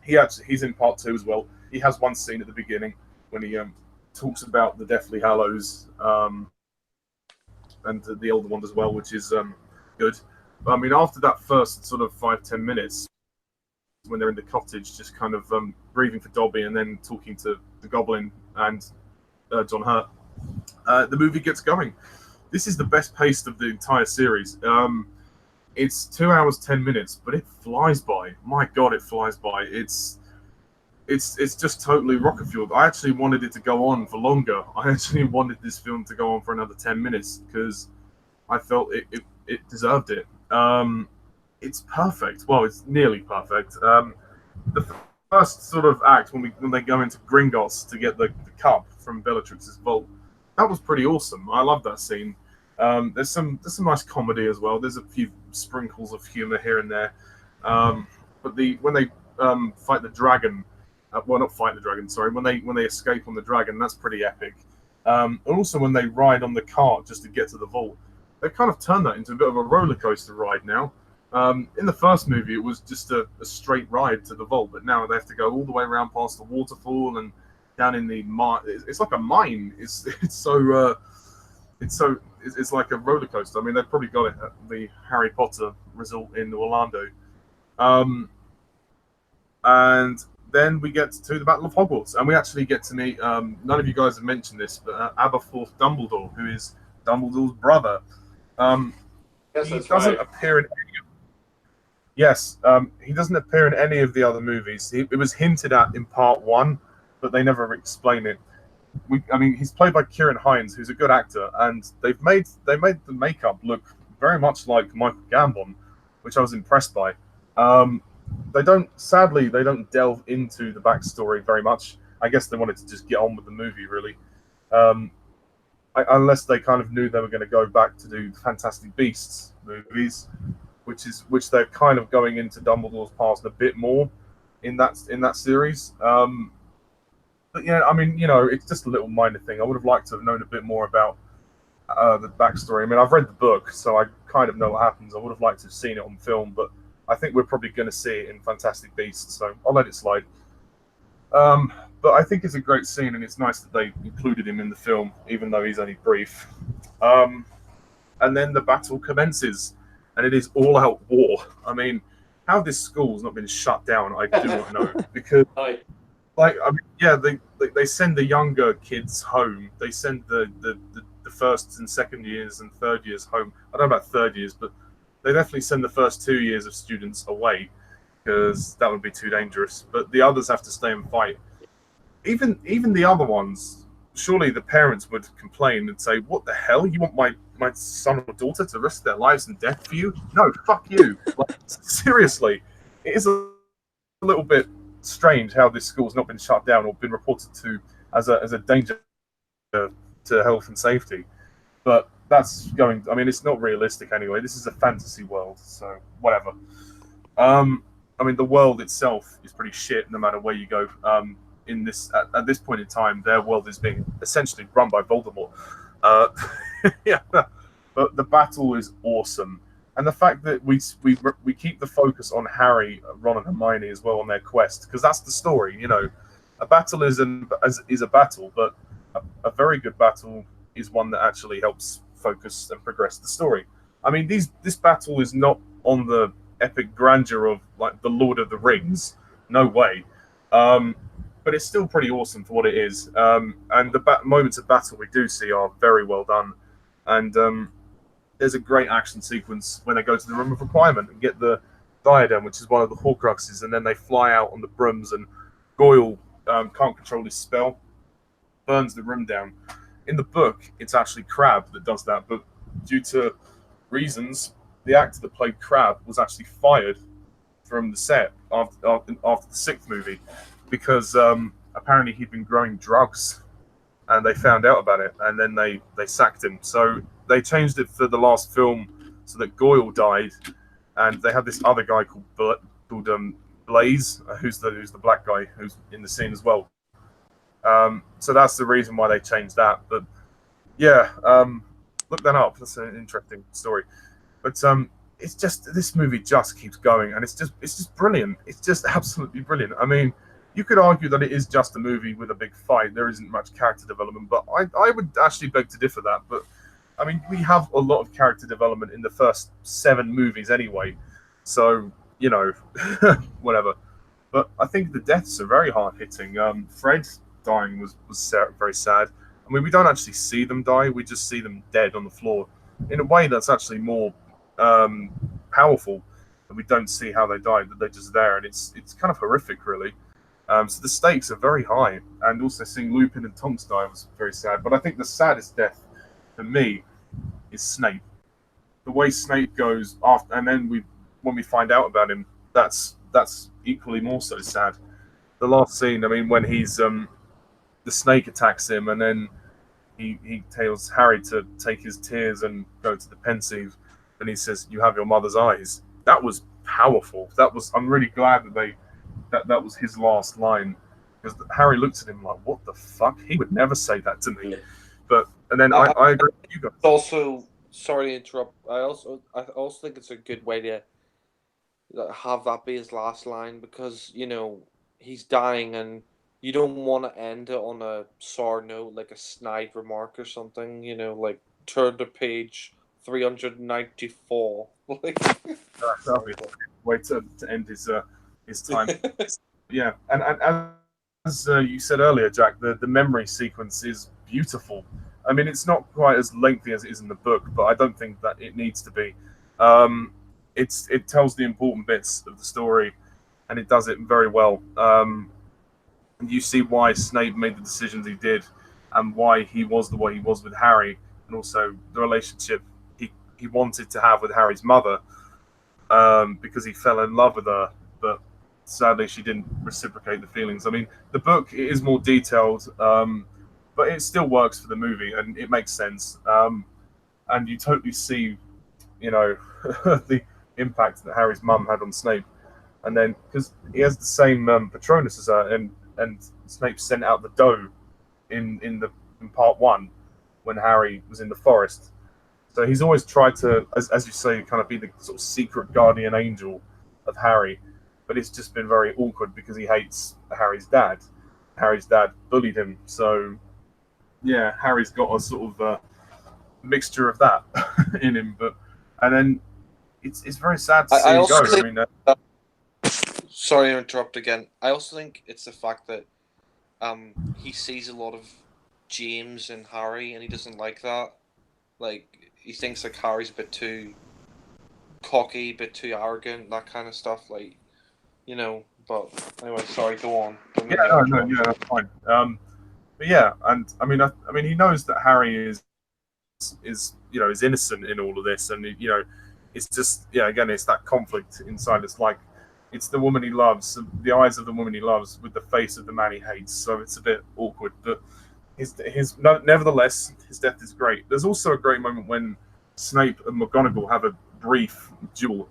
B: He's in part two as well. He has one scene at the beginning when he talks about the Deathly Hallows and the Elder Wand as well, which is good. But, I mean, after that first sort of 5-10 minutes, when they're in the cottage, just kind of breathing for Dobby and then talking to the Goblin and John Hurt, the movie gets going. This is the best paced of the entire series. It's 2 hours 10 minutes, but it flies by. My God, it flies by. It's just totally rocket fueled. I actually wanted it to go on for longer. I actually wanted this film to go on for another 10 minutes because I felt it deserved it. It's perfect. Well, it's nearly perfect. The first sort of act when they go into Gringotts to get the cup from Bellatrix's vault, that was pretty awesome. I love that scene. There's some nice comedy as well. There's a few sprinkles of humor here and there. But when they fight the dragon, well, not fight the dragon, sorry. When they escape on the dragon, that's pretty epic. And also when they ride on the cart just to get to the vault, they've kind of turned that into a bit of a roller coaster ride now. In the first movie, it was just a straight ride to the vault, but now they have to go all the way around past the waterfall and down in the mine. It's like a mine. It's like a roller coaster. I mean, they've probably got it at the Harry Potter resort in Orlando. And then we get to the Battle of Hogwarts, and we actually get to meet. None of you guys have mentioned this, but Aberforth Dumbledore, who is Dumbledore's brother.
E: Yes,
B: he
E: that's
B: doesn't
E: right.
B: appear in any of, Yes, he doesn't appear in any of the other movies. It was hinted at in part one, but they never explain it. I mean, he's played by Kieran Hines, who's a good actor, and they made the makeup look very much like Michael Gambon, which I was impressed by. Sadly, they don't delve into the backstory very much. I guess they wanted to just get on with the movie, really. Unless they kind of knew they were going to go back to do the Fantastic Beasts movies, which they're kind of going into Dumbledore's past a bit more in that series. But yeah, I mean, it's just a little minor thing. I would have liked to have known a bit more about the backstory. I mean, I've read the book, so I kind of know what happens. I would have liked to have seen it on film, but I think we're probably going to see it in Fantastic Beasts, so I'll let it slide. But I think it's a great scene, and it's nice that they included him in the film, even though he's only brief. And then the battle commences, and it is all-out war. I mean, how this school's not been shut down, I do not know, because... They send the younger kids home. They send the first and second years and third years home. I don't know about third years, but they definitely send the first 2 years of students away because that would be too dangerous. But the others have to stay and fight. Even the other ones, surely the parents would complain and say, "What the hell? You want my son or daughter to risk their lives and death for you? No, fuck you!" Seriously, it is a little bit strange how this school's not been shut down or been reported to as a danger to health and safety. But that's going. I mean, it's not realistic anyway. This is a fantasy world, so whatever. I mean, the world itself is pretty shit, no matter where you go. At this point in time, their world is being essentially run by Voldemort. Yeah, but the battle is awesome. And the fact that we keep the focus on Harry, Ron, and Hermione as well on their quest, because that's the story. A battle is a battle, but a very good battle is one that actually helps focus and progress the story. I mean, this battle is not on the epic grandeur of like the Lord of the Rings, no way. But it's still pretty awesome for what it is. And the moments of battle we do see are very well done, and there's a great action sequence when they go to the Room of Requirement and get the diadem, which is one of the Horcruxes, and then they fly out on the brooms, and Goyle can't control his spell, burns the room down. In the book, it's actually Crabbe that does that, but due to reasons, the actor that played Crabbe was actually fired from the set after the sixth movie because apparently he'd been growing drugs, and they found out about it, and then they sacked him. So they changed it for the last film so that Goyle died, and they had this other guy called Blaze, who's the black guy who's in the scene as well. So that's the reason why they changed that. But yeah, look that up. That's an interesting story. But it's just this movie just keeps going, and it's just brilliant. It's just absolutely brilliant. I mean, you could argue that it is just a movie with a big fight. There isn't much character development, but I would actually beg to differ that. But I mean, we have a lot of character development in the first 7 movies anyway, so you know, whatever. But I think the deaths are very hard hitting. Fred dying was very sad. I mean, we don't actually see them die; we just see them dead on the floor. In a way, that's actually more powerful. And we don't see how they died; that they're just there, and it's kind of horrific, really. So the stakes are very high, and also seeing Lupin and Tonks die was very sad. But I think the saddest death for me is Snape. The way Snape goes after, and then when we find out about him, that's equally more so sad. The last scene, I mean, when he's the snake attacks him, and then he tells Harry to take his tears and go to the pensieve, and he says, "You have your mother's eyes." That was powerful. I'm really glad that was his last line, because Harry looks at him like, "What the fuck? He would never say that to me." And then I agree with you guys.
D: Also, sorry to interrupt. I also think it's a good way to have that be his last line, because he's dying, and you don't want to end it on a sour note, like a snide remark or something. Like turn to page 394. Like
B: That'll be a way to end his time. Yeah, and as you said earlier, Jack, the memory sequence is beautiful. I mean, it's not quite as lengthy as it is in the book, but I don't think that it needs to be. It tells the important bits of the story, and it does it very well. And you see why Snape made the decisions he did, and why he was the way he was with Harry, and also the relationship he wanted to have with Harry's mother, because he fell in love with her, but sadly she didn't reciprocate the feelings. I mean, the book is more detailed, but it still works for the movie, and it makes sense. And you totally see, the impact that Harry's mum had on Snape. And then, because he has the same Patronus as her, and Snape sent out the doe in part 1 when Harry was in the forest. So he's always tried to, as you say, kind of be the sort of secret guardian angel of Harry. But it's just been very awkward because he hates Harry's dad. Harry's dad bullied him. So, yeah, Harry's got a sort of mixture of that in him. And then it's very sad to see him go.
D: Think, sorry to interrupt again. I also think it's the fact that he sees a lot of James and Harry, and he doesn't like that. Like, he thinks like Harry's a bit too cocky, a bit too arrogant, that kind of stuff. Like, But anyway, sorry. Go on.
B: Yeah, that's fine. But yeah, and I mean, he knows that Harry is innocent in all of this, and it's just again, it's that conflict inside. It's like it's the woman he loves, the eyes of the woman he loves, with the face of the man he hates. So it's a bit awkward, but nevertheless, his death is great. There's also a great moment when Snape and McGonagall have a brief duel,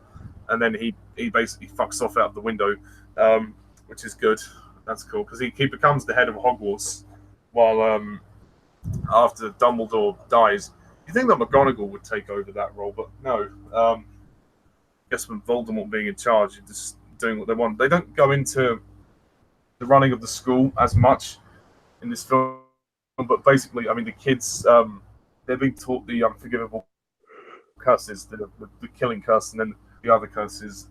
B: and then he basically fucks off out the window, which is good. That's cool, because he becomes the head of Hogwarts while after Dumbledore dies. You think that McGonagall would take over that role, but no. I guess when Voldemort being in charge, you're just doing what they want. They don't go into the running of the school as much in this film, but basically, I mean, the kids, they're being taught the unforgivable curses, the killing curse, and then the other curses,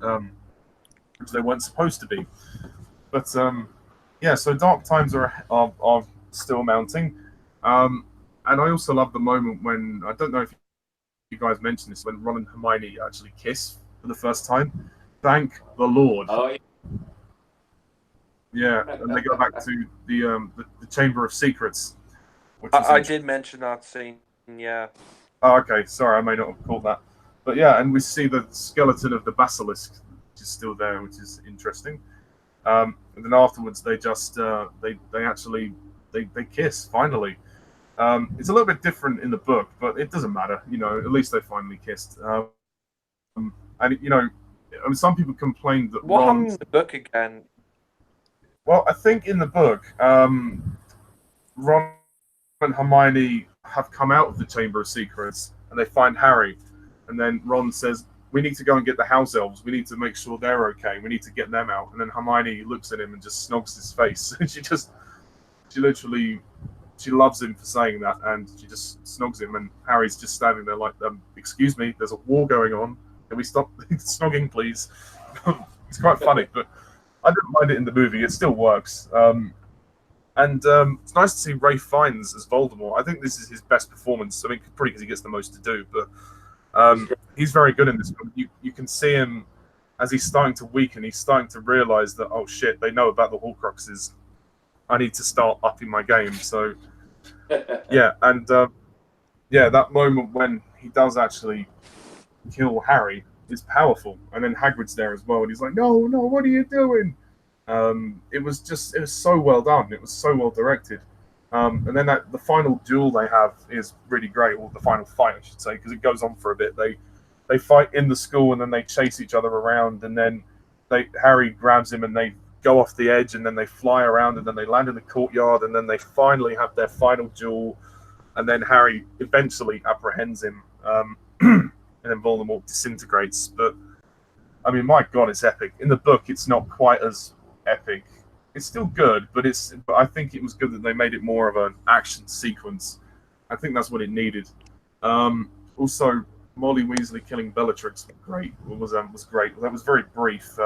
B: which they weren't supposed to be. But so dark times are still mounting. And I also love the moment when, I don't know if you guys mentioned this, when Ron and Hermione actually kiss for the first time. Thank the Lord.
E: Oh,
B: yeah, and they go back to the Chamber of Secrets. Which
D: I did mention that scene, yeah.
B: Oh, okay, sorry, I may not have caught that. But yeah, and we see the skeleton of the basilisk, which is still there, which is interesting. And then afterwards, they just they kiss finally. It's a little bit different in the book, but it doesn't matter. You know, at least they finally kissed. And you know, I mean, some people complained that
D: What
B: Ron.
D: happened in the book again?
B: Well, I think in the book, Ron and Hermione have come out of the Chamber of Secrets, and they find Harry, and then Ron says, "We need to go and get the house elves. We need to make sure they're okay. We need to get them out." And then Hermione looks at him and just snogs his face. She loves him for saying that, and she just snogs him. And Harry's just standing there like, "Excuse me, there's a war going on. Can we stop snogging, please?" It's quite funny, but I didn't mind it in the movie. It still works. And it's nice to see Ralph Fiennes as Voldemort. I think this is his best performance. I mean, probably because he gets the most to do, but he's very good in this film. You can see him as he's starting to weaken. He's starting to realize that, oh shit, they know about the Horcruxes. I need to start upping my game. So yeah, and that moment when he does actually kill Harry is powerful. And then Hagrid's there as well, and he's like, no, what are you doing? It was so well done. It was so well directed. And then the final duel they have is really great, or the final fight, I should say, because it goes on for a bit. They fight in the school, and then they chase each other around, and then Harry grabs him, and they go off the edge, and then they fly around, and then they land in the courtyard, and then they finally have their final duel, and then Harry eventually apprehends him, and then Voldemort disintegrates. But I mean, my God, it's epic. In the book, it's not quite as epic. It's still good, but I think it was good that they made it more of an action sequence. I think that's what it needed. Also, Molly Weasley killing Bellatrix was great. That was very brief.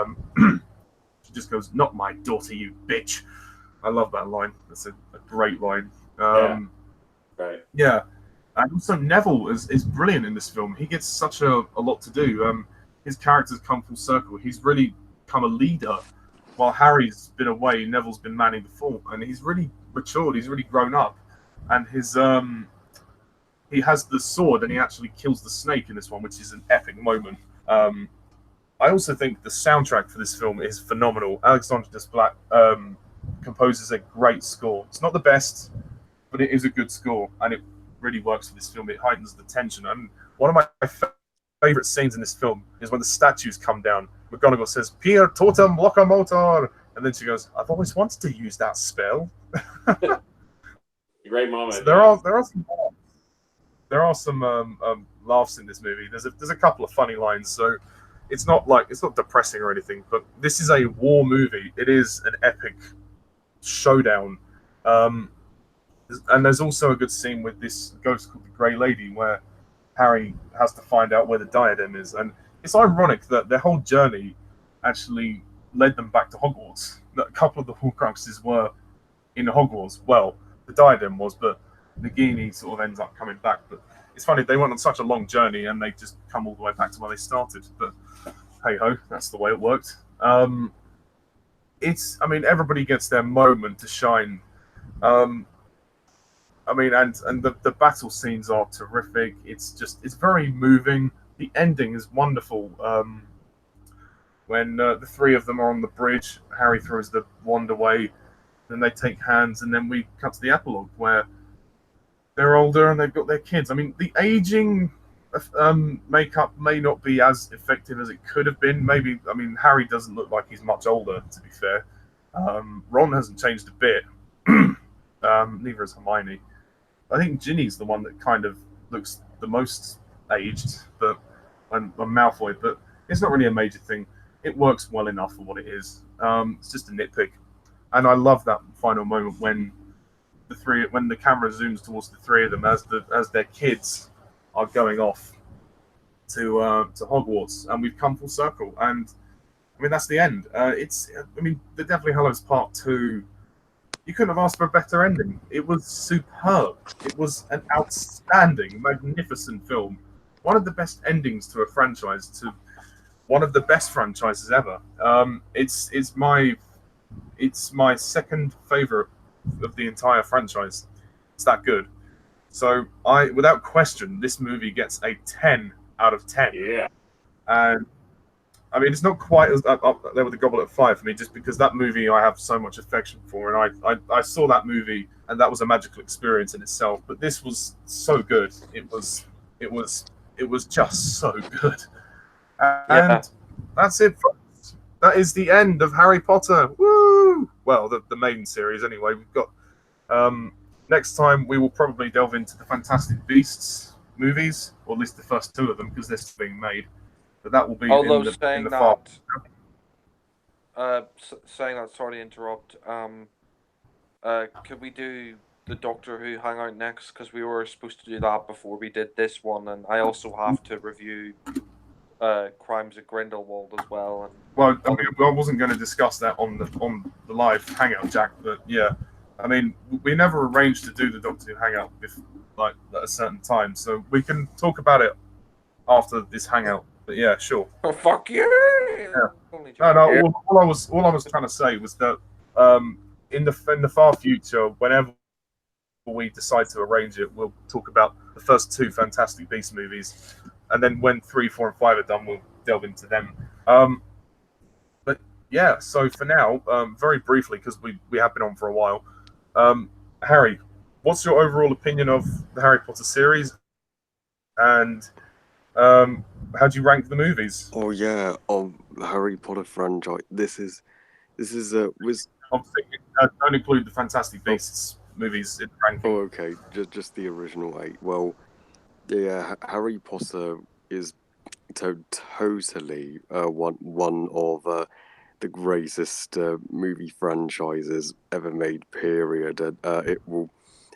B: She just goes, "Not my daughter, you bitch." I love that line. That's a great line.
E: Right.
B: Yeah. And also Neville is brilliant in this film. He gets such a lot to do. His character's come full circle. He's really become a leader. While Harry's been away, Neville's been manning the fort, and he's really matured. He's really grown up, and he has the sword, and he actually kills the snake in this one, which is an epic moment. I also think the soundtrack for this film is phenomenal. Alexandre Desplat composes a great score. It's not the best, but it is a good score, and it really works for this film. It heightens the tension. And one of my favorite scenes in this film is when the statues come down. McGonagall says, "Pier totem locomotor," and then she goes, "I've always wanted to use that spell."
E: Great moment.
B: So there are some laughs in this movie. There's a couple of funny lines. So it's not depressing or anything. But this is a war movie. It is an epic showdown. And there's also a good scene with this ghost called the Grey Lady, where Harry has to find out where the diadem is. And it's ironic that their whole journey actually led them back to Hogwarts. That a couple of the Horcruxes were in Hogwarts. Well, the diadem was, but Nagini sort of ends up coming back. But it's funny, they went on such a long journey and they just come all the way back to where they started. But hey ho, that's the way it worked. Everybody gets their moment to shine. And the battle scenes are terrific. It's very moving. The ending is wonderful. When the three of them are on the bridge, Harry throws the wand away, then they take hands, and then we cut to the epilogue where they're older and they've got their kids. I mean, the aging makeup may not be as effective as it could have been. Maybe, Harry doesn't look like he's much older, to be fair. Ron hasn't changed a bit. Neither has Hermione. I think Ginny's the one that kind of looks the most aged, and Malfoy, but it's not really a major thing. It works well enough for what it is. It's just a nitpick, and I love that final moment when the camera zooms towards the three of them as their kids are going off to Hogwarts, and we've come full circle. And that's the end. The Deathly Hallows Part 2. You couldn't have asked for a better ending. It was superb. It was an outstanding, magnificent film. One of the best endings to a franchise, to one of the best franchises ever. It's my second favorite of the entire franchise. It's that good. So without question, this movie gets a 10 out of 10.
E: Yeah.
B: And I mean, it's not quite as up there with the Goblet of Fire for me, just because that movie I have so much affection for, and I saw that movie, and that was a magical experience in itself. But this was so good. It was just so good.
D: Yeah.
B: And that's it. Folks. That is the end of Harry Potter. Woo! Well, the main series anyway. We've got next time we will probably delve into the Fantastic Beasts movies, or at least the first two of them, because they're still being made. But that will be
D: Although
B: in the far.
D: saying that, sorry to interrupt. Could we do the Doctor Who hangout next? Because we were supposed to do that before we did this one, and I also have to review Crimes at Grindelwald as well. And
B: Well, I mean, I wasn't going to discuss that on the live hangout, Jack. But yeah, I mean, we never arranged to do the Doctor Who hangout like at a certain time, so we can talk about it after this hangout. But yeah, sure.
D: oh, fuck you!
B: Yeah. No. All I was trying to say was that in the far future, whenever we decide to arrange it, we'll talk about the first two Fantastic Beasts movies, and then when 3, 4, and 5 are done, we'll delve into them. But yeah, so for now, very briefly, because we have been on for a while, Harry, what's your overall opinion of the Harry Potter series, and how do you rank the movies?
C: Oh yeah, the Harry Potter franchise. This is was.
B: Obviously, don't include the Fantastic Beasts movies in the ranking.
C: Oh, okay, just the original 8. Well, yeah, Harry Potter is totally one of the greatest movie franchises ever made. Period.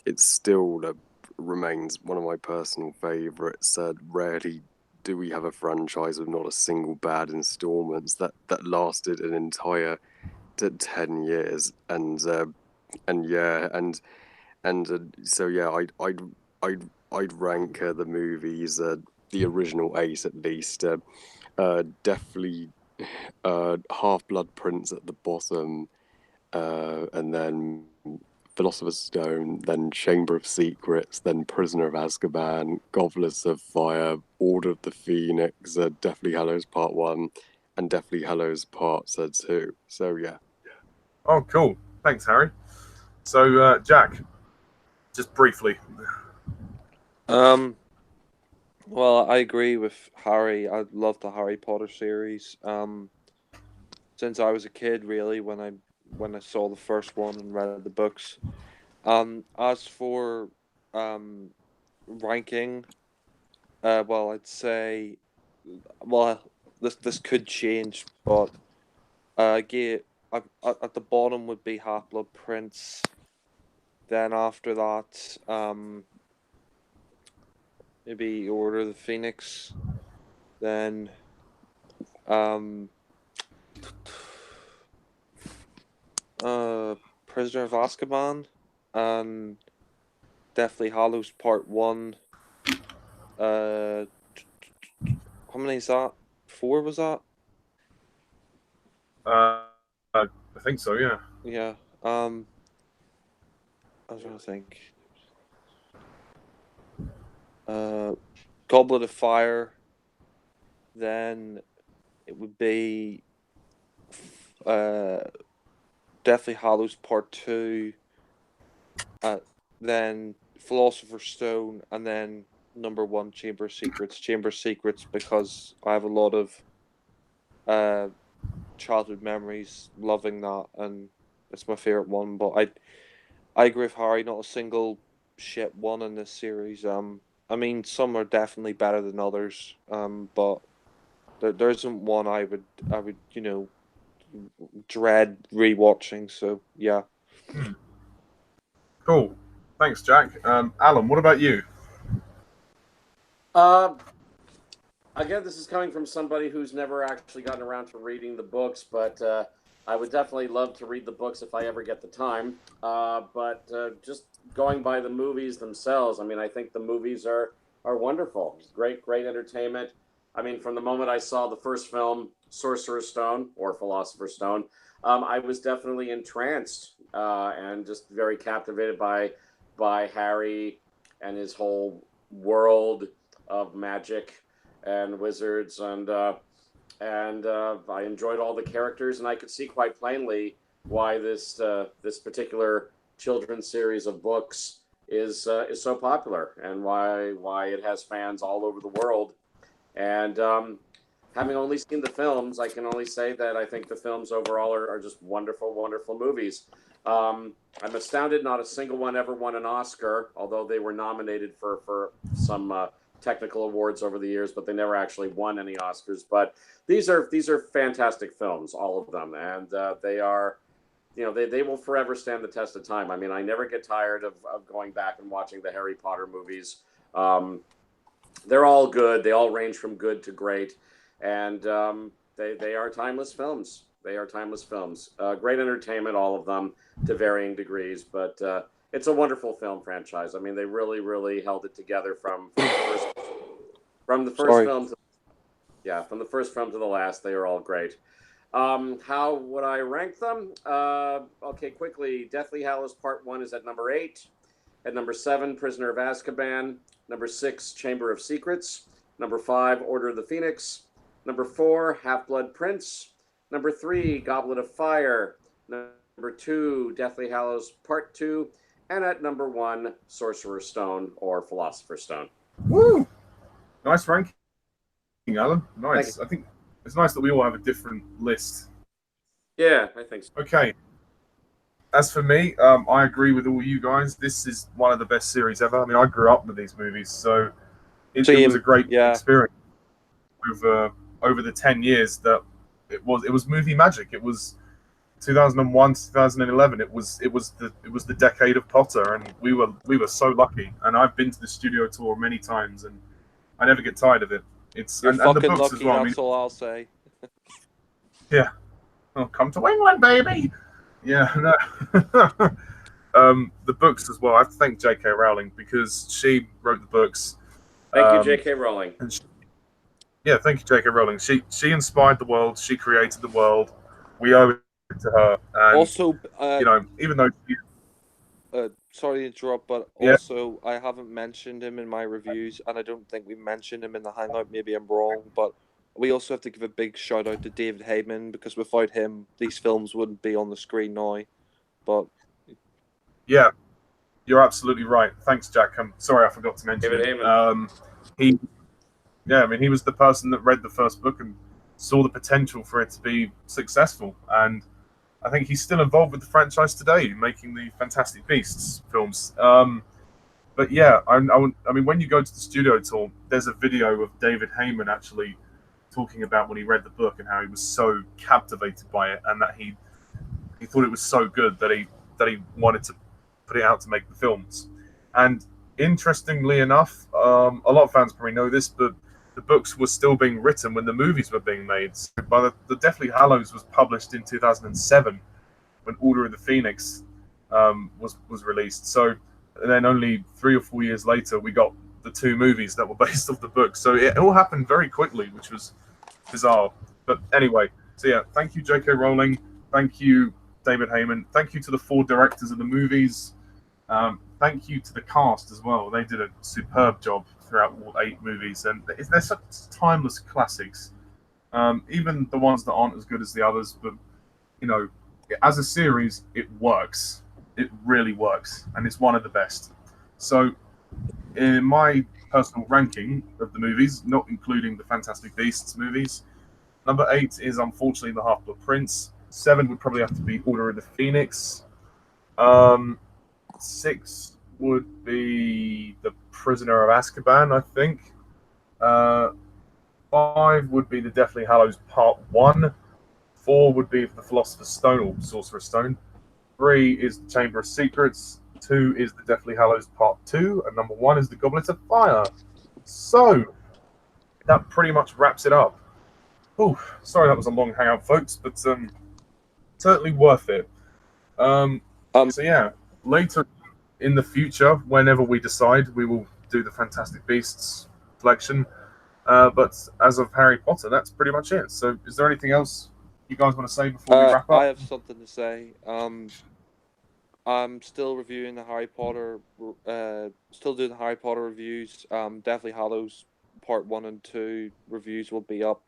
C: It still remains one of my personal favorites. Rarely do we have a franchise with not a single bad installments that lasted an entire 10 years, and yeah, so yeah, I'd rank the movies, the original 8 at least, definitely Half-Blood Prince at the bottom, and then Philosopher's Stone, then Chamber of Secrets, then Prisoner of Azkaban, Goblets of Fire, Order of the Phoenix, Deathly Hallows Part 1, and Deathly Hallows Part 2. So yeah.
B: Oh, cool. Thanks, Harry. So, Jack, just briefly.
D: Well, I agree with Harry. I love the Harry Potter series. Since I was a kid, really, when I saw the first one and read the books. As for ranking, well, I'd say, well, this could change, but at the bottom would be Half-Blood Prince. Then after that, maybe Order of the Phoenix. Then, Prisoner of Azkaban, and Deathly Hallows Part 1. How many is that? 4 was that?
B: I think so, yeah.
D: Yeah. I was trying to think. Goblet of Fire. Then it would be Deathly Hallows Part 2. Then Philosopher's Stone, and then number 1, Chamber of Secrets. Chamber of Secrets because I have a lot of childhood memories loving that, and it's my favorite one. But I agree with Harry. Not a single shit one in this series. I mean, some are definitely better than others. But there isn't one I would dread rewatching. So yeah.
B: Cool. Thanks, Jack. Alan, what about you?
E: Again, this is coming from somebody who's never actually gotten around to reading the books, but I would definitely love to read the books if I ever get the time. But just going by the movies themselves, I mean, I think the movies are wonderful. It's great entertainment. I mean, from the moment I saw the first film, Sorcerer's Stone or Philosopher's Stone, I was definitely entranced and just very captivated by Harry and his whole world of magic and wizards, and and I enjoyed all the characters, and I could see quite plainly why this particular children's series of books is so popular, and why it has fans all over the world. And having only seen the films, I can only say that I think the films overall are just wonderful, wonderful movies. I'm astounded not a single one ever won an Oscar, although they were nominated for some technical awards over the years, but they never actually won any Oscars. But these are fantastic films, all of them, and they are, they will forever stand the test of time. I mean, I never get tired of going back and watching the Harry Potter movies. They're all good. They all range from good to great, and they are timeless films. They are timeless films. Great entertainment, all of them, to varying degrees. But it's a wonderful film franchise. I mean, they really, really held it together from the first film from the first film to the last. They are all great. How would I rank them? Okay, quickly. Deathly Hallows Part 1 is at number 8. At number 7, Prisoner of Azkaban. Number 6, Chamber of Secrets. Number 5, Order of the Phoenix. Number 4, Half-Blood Prince. Number 3, Goblet of Fire. Number 2, Deathly Hallows Part 2. And at number 1, Sorcerer's Stone or Philosopher's Stone.
B: Woo! Nice ranking, Alan. Nice. I think it's nice that we all have a different list.
E: Yeah, I think so.
B: Okay. As for me, I agree with all you guys. This is one of the best series ever. I mean, I grew up with these movies, so it was a great experience. Over the 10 years that it was movie magic. It was 2001 to 2011. It was the decade of Potter, and we were so lucky. And I've been to the studio tour many times, and I never get tired of it.
D: You're
B: and
D: fucking
B: the books
D: lucky.
B: as well.
D: That's all I'll say.
B: Yeah. Oh, come to England, baby. Yeah, no. The books as well. I have to thank J.K. Rowling because she wrote the books.
E: Thank you, J.K. Rowling.
B: Thank you, J.K. Rowling. She inspired the world. She created the world. We owe it to her. And,
D: also,
B: even though
D: sorry to interrupt, but also I haven't mentioned him in my reviews, and I don't think we mentioned him in the Hangout. Maybe I'm wrong, but we also have to give a big shout out to David Heyman, because without him, these films wouldn't be on the screen now. But
B: yeah, you're absolutely right. Thanks, Jack. I'm sorry I forgot to mention
E: David
B: him. He was the person that read the first book and saw the potential for it to be successful, and I think he's still involved with the franchise today, making the Fantastic Beasts films. But yeah, I mean, when you go to the studio tour, there's a video of David Heyman actually talking about when he read the book and how he was so captivated by it, and that he thought it was so good that he wanted to put it out to make the films. And interestingly enough, a lot of fans probably know this, but the books were still being written when the movies were being made. So by the Deathly Hallows was published in 2007 when Order of the Phoenix was released. So and then only 3 or 4 years later, we got the 2 movies that were based off the book. So it all happened very quickly, which was bizarre. But anyway, so yeah, thank you, J.K. Rowling. Thank you, David Heyman. Thank you to the 4 directors of the movies. Thank you to the cast as well. They did a superb job throughout all 8 movies, and they're such timeless classics. Even the ones that aren't as good as the others, but as a series, it works. It really works, and it's one of the best. So, in my personal ranking of the movies, not including the Fantastic Beasts movies, number 8 is unfortunately The Half-Blood Prince. 7 would probably have to be Order of the Phoenix. 6 would be The Prisoner of Azkaban, I think. 5 would be The Deathly Hallows Part 1. 4 would be The Philosopher's Stone or Sorcerer's Stone. 3 is The Chamber of Secrets. 2 is The Deathly Hallows Part 2. And number 1 is The Goblet of Fire. So, that pretty much wraps it up. Oh, sorry that was a long hangout, folks, but certainly worth it. So yeah, later in the future, whenever we decide, we will do the Fantastic Beasts collection. But as of Harry Potter, that's pretty much it. So is there anything else you guys want to say before we wrap up?
D: I have something to say. I'm still reviewing the Harry Potter, still doing the Harry Potter reviews. Deathly Hallows Part 1 and 2 reviews will be up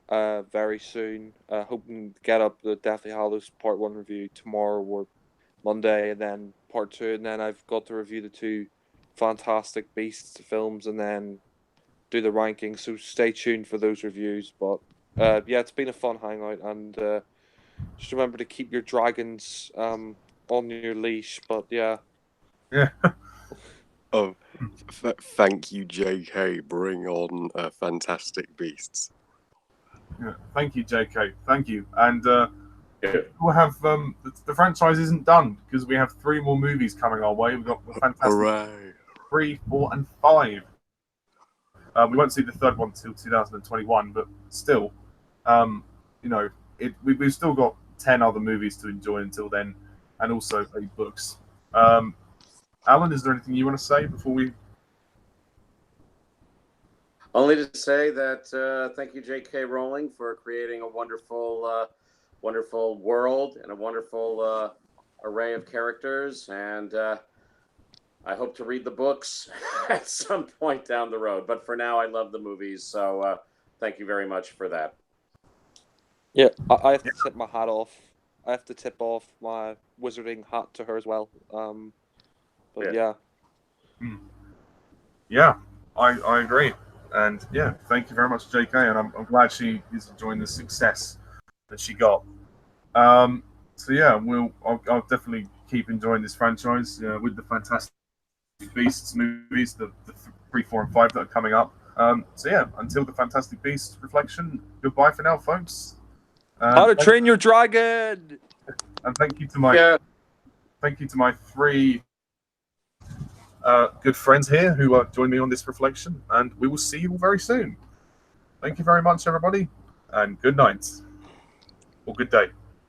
D: very soon. Hoping to get up the Deathly Hallows Part 1 review tomorrow or Monday, and then Part 2, and then I've got to review the 2 Fantastic Beasts films, and then do the rankings. So stay tuned for those reviews. But yeah, it's been a fun hangout, and just remember to keep your dragons on your leash. But yeah.
B: Yeah.
C: Oh, thank you, JK. Bring on Fantastic Beasts.
B: Yeah. Thank you, JK. Thank you. And we'll have the franchise isn't done because we have 3 more movies coming our way. We've got the Fantastic
C: Hooray!
B: 3, 4, and 5. We won't see the third one till 2021, but still, you know, we've still got 10 other movies to enjoy until then, and also 8 books. Alan, is there anything you want to say before we?
E: Only to say that thank you, J.K. Rowling, for creating a wonderful, wonderful world and a wonderful array of characters. And I hope to read the books at some point down the road. But for now, I love the movies. So thank you very much for that.
D: Yeah, I have to tip my hat off. I have to tip off my wizarding hat to her as well. But yeah.
B: Yeah, I agree. And yeah, thank you very much, JK. And I'm glad she is enjoying the success that she got. So yeah, I'll definitely keep enjoying this franchise with the Fantastic Beasts movies, the 3, 4, and 5 that are coming up. So yeah, until the Fantastic Beasts reflection, goodbye for now, folks.
D: How to Train Your Dragon.
B: And thank you to my 3 good friends here who joined me on this reflection, and we will see you all very soon. Thank you very much, everybody, and good night or good day.